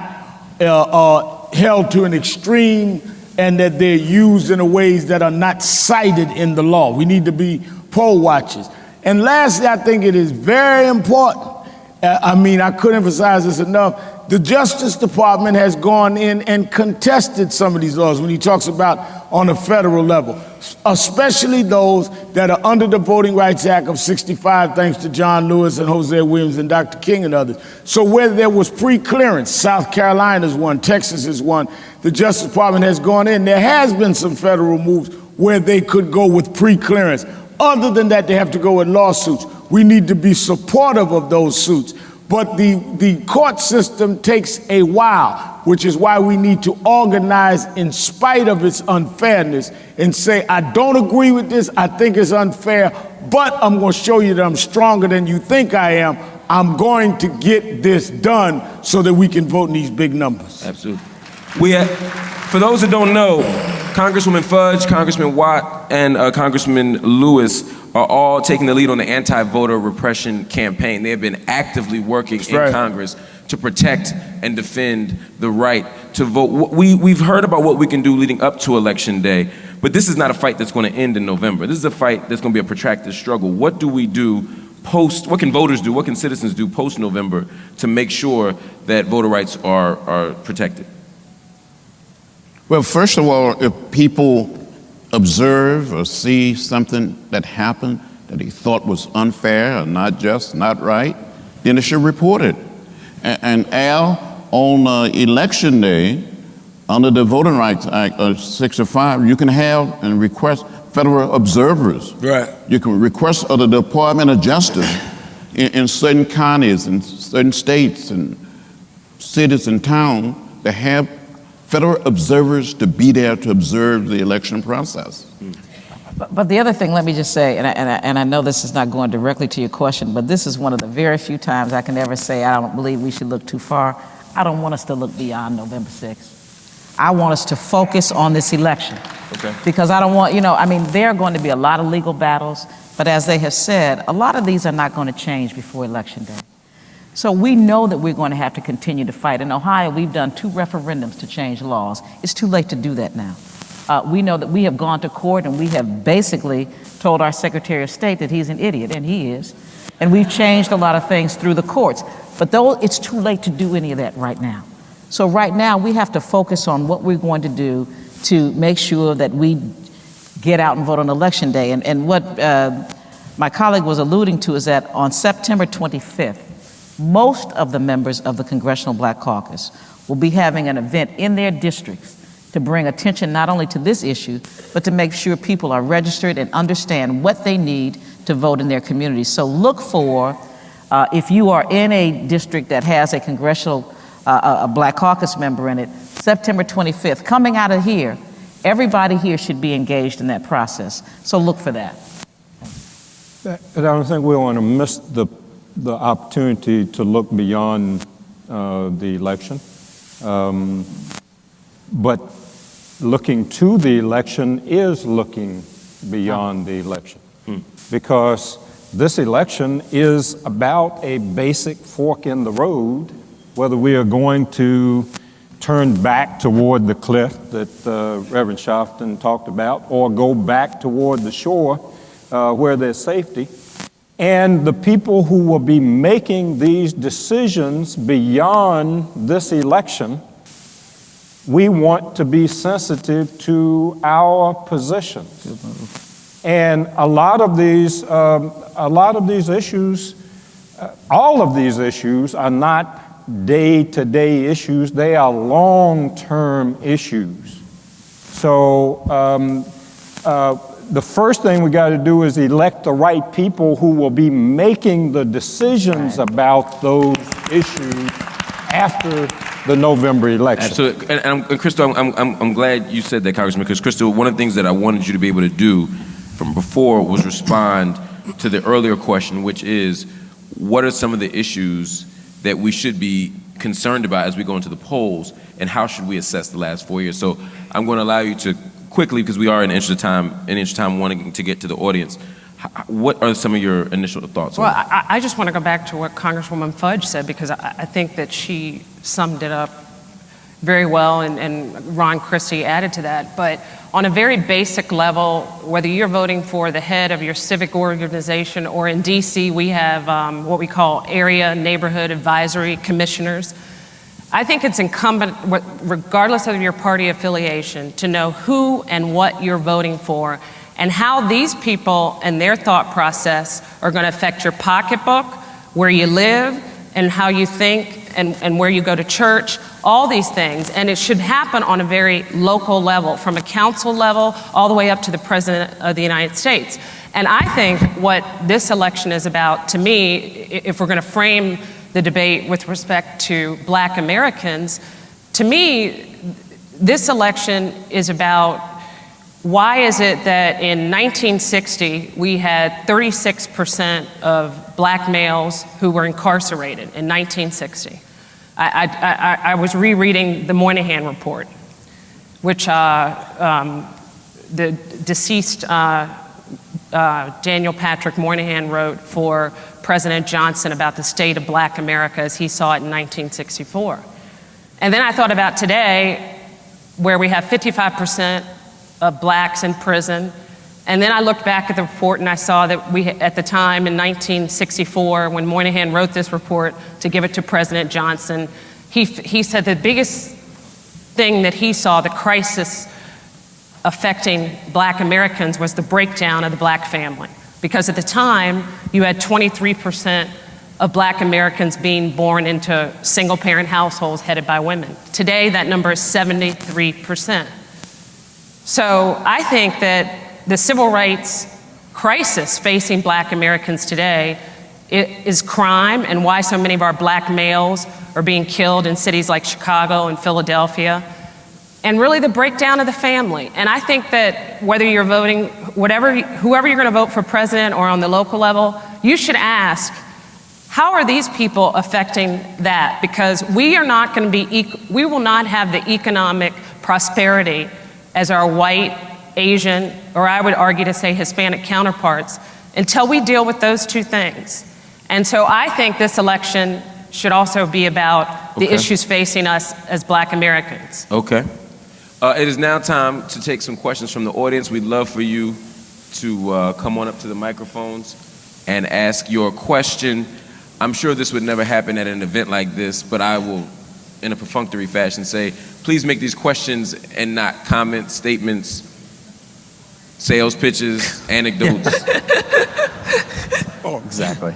held to an extreme and that they're used in ways that are not cited in the law. We need to be poll watchers. And lastly, I think it is very important. I couldn't emphasize this enough. The Justice Department has gone in and contested some of these laws when he talks about on a federal level, especially those that are under the Voting Rights Act of '65, thanks to John Lewis and Hosea Williams and Dr. King and others. So where there was pre-clearance, South Carolina's one, Texas is one, the Justice Department has gone in. There has been some federal moves where they could go with pre-clearance. Other than that, they have to go with lawsuits. We need to be supportive of those suits. But the court system takes a while, which is why we need to organize in spite of its unfairness and say, I don't agree with this, I think it's unfair, but I'm going to show you that I'm stronger than you think I am. I'm going to get this done so that we can vote in these big numbers. Absolutely. For those that don't know, Congresswoman Fudge, Congressman Watt, and Congressman Lewis are all taking the lead on the anti-voter repression campaign. They have been actively working in Congress to protect and defend the right to vote. We've heard about what we can do leading up to Election Day, but this is not a fight that's going to end in November. This is a fight that's going to be a protracted struggle. What do we do what can voters do, what can citizens do post-November to make sure that voter rights are protected? Well, first of all, if people observe or see something that happened that they thought was unfair or not just, not right, then they should report it. And Al, on Election Day, under the Voting Rights Act of '65, you can have and request federal observers. Right. You can request of the Department of Justice in certain counties and certain states and cities and towns to have federal observers to be there to observe the election process. But the other thing, let me just say, and I know this is not going directly to your question, but this is one of the very few times I can ever say I don't believe we should look too far. I don't want us to look beyond November 6th. I want us to focus on this election. Okay. Because I don't want, there are going to be a lot of legal battles, but as they have said, a lot of these are not going to change before Election Day. So we know that we're going to have to continue to fight. In Ohio, we've done 2 referendums to change laws. It's too late to do that now. We know that we have gone to court and we have basically told our Secretary of State that he's an idiot, and he is. And we've changed a lot of things through the courts. But though it's too late to do any of that right now. So right now, we have to focus on what we're going to do to make sure that we get out and vote on Election Day. And what my colleague was alluding to is that on September 25th, most of the members of the Congressional Black Caucus will be having an event in their districts to bring attention not only to this issue, but to make sure people are registered and understand what they need to vote in their communities. So look for, if you are in a district that has a Congressional a Black Caucus member in it, September 25th, coming out of here, everybody here should be engaged in that process. So look for that. I don't think we want to miss the opportunity to look beyond the election. But looking to the election is looking beyond the election. Because this election is about a basic fork in the road, whether we are going to turn back toward the cliff that Reverend Sharpton talked about, or go back toward the shore where there's safety. And the people who will be making these decisions beyond this election, we want to be sensitive to our positions. And a lot of these issues, all of these issues are not day-to-day issues, they are long-term issues. So the first thing we got to do is elect the right people who will be making the decisions about those issues after the November election. Absolutely. And Crystal, I'm glad you said that, Congressman, because Crystal, one of the things that I wanted you to be able to do from before was respond to the earlier question, which is, what are some of the issues that we should be concerned about as we go into the polls, and how should we assess the last 4 years? So I'm going to allow you to quickly, because we are in interest of time wanting to get to the audience. What are some of your initial thoughts? Well, I just want to go back to what Congresswoman Fudge said, because I think that she summed it up very well, and Ron Christie added to that. But on a very basic level, whether you're voting for the head of your civic organization, or in DC we have what we call area neighborhood advisory commissioners, I think it's incumbent, regardless of your party affiliation, to know who and what you're voting for, and how these people and their thought process are going to affect your pocketbook, where you live, and how you think, and where you go to church, all these things. And it should happen on a very local level, from a council level all the way up to the President of the United States. And I think what this election is about, to me, if we're going to frame the debate with respect to Black Americans, to me, this election is about, why is it that in 1960 we had 36% of Black males who were incarcerated in 1960? I was rereading the Moynihan Report, which the deceased Daniel Patrick Moynihan wrote for President Johnson about the state of Black America as he saw it in 1964. And then I thought about today, where we have 55% of Blacks in prison. And then I looked back at the report and I saw that we, at the time in 1964, when Moynihan wrote this report to give it to President Johnson, he said the biggest thing that he saw, the crisis affecting Black Americans, was the breakdown of the Black family. Because at the time, you had 23% of Black Americans being born into single-parent households headed by women. Today, that number is 73%. So I think that the civil rights crisis facing Black Americans today is crime, and why so many of our Black males are being killed in cities like Chicago and Philadelphia. and really the breakdown of the family. And I think that whether you're voting, whoever you're going to vote for president or on the local level, you should ask, how are these people affecting that? Because we are not going to be, we will not have the economic prosperity as our white, Asian, or I would argue to say Hispanic counterparts until we deal with those two things. And so I think this election should also be about the issues facing us as Black Americans. Okay. It is now time to take some questions from the audience. We'd love for you to come on up to the microphones and ask your question. I'm sure this would never happen at an event like this, but I will, in a perfunctory fashion, say, please make these questions and not comments, statements, sales pitches, anecdotes. Oh, exactly.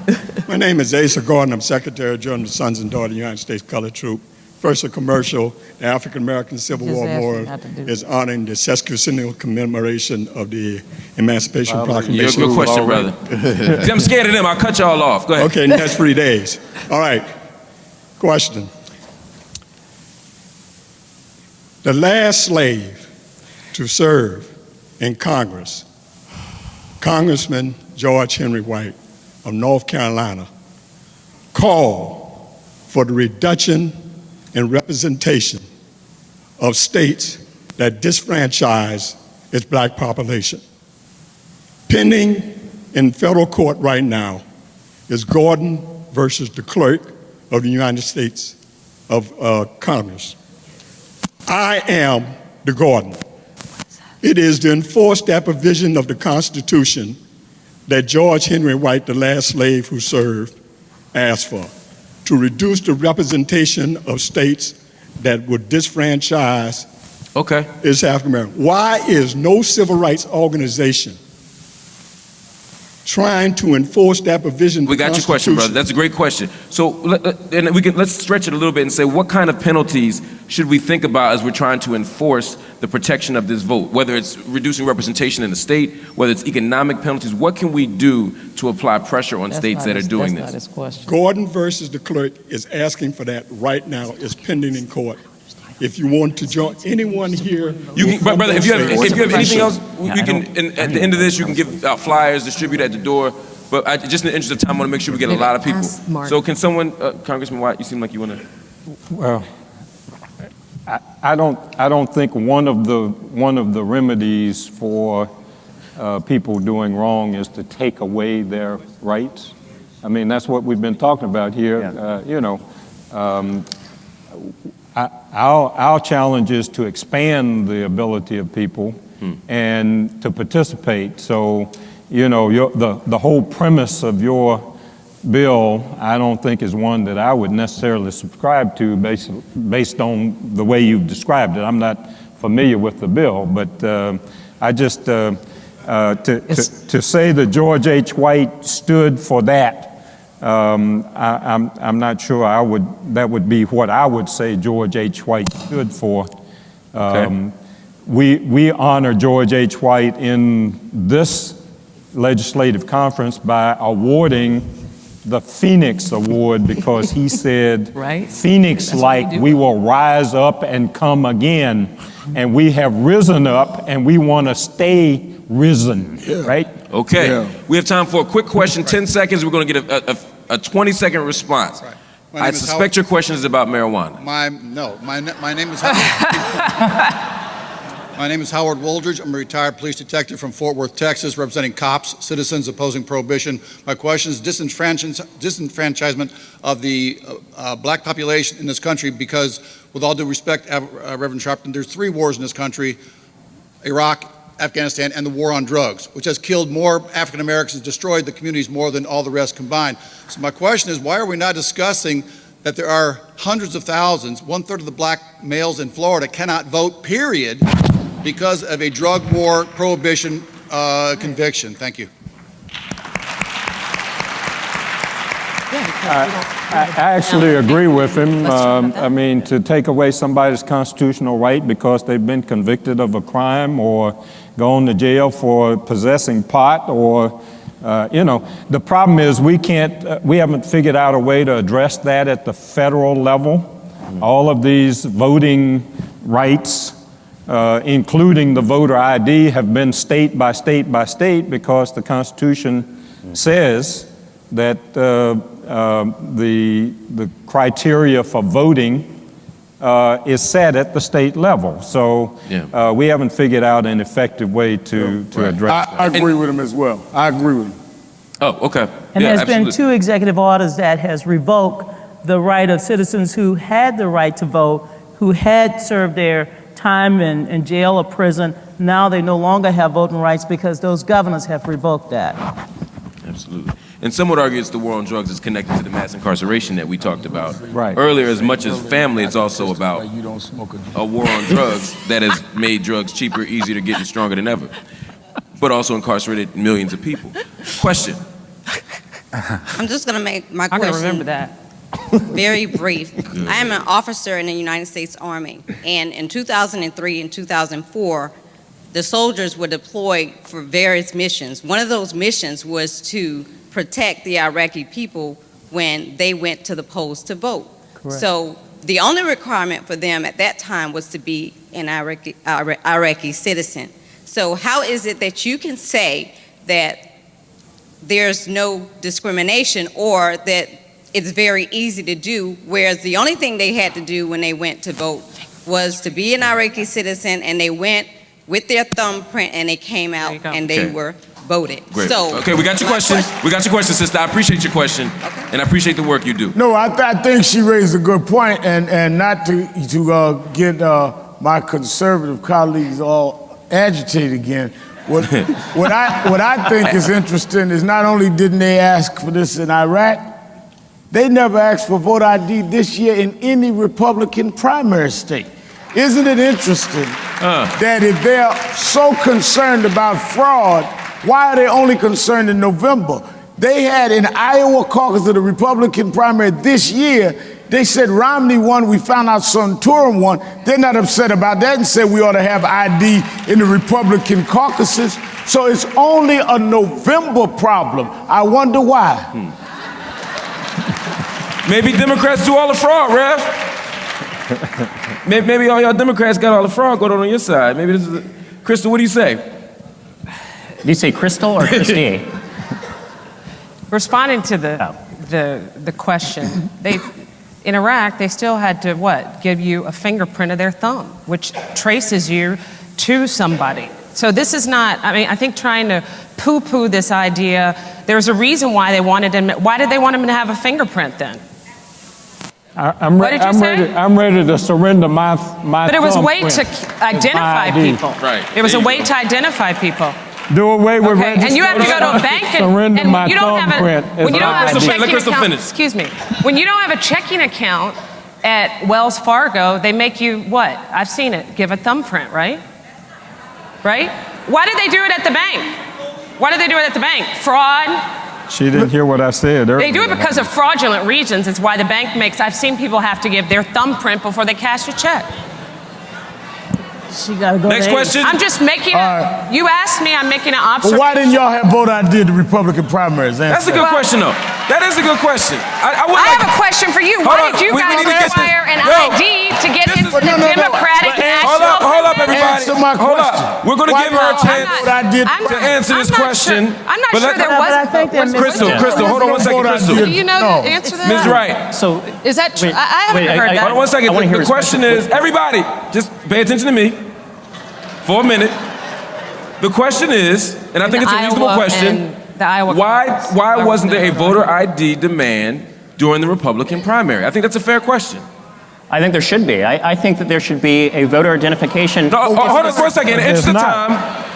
My name is Asa Gordon. I'm Secretary General of the Sons and Daughters of the United States Colored Troop. First, a commercial. The African American Civil War Memorial is honoring the sesquicentennial commemoration of the Emancipation Proclamation. Your question, brother. I'm scared of them. I'll cut y'all off. Go ahead. Okay, next 3 days. All right. Question. The last slave to serve in Congress, Congressman George Henry Wright of North Carolina, called for the reduction in representation of states that disfranchise its Black population. Pending in federal court right now is Gordon versus the clerk of the United States of Congress. I am the Gordon. It is to enforce that provision of the Constitution that George Henry Wright, the last slave who served, asked for, to reduce the representation of states that would disfranchise its African American. Why is no civil rights organization trying to enforce that provision? We got your question, brother. That's a great question. So let's stretch it a little bit and say, what kind of penalties should we think about as we're trying to enforce the protection of this vote? Whether it's reducing representation in the state, whether it's economic penalties, what can we do to apply pressure on states that are doing this? Gordon versus the clerk is asking for that right now. It's pending in court. If you want to join anyone here, brother, if you have anything else, you can. And at the end of this, you can give out flyers, distribute at the door. But just in the interest of time, I want to make sure we get a lot of people. So, can someone, Congressman White, you seem like you want to. Well, I don't think one of the remedies for people doing wrong is to take away their rights. I mean, that's what we've been talking about here. Our challenge is to expand the ability of people and to participate. So, the whole premise of your bill, I don't think is one that I would necessarily subscribe to based on the way you've described it. I'm not familiar with the bill, but I just, to say that George H. White stood for that, I'm not sure that would be what I would say George H. White stood for. We honor George H. White in this legislative conference by awarding the Phoenix Award because he said, Phoenix-like, we will rise up and come again. And we have risen up and we want to stay risen, right? Okay. Yeah. We have time for a quick question, 10 seconds. We're going to get a 20-second response. Right. I suspect your question is about marijuana. My name is Howard. My name is Howard Woldridge. I'm a retired police detective from Fort Worth, Texas, representing cops, citizens opposing prohibition. My question is disenfranchisement of the Black population in this country because, with all due respect, Reverend Sharpton, there's 3 wars in this country: Iraq, Afghanistan, and the war on drugs, which has killed more African Americans, destroyed the communities more than all the rest combined. So my question is, why are we not discussing that there are hundreds of thousands, 1/3 of the Black males in Florida cannot vote, period, because of a drug war prohibition conviction? Thank you. I actually agree with him. I mean, to take away somebody's constitutional right because they've been convicted of a crime or gone to jail for possessing pot or, the problem is we haven't figured out a way to address that at the federal level. All of these voting rights including the voter ID, have been state by state by state because the Constitution says that the criteria for voting is set at the state level. So we haven't figured out an effective way to address that. I agree with him as well. I agree with him. Oh, okay. And there's been 2 executive orders that has revoked the right of citizens who had the right to vote, who had served their time in jail or prison. Now they no longer have voting rights because those governors have revoked that. Absolutely. And some would argue it's the war on drugs is connected to the mass incarceration that we talked about earlier. As much as family, it's also about a war on drugs that has made drugs cheaper, easier to get, and stronger than ever, but also incarcerated millions of people. Question. I'm just going to make my I'm question gonna remember that. very brief. I am an officer in the United States Army, and in 2003 and 2004, the soldiers were deployed for various missions. One of those missions was to protect the Iraqi people when they went to the polls to vote. Correct. So the only requirement for them at that time was to be an Iraqi citizen. So how is it that you can say that there's no discrimination or that it's very easy to do, whereas the only thing they had to do when they went to vote was to be an Iraqi citizen, and they went with their thumbprint and they came out and they were voted. Great. So, okay, we got your question. We got your question, sister. I appreciate your question, and I appreciate the work you do. No, I think she raised a good point, and not to get my conservative colleagues all agitated again. What I think is interesting is not only didn't they ask for this in Iraq, they never asked for voter ID this year in any Republican primary state. Isn't it interesting that if they're so concerned about fraud, why are they only concerned in November? They had in Iowa caucus of the Republican primary this year, they said Romney won, we found out Santorum won. They're not upset about that and said we ought to have ID in the Republican caucuses. So it's only a November problem. I wonder why. Maybe Democrats do all the fraud, Rev. Maybe all y'all Democrats got all the fraud going on your side. Maybe this is Crystal, what do you say? Do you say Crystal or Christie? Responding to the question, in Iraq, they still had to, give you a fingerprint of their thumb, which traces you to somebody. So this is not, I think trying to poo-poo this idea, there's a reason why they wanted him, why did they want him to have a fingerprint then? I'm ready to surrender my But it was a way to identify people. Right. It was a way to identify people. Do away with registration. And you have to go to a bank and you don't have when you don't have a checking account. Excuse me. When you don't have a checking account at Wells Fargo, they make you what? I've seen it. Give a thumbprint, right? Right? Why did they do it at the bank? Why did they do it at the bank? Fraud. She didn't hear what I said earlier. They do it because of fraudulent reasons. It's why the bank makes. I've seen people have to give their thumbprint before they cash a check. She gotta go. Next question. I'm just making. You asked me. I'm making an observation. Well, why didn't y'all have voter ID at the Republican primaries? That's a good question, though. That is a good question. I have a question for you. Why did you guys require an ID to get into the Democratic National? Hold up, everybody. Answer my question. Hold up. We're going to give her a chance to answer this question. I'm not sure there was. Crystal, hold on 1 second, Crystal. Do you know the answer to that? Ms. Wright. So is that true? I haven't heard that. Hold on 1 second. The question is, everybody, just pay attention to me for a minute. The question is, and I think it's a reasonable question, why wasn't there a voter ID demand during the Republican primary? I think that's a fair question. I think there should be. I think that there should be a voter identification. No, hold on for a second. In the interest of time,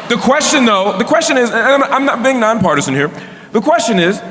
the question is, and I'm not being nonpartisan here. The question is,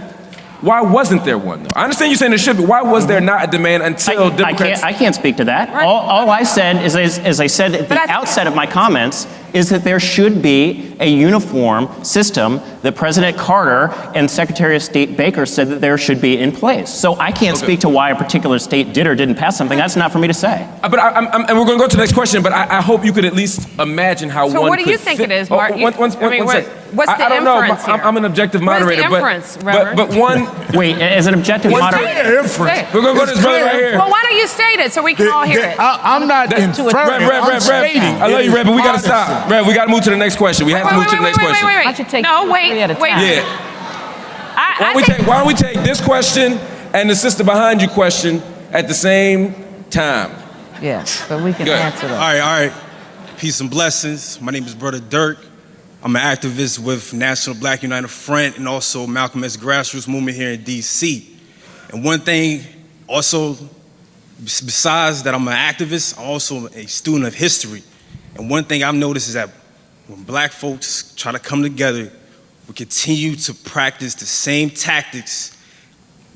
why wasn't there one, though? I understand you saying there should be. Why was there not a demand until Democrats? I can't speak to that. Right. All I said is, as I said at the outset of my comments, is that there should be a uniform system that President Carter and Secretary of State Baker said that there should be in place. So I can't speak to why a particular state did or didn't pass something. That's not for me to say. But and we're going to go to the next question, but I hope you could at least imagine how So one what do you could think fit- it is, Marc? Oh, one sec. What's the I don't know, inference but here? I'm an objective moderator. Where's the inference, Reverend? but one... Wait, as an objective moderator... We're going to go to this brother right here. Well, why don't you state it so we can all hear it? I'm not inferring. I'm stating. I love you, Rev, but we got to stop. Rev, we got to move to the next question. We have to move to the next question. Wait. No, wait. Yeah. Why don't we take this question and the sister behind you question at the same time? Yes, but we can answer that. All right. Peace and blessings. My name is Brother Dirk. I'm an activist with National Black United Front and also Malcolm X grassroots movement here in D.C. And one thing also, besides that I'm an activist, I'm also a student of history. And one thing I've noticed is that when black folks try to come together, we continue to practice the same tactics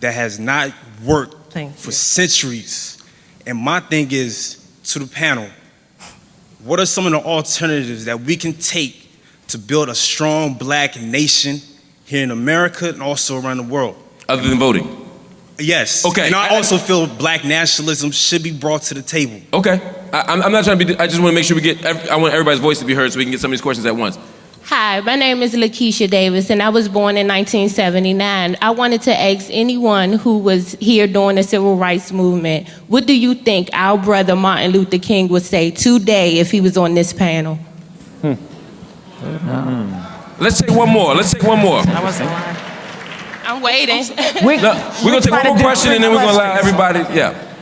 that has not worked for centuries. And my thing is, to the panel, what are some of the alternatives that we can take to build a strong black nation here in America and also around the world? Other than voting? Yes. Okay. And I also feel black nationalism should be brought to the table. Okay. I'm not trying to be, I just want to make sure we get, I want everybody's voice to be heard so we can get some of these questions at once. Hi, my name is Lakeisha Davis, and I was born in 1979. I wanted to ask anyone who was here during the Civil Rights Movement, what do you think our brother Martin Luther King would say today if he was on this panel? Let's take one more. I wasn't lying. I'm waiting. We're going to take one more question and then we're going to allow everybody,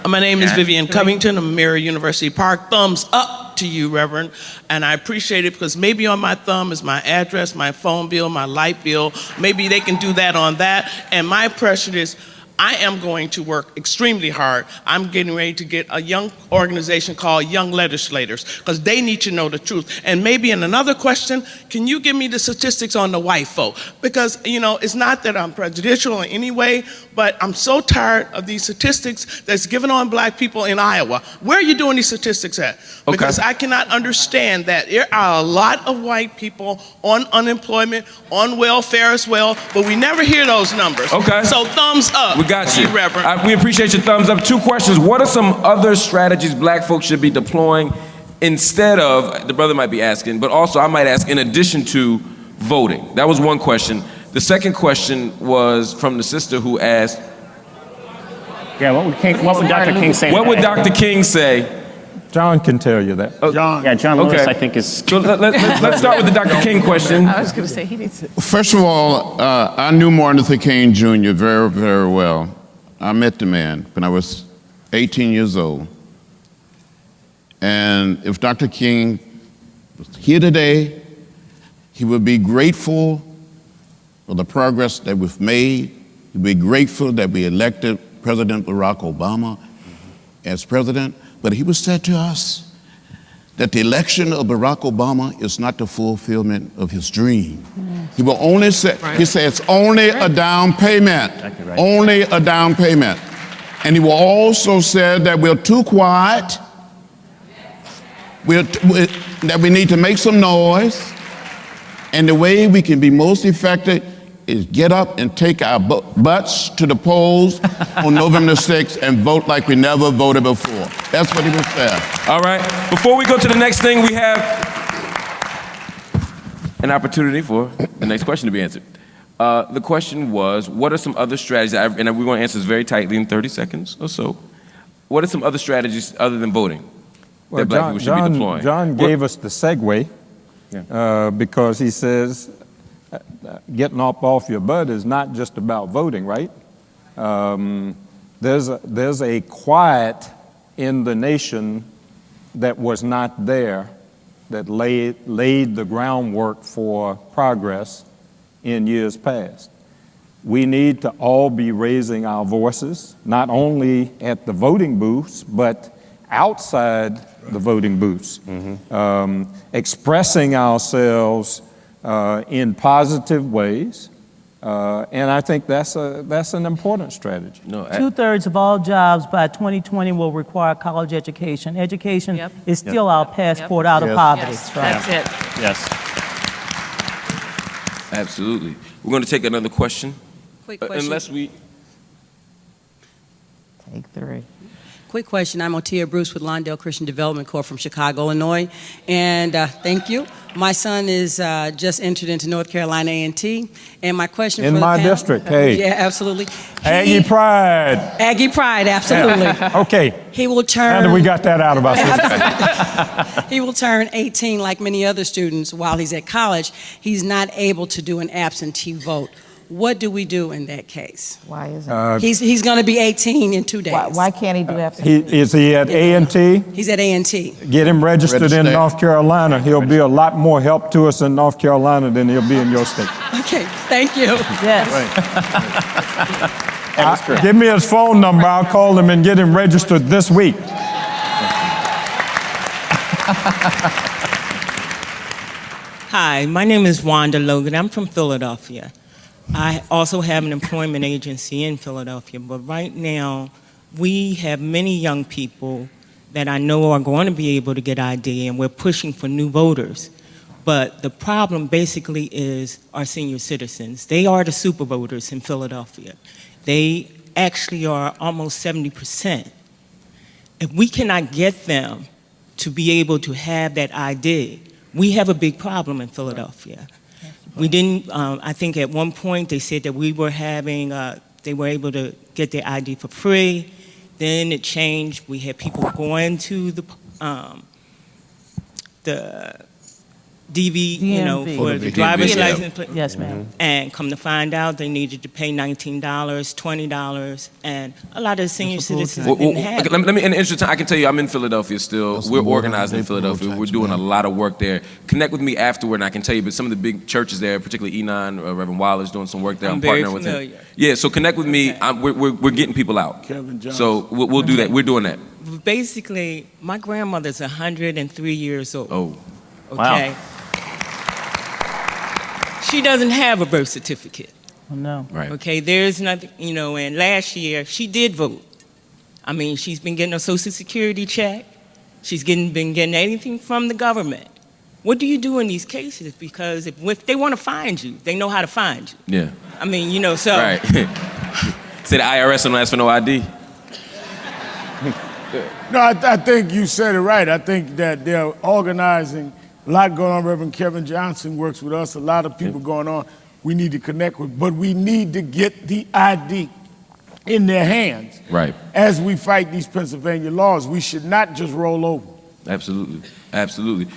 My name is Vivian Covington. I'm Mary University Park. Thumbs up to you, Reverend. And I appreciate it because maybe on my thumb is my address, my phone bill, my light bill. Maybe they can do that on that. And my impression is I am going to work extremely hard. I'm getting ready to get a young organization called Young Legislators because they need to know the truth. And maybe in another question, can you give me the statistics on the white folk? Because, it's not that I'm prejudicial in any way, but I'm so tired of these statistics that's given on black people in Iowa. Where are you doing these statistics at? Because I cannot understand that there are a lot of white people on unemployment, on welfare as well, but we never hear those numbers. Okay. So thumbs up. We got you. Reverend. We appreciate your thumbs up. 2 questions. What are some other strategies black folks should be deploying instead of, the brother might be asking, but also I might ask in addition to voting? That was one question. The second question was from the sister who asked, yeah, what would Dr. King say? What would Dr. King say? John can tell you that. John Lewis, I think, is... So let's start with the Dr. King question. I was going to say he needs to... First of all, I knew Martin Luther King Jr. very, very well. I met the man when I was 18 years old. And if Dr. King was here today, he would be grateful for the progress that we've made. He'd be grateful that we elected President Barack Obama as president. But he was said to us that the election of Barack Obama is not the fulfillment of his dream. He will only say, he said it's only a down payment, only a down payment. And he will also say that we're too quiet, that we need to make some noise, and the way we can be most effective is get up and take our butts to the polls on November 6th and vote like we never voted before. That's what he was saying. All right. Before we go to the next thing, we have an opportunity for the next question to be answered. The question was, what are some other strategies, and we're going to answer this very tightly in 30 seconds or so. What are some other strategies other than voting that black people should be deploying? John gave us the segue because he says, getting up off your butt is not just about voting, right? There's a quiet in the nation that was not there, that laid the groundwork for progress in years past. We need to all be raising our voices, not only at the voting booths, but outside the voting booths, expressing ourselves in positive ways, and I think that's an important strategy. Two-thirds of all jobs by 2020 will require college education. Education is still our passport out of poverty. Yes, that's it. Yes. Absolutely. We're going to take another question. Quick question. Unless we... Take 3. Quick question. I'm Otia Bruce with Lawndale Christian Development Corps from Chicago, Illinois. And thank you. My son is just entered into North Carolina A&T. And my question in for the my panel, district, hey. Yeah, absolutely. Aggie Pride. Aggie Pride, absolutely. Yeah. Okay. He will turn... Now that we got that out of our system. He will turn 18 like many other students while he's at college. He's not able to do an absentee vote. What do we do in that case? Why is it? He's going to be 18 in 2 days. Why can't he do absentee? Is he at A&T? He's at A&T. Get him registered in North Carolina. He'll be a lot more help to us in North Carolina than he'll be in your state. Okay, thank you. Yes. Give me his phone number. I'll call him and get him registered this week. Hi, my name is Wanda Logan. I'm from Philadelphia. I also have an employment agency in Philadelphia, but right now we have many young people that I know are going to be able to get ID, and we're pushing for new voters. But the problem basically is our senior citizens. They are the super voters in Philadelphia. They actually are almost 70%. If we cannot get them to be able to have that ID, we have a big problem in Philadelphia. We didn't, I think at one point they said that we were having, they were able to get their ID for free. Then it changed. We had people going to the DV, you know, for the driver's license. Yes, ma'am. And come to find out, they needed to pay $19, $20, and a lot of senior citizens didn't have it. Let me, in the interest of time, I can tell you I'm in Philadelphia still. We're organized in Philadelphia. We're doing a lot of work there. Connect with me afterward, and I can tell you, but some of the big churches there, particularly Enon, Reverend Waller's doing some work there. I'm very partnering with him. familiar. Yeah, so connect with me. We're getting people out. So we'll do that. We're doing that. Basically, my grandmother's 103 years old. Oh. Okay. Wow. She doesn't have a birth certificate. Oh, no. Right. Okay, there's nothing, you know, and last year she did vote. I mean, she's been getting a Social Security check. She's been getting anything from the government. What do you do in these cases? Because if they want to find you, they know how to find you. Yeah. I mean, you know, so. Right. Say the IRS don't ask for no ID. No, I think you said it right. I think that they're organizing. A lot going on. Reverend Kevin Johnson works with us. A lot of people going on we need to connect with. But we need to get the ID in their hands. Right. As we fight these Pennsylvania laws. We should not just roll over. Absolutely. Absolutely.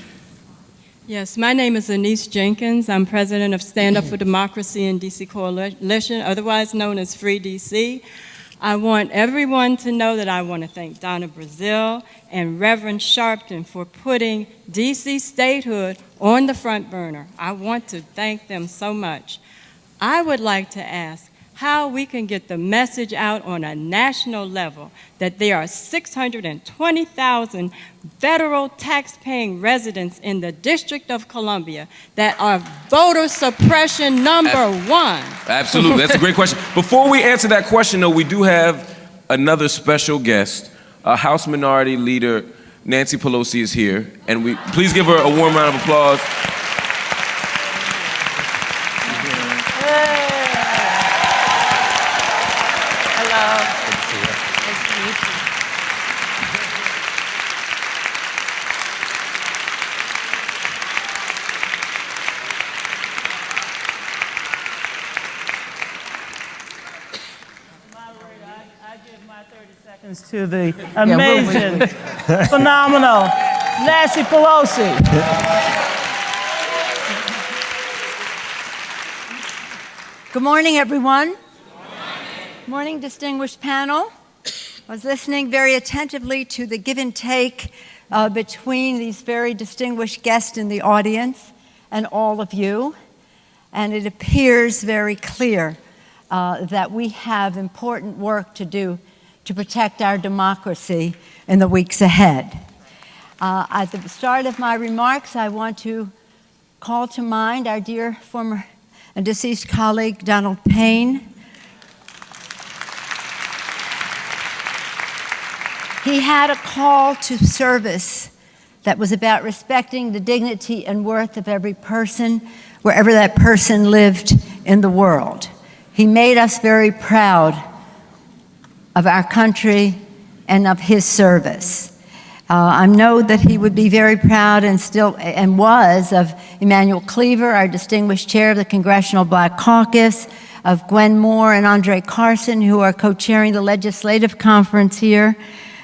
Yes, my name is Anise Jenkins. I'm president of Stand Up for Democracy in DC Coalition, otherwise known as Free DC. I want everyone to know that I want to thank Donna Brazile and Reverend Sharpton for putting DC statehood on the front burner. I want to thank them so much. I would like to ask how we can get the message out on a national level that there are 620,000 federal tax-paying residents in the District of Columbia that are voter suppression number one. Absolutely, that's a great question. Before we answer that question, though, we do have another special guest. House Minority Leader Nancy Pelosi is here, and please give her a warm round of applause. To the amazing, phenomenal Nancy Pelosi. Good morning, everyone. Good morning, distinguished panel. I was listening very attentively to the give and take between these very distinguished guests in the audience and all of you, and it appears very clear that we have important work to do to protect our democracy in the weeks ahead. At the start of my remarks, I want to call to mind our dear former and deceased colleague, Donald Payne. He had a call to service that was about respecting the dignity and worth of every person, wherever that person lived in the world. He made us very proud of our country and of his service. I know that he would be very proud and was of Emanuel Cleaver, our distinguished chair of the Congressional Black Caucus, of Gwen Moore and Andre Carson, who are co-chairing the legislative conference here,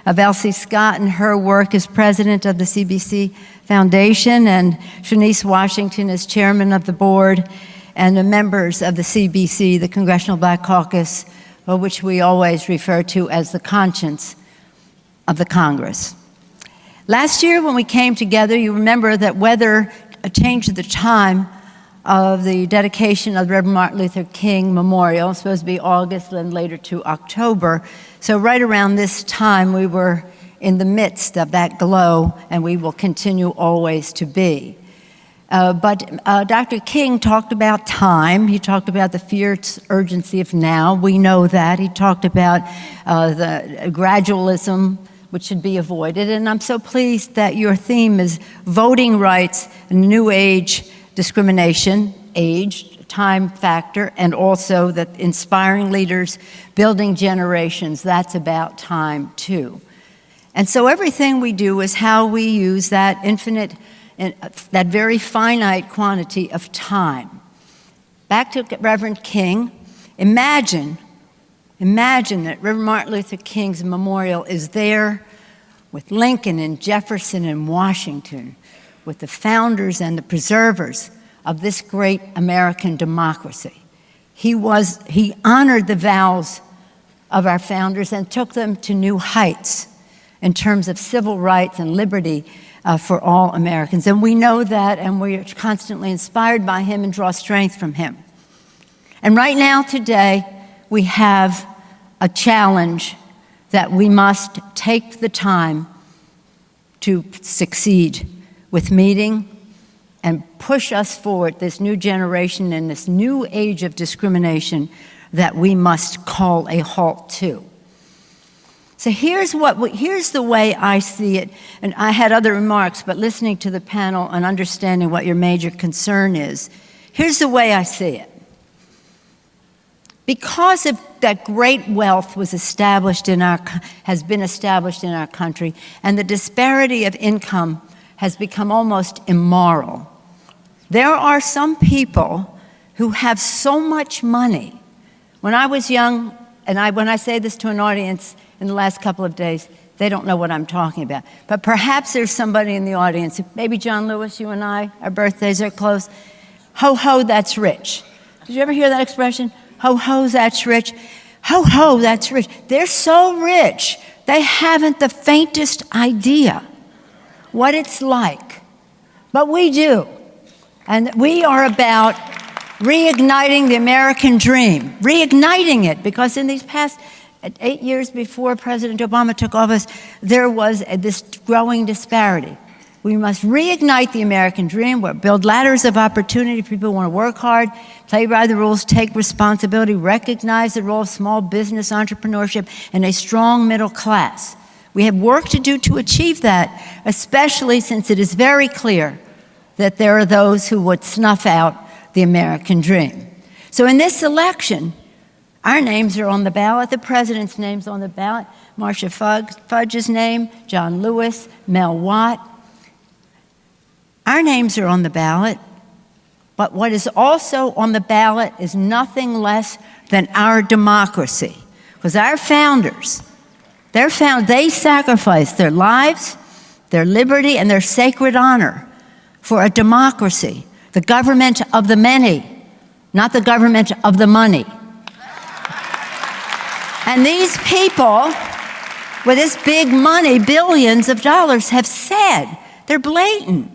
of Elsie Scott and her work as president of the CBC Foundation, and Shanice Washington as chairman of the board, and the members of the CBC, the Congressional Black Caucus, which we always refer to as the conscience of the Congress. Last year when we came together, you remember that whether a change of the time of the dedication of the Reverend Martin Luther King Memorial, it's supposed to be August, then later to October. So right around this time, we were in the midst of that glow, and we will continue always to be. But Dr. King talked about time. He talked about the fierce urgency of now. We know that. He talked about the gradualism, which should be avoided. And I'm so pleased that your theme is voting rights, new age discrimination, age, time factor, and also that inspiring leaders, building generations. That's about time too. And so everything we do is how we use that infinite, that very finite quantity of time. Back to Reverend King, imagine that Reverend Martin Luther King's memorial is there with Lincoln and Jefferson and Washington, with the founders and the preservers of this great American democracy. He honored the vows of our founders and took them to new heights in terms of civil rights and liberty for all Americans. And we know that, and we're constantly inspired by him and draw strength from him. And right now, today, we have a challenge that we must take the time to succeed with meeting and push us forward, this new generation and this new age of discrimination that we must call a halt to. So here's the way I see it, and I had other remarks, but listening to the panel and understanding what your major concern is, here's the way I see it. Because of that great wealth has been established in our country, and the disparity of income has become almost immoral. There are some people who have so much money. When I was young, and when I say this to an audience in the last couple of days, they don't know what I'm talking about. But perhaps there's somebody in the audience, maybe John Lewis, you and I, our birthdays are close. Ho, ho, that's rich. Did you ever hear that expression? Ho, ho, that's rich. Ho, ho, that's rich. They're so rich, they haven't the faintest idea what it's like. But we do. And we are about reigniting the American dream, reigniting it, because in these past 8 years before President Obama took office, there was this growing disparity. We must reignite the American dream, build ladders of opportunity for people who want to work hard, play by the rules, take responsibility, recognize the role of small business entrepreneurship, and a strong middle class. We have work to do to achieve that, especially since it is very clear that there are those who would snuff out the American dream. So in this election, our names are on the ballot, the president's name's on the ballot, Marcia Fudge's name, John Lewis, Mel Watt. Our names are on the ballot, but what is also on the ballot is nothing less than our democracy. Because our founders, they sacrificed their lives, their liberty, and their sacred honor for a democracy, the government of the many, not the government of the money. And these people with this big money, billions of dollars, have said, they're blatant.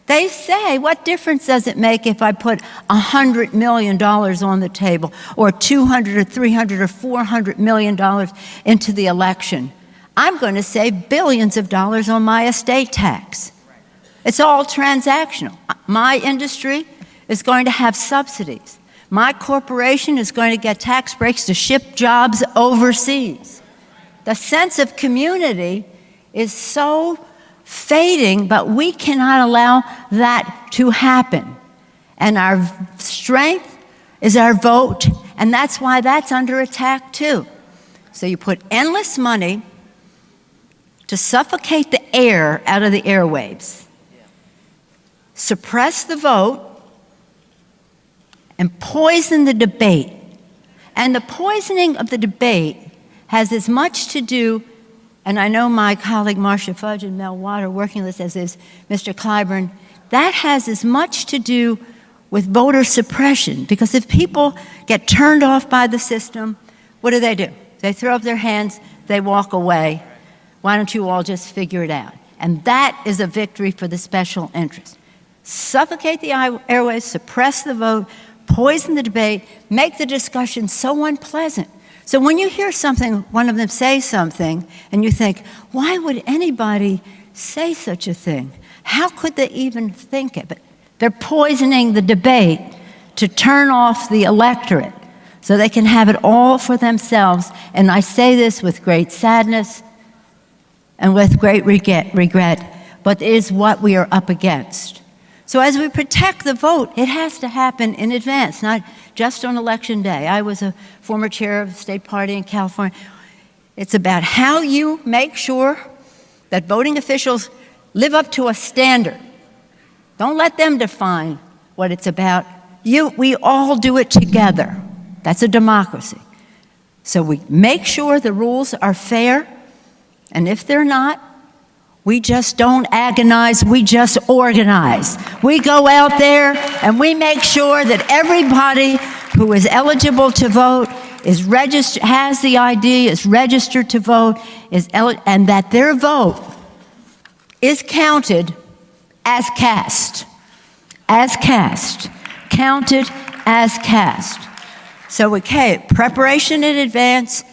They say, what difference does it make if I put $100 million on the table, or $200 or $300 or $400 million into the election? I'm going to save billions of dollars on my estate tax. It's all transactional. My industry is going to have subsidies. My corporation is going to get tax breaks to ship jobs overseas. The sense of community is so fading, but we cannot allow that to happen. And our strength is our vote, and that's why that's under attack too. So you put endless money to suffocate the air out of the airwaves, suppress the vote, and poison the debate. And the poisoning of the debate has as much to do, and I know my colleague Marcia Fudge and Mel Watt are working with this, as is Mr. Clyburn, that has as much to do with voter suppression. Because if people get turned off by the system, what do? They throw up their hands, they walk away. Why don't you all just figure it out? And that is a victory for the special interest. Suffocate the airways, suppress the vote, poison the debate, make the discussion so unpleasant. So when you hear something, one of them say something, and you think, why would anybody say such a thing? How could they even think it? But they're poisoning the debate to turn off the electorate so they can have it all for themselves. And I say this with great sadness and with great regret, but it is what we are up against. So as we protect the vote, it has to happen in advance, not just on Election Day. I was a former chair of the state party in California. It's about how you make sure that voting officials live up to a standard. Don't let them define what it's about. We all do it together. That's a democracy. So we make sure the rules are fair, and if they're not, we just don't agonize, we just organize. We go out there and we make sure that everybody who is eligible to vote is registered, has the ID, is registered to vote, and that their vote is counted as cast. As cast. Counted as cast. So, okay, preparation in advance,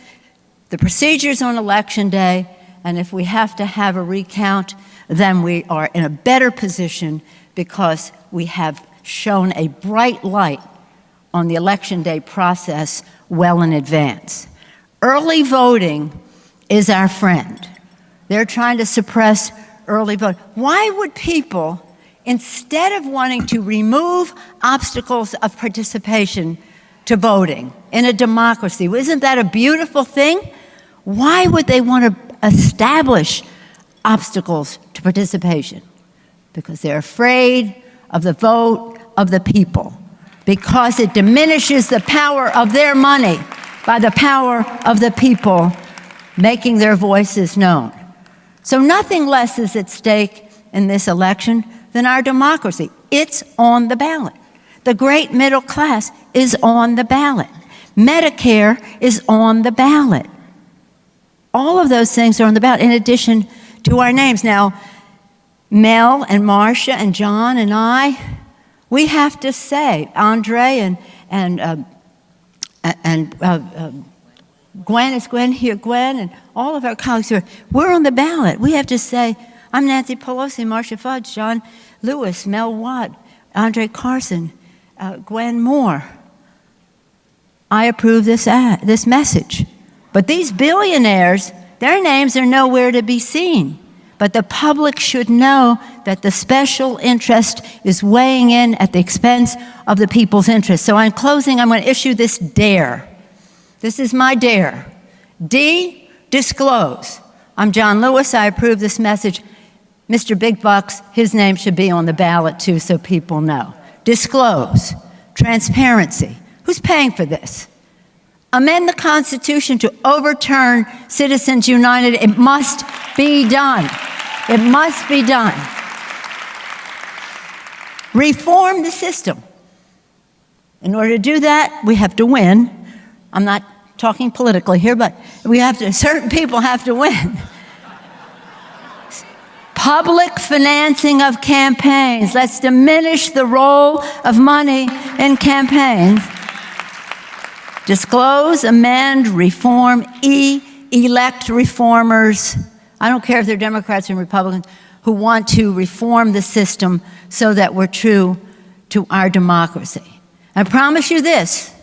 the procedures on Election Day, and if we have to have a recount, then we are in a better position because we have shown a bright light on the Election Day process well in advance. Early voting is our friend. They're trying to suppress early voting. Why would people, instead of wanting to remove obstacles of participation to voting in a democracy, isn't that a beautiful thing? Why would they want to establish obstacles to participation? Because they're afraid of the vote of the people, because it diminishes the power of their money by the power of the people making their voices known. So nothing less is at stake in this election than our democracy. It's on the ballot. The great middle class is on the ballot. Medicare is on the ballot. All of those things are on the ballot, in addition to our names. Now, Mel and Marcia and John and I, we have to say, Andre and Gwen, is Gwen here? Gwen and all of our colleagues here, we're on the ballot. We have to say, I'm Nancy Pelosi, Marcia Fudge, John Lewis, Mel Watt, Andre Carson, Gwen Moore. I approve this message. But these billionaires, their names are nowhere to be seen. But the public should know that the special interest is weighing in at the expense of the people's interest. So in closing, I'm going to issue this dare. This is my dare. D, disclose. I'm John Lewis. I approve this message. Mr. Big Bucks, his name should be on the ballot too so people know. Disclose. Transparency. Who's paying for this? Amend the Constitution to overturn Citizens United. It must be done. It must be done. Reform the system. In order to do that, we have to win. I'm not talking politically here, but certain people have to win. Public financing of campaigns. Let's diminish the role of money in campaigns. Disclose, amend, reform, elect reformers. I don't care if they're Democrats and Republicans who want to reform the system so that we're true to our democracy. I promise you this,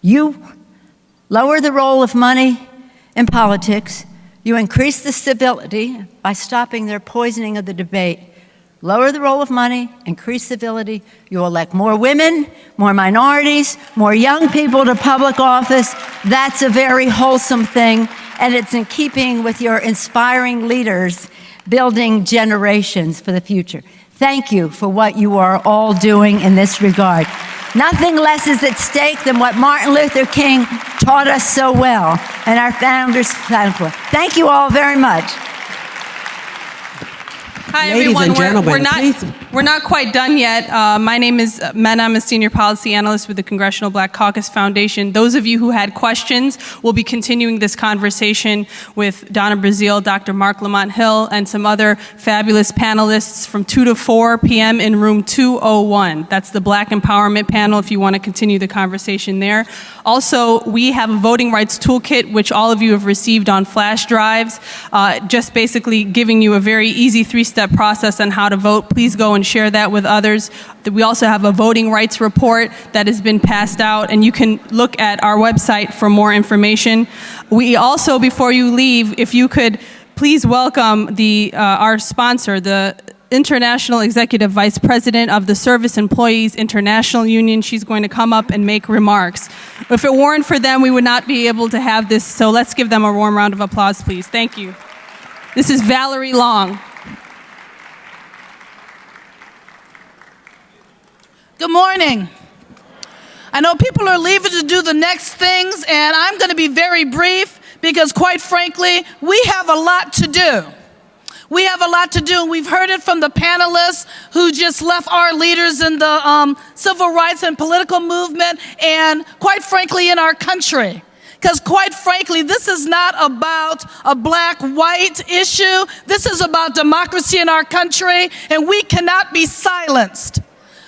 you lower the role of money in politics, you increase the civility by stopping their poisoning of the debate, Lower the role of money, increase civility. You'll elect more women, more minorities, more young people to public office. That's a very wholesome thing, and it's in keeping with your inspiring leaders building generations for the future. Thank you for what you are all doing in this regard. Nothing less is at stake than what Martin Luther King taught us so well and our founders stand for. Thank you all very much. Hi, Ladies everyone. and gentlemen, We're not quite done yet. My name is Mena. I'm a senior policy analyst with the Congressional Black Caucus Foundation. Those of you who had questions, we'll be continuing this conversation with Donna Brazile, Dr. Marc Lamont Hill, and some other fabulous panelists from 2 to 4 p.m. in room 201. That's the Black Empowerment panel if you want to continue the conversation there. Also, we have a voting rights toolkit, which all of you have received on flash drives, just basically giving you a very easy 3-step process on how to vote. Please go and share that with others. We also have a voting rights report that has been passed out, and you can look at our website for more information. We also, before you leave, if you could please welcome our sponsor, the International Executive Vice President of the Service Employees International Union. She's going to come up and make remarks. If it weren't for them, we would not be able to have this, so let's give them a warm round of applause, please. Thank you. This is Valerie Long. Good morning. I know people are leaving to do the next things, and I'm going to be very brief because, quite frankly, we have a lot to do. We have a lot to do, and we've heard it from the panelists who just left our leaders in the civil rights and political movement, and quite frankly, in our country. Because quite frankly, this is not about a black-white issue. This is about democracy in our country, and we cannot be silenced.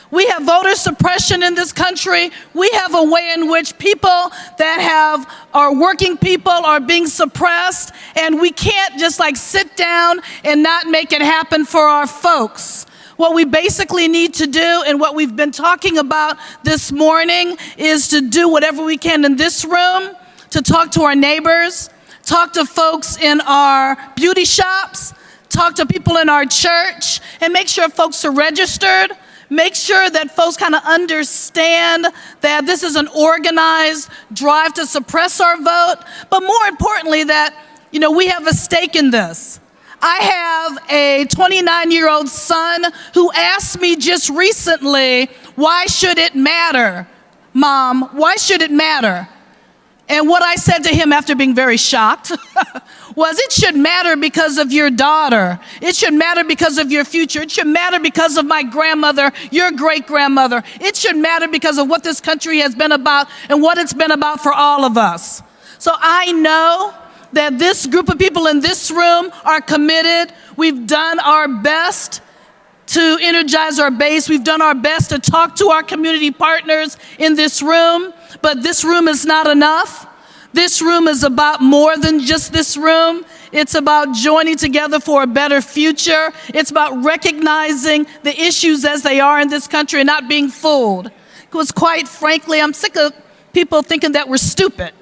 We have voter suppression in this country. We have a way in which people that are working people are being suppressed, and we can't just like sit down and not make it happen for our folks. What we basically need to do, and what we've been talking about this morning, is to do whatever we can in this room to talk to our neighbors, talk to folks in our beauty shops, talk to people in our church, and make sure folks are registered. Make sure that folks kind of understand that this is an organized drive to suppress our vote, but more importantly that, we have a stake in this. I have a 29-year-old son who asked me just recently, why should it matter, Mom? Why should it matter? And what I said to him after being very shocked was, it should matter because of your daughter. It should matter because of your future. It should matter because of my grandmother, your great-grandmother. It should matter because of what this country has been about and what it's been about for all of us. So I know that this group of people in this room are committed. We've done our best to energize our base. We've done our best to talk to our community partners in this room, but this room is not enough. This room is about more than just this room. It's about joining together for a better future. It's about recognizing the issues as they are in this country and not being fooled. Because quite frankly, I'm sick of people thinking that we're stupid.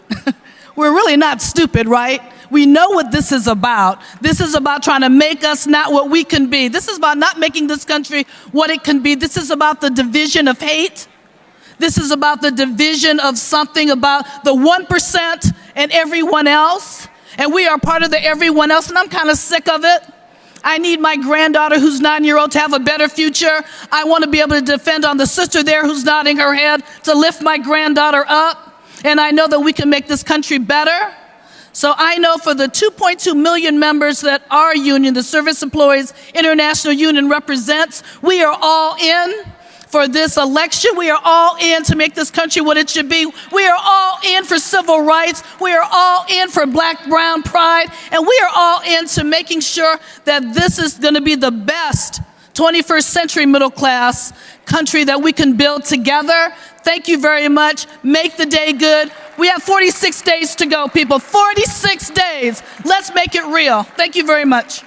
We're really not stupid, right? We know what this is about. This is about trying to make us not what we can be. This is about not making this country what it can be. This is about the division of hate. This is about the division of something about the 1% and everyone else. And we are part of the everyone else, and I'm kind of sick of it. I need my granddaughter who's 9-year-old to have a better future. I want to be able to defend on the sister there who's nodding her head to lift my granddaughter up. And I know that we can make this country better. So I know for the 2.2 million members that our union, the Service Employees International Union, represents, we are all in for this election. We are all in to make this country what it should be. We are all in for civil rights. We are all in for black, brown pride. And we are all in to making sure that this is going to be the best 21st century middle class country that we can build together. Thank you very much. Make the day good. We have 46 days to go, people. 46 days. Let's make it real. Thank you very much.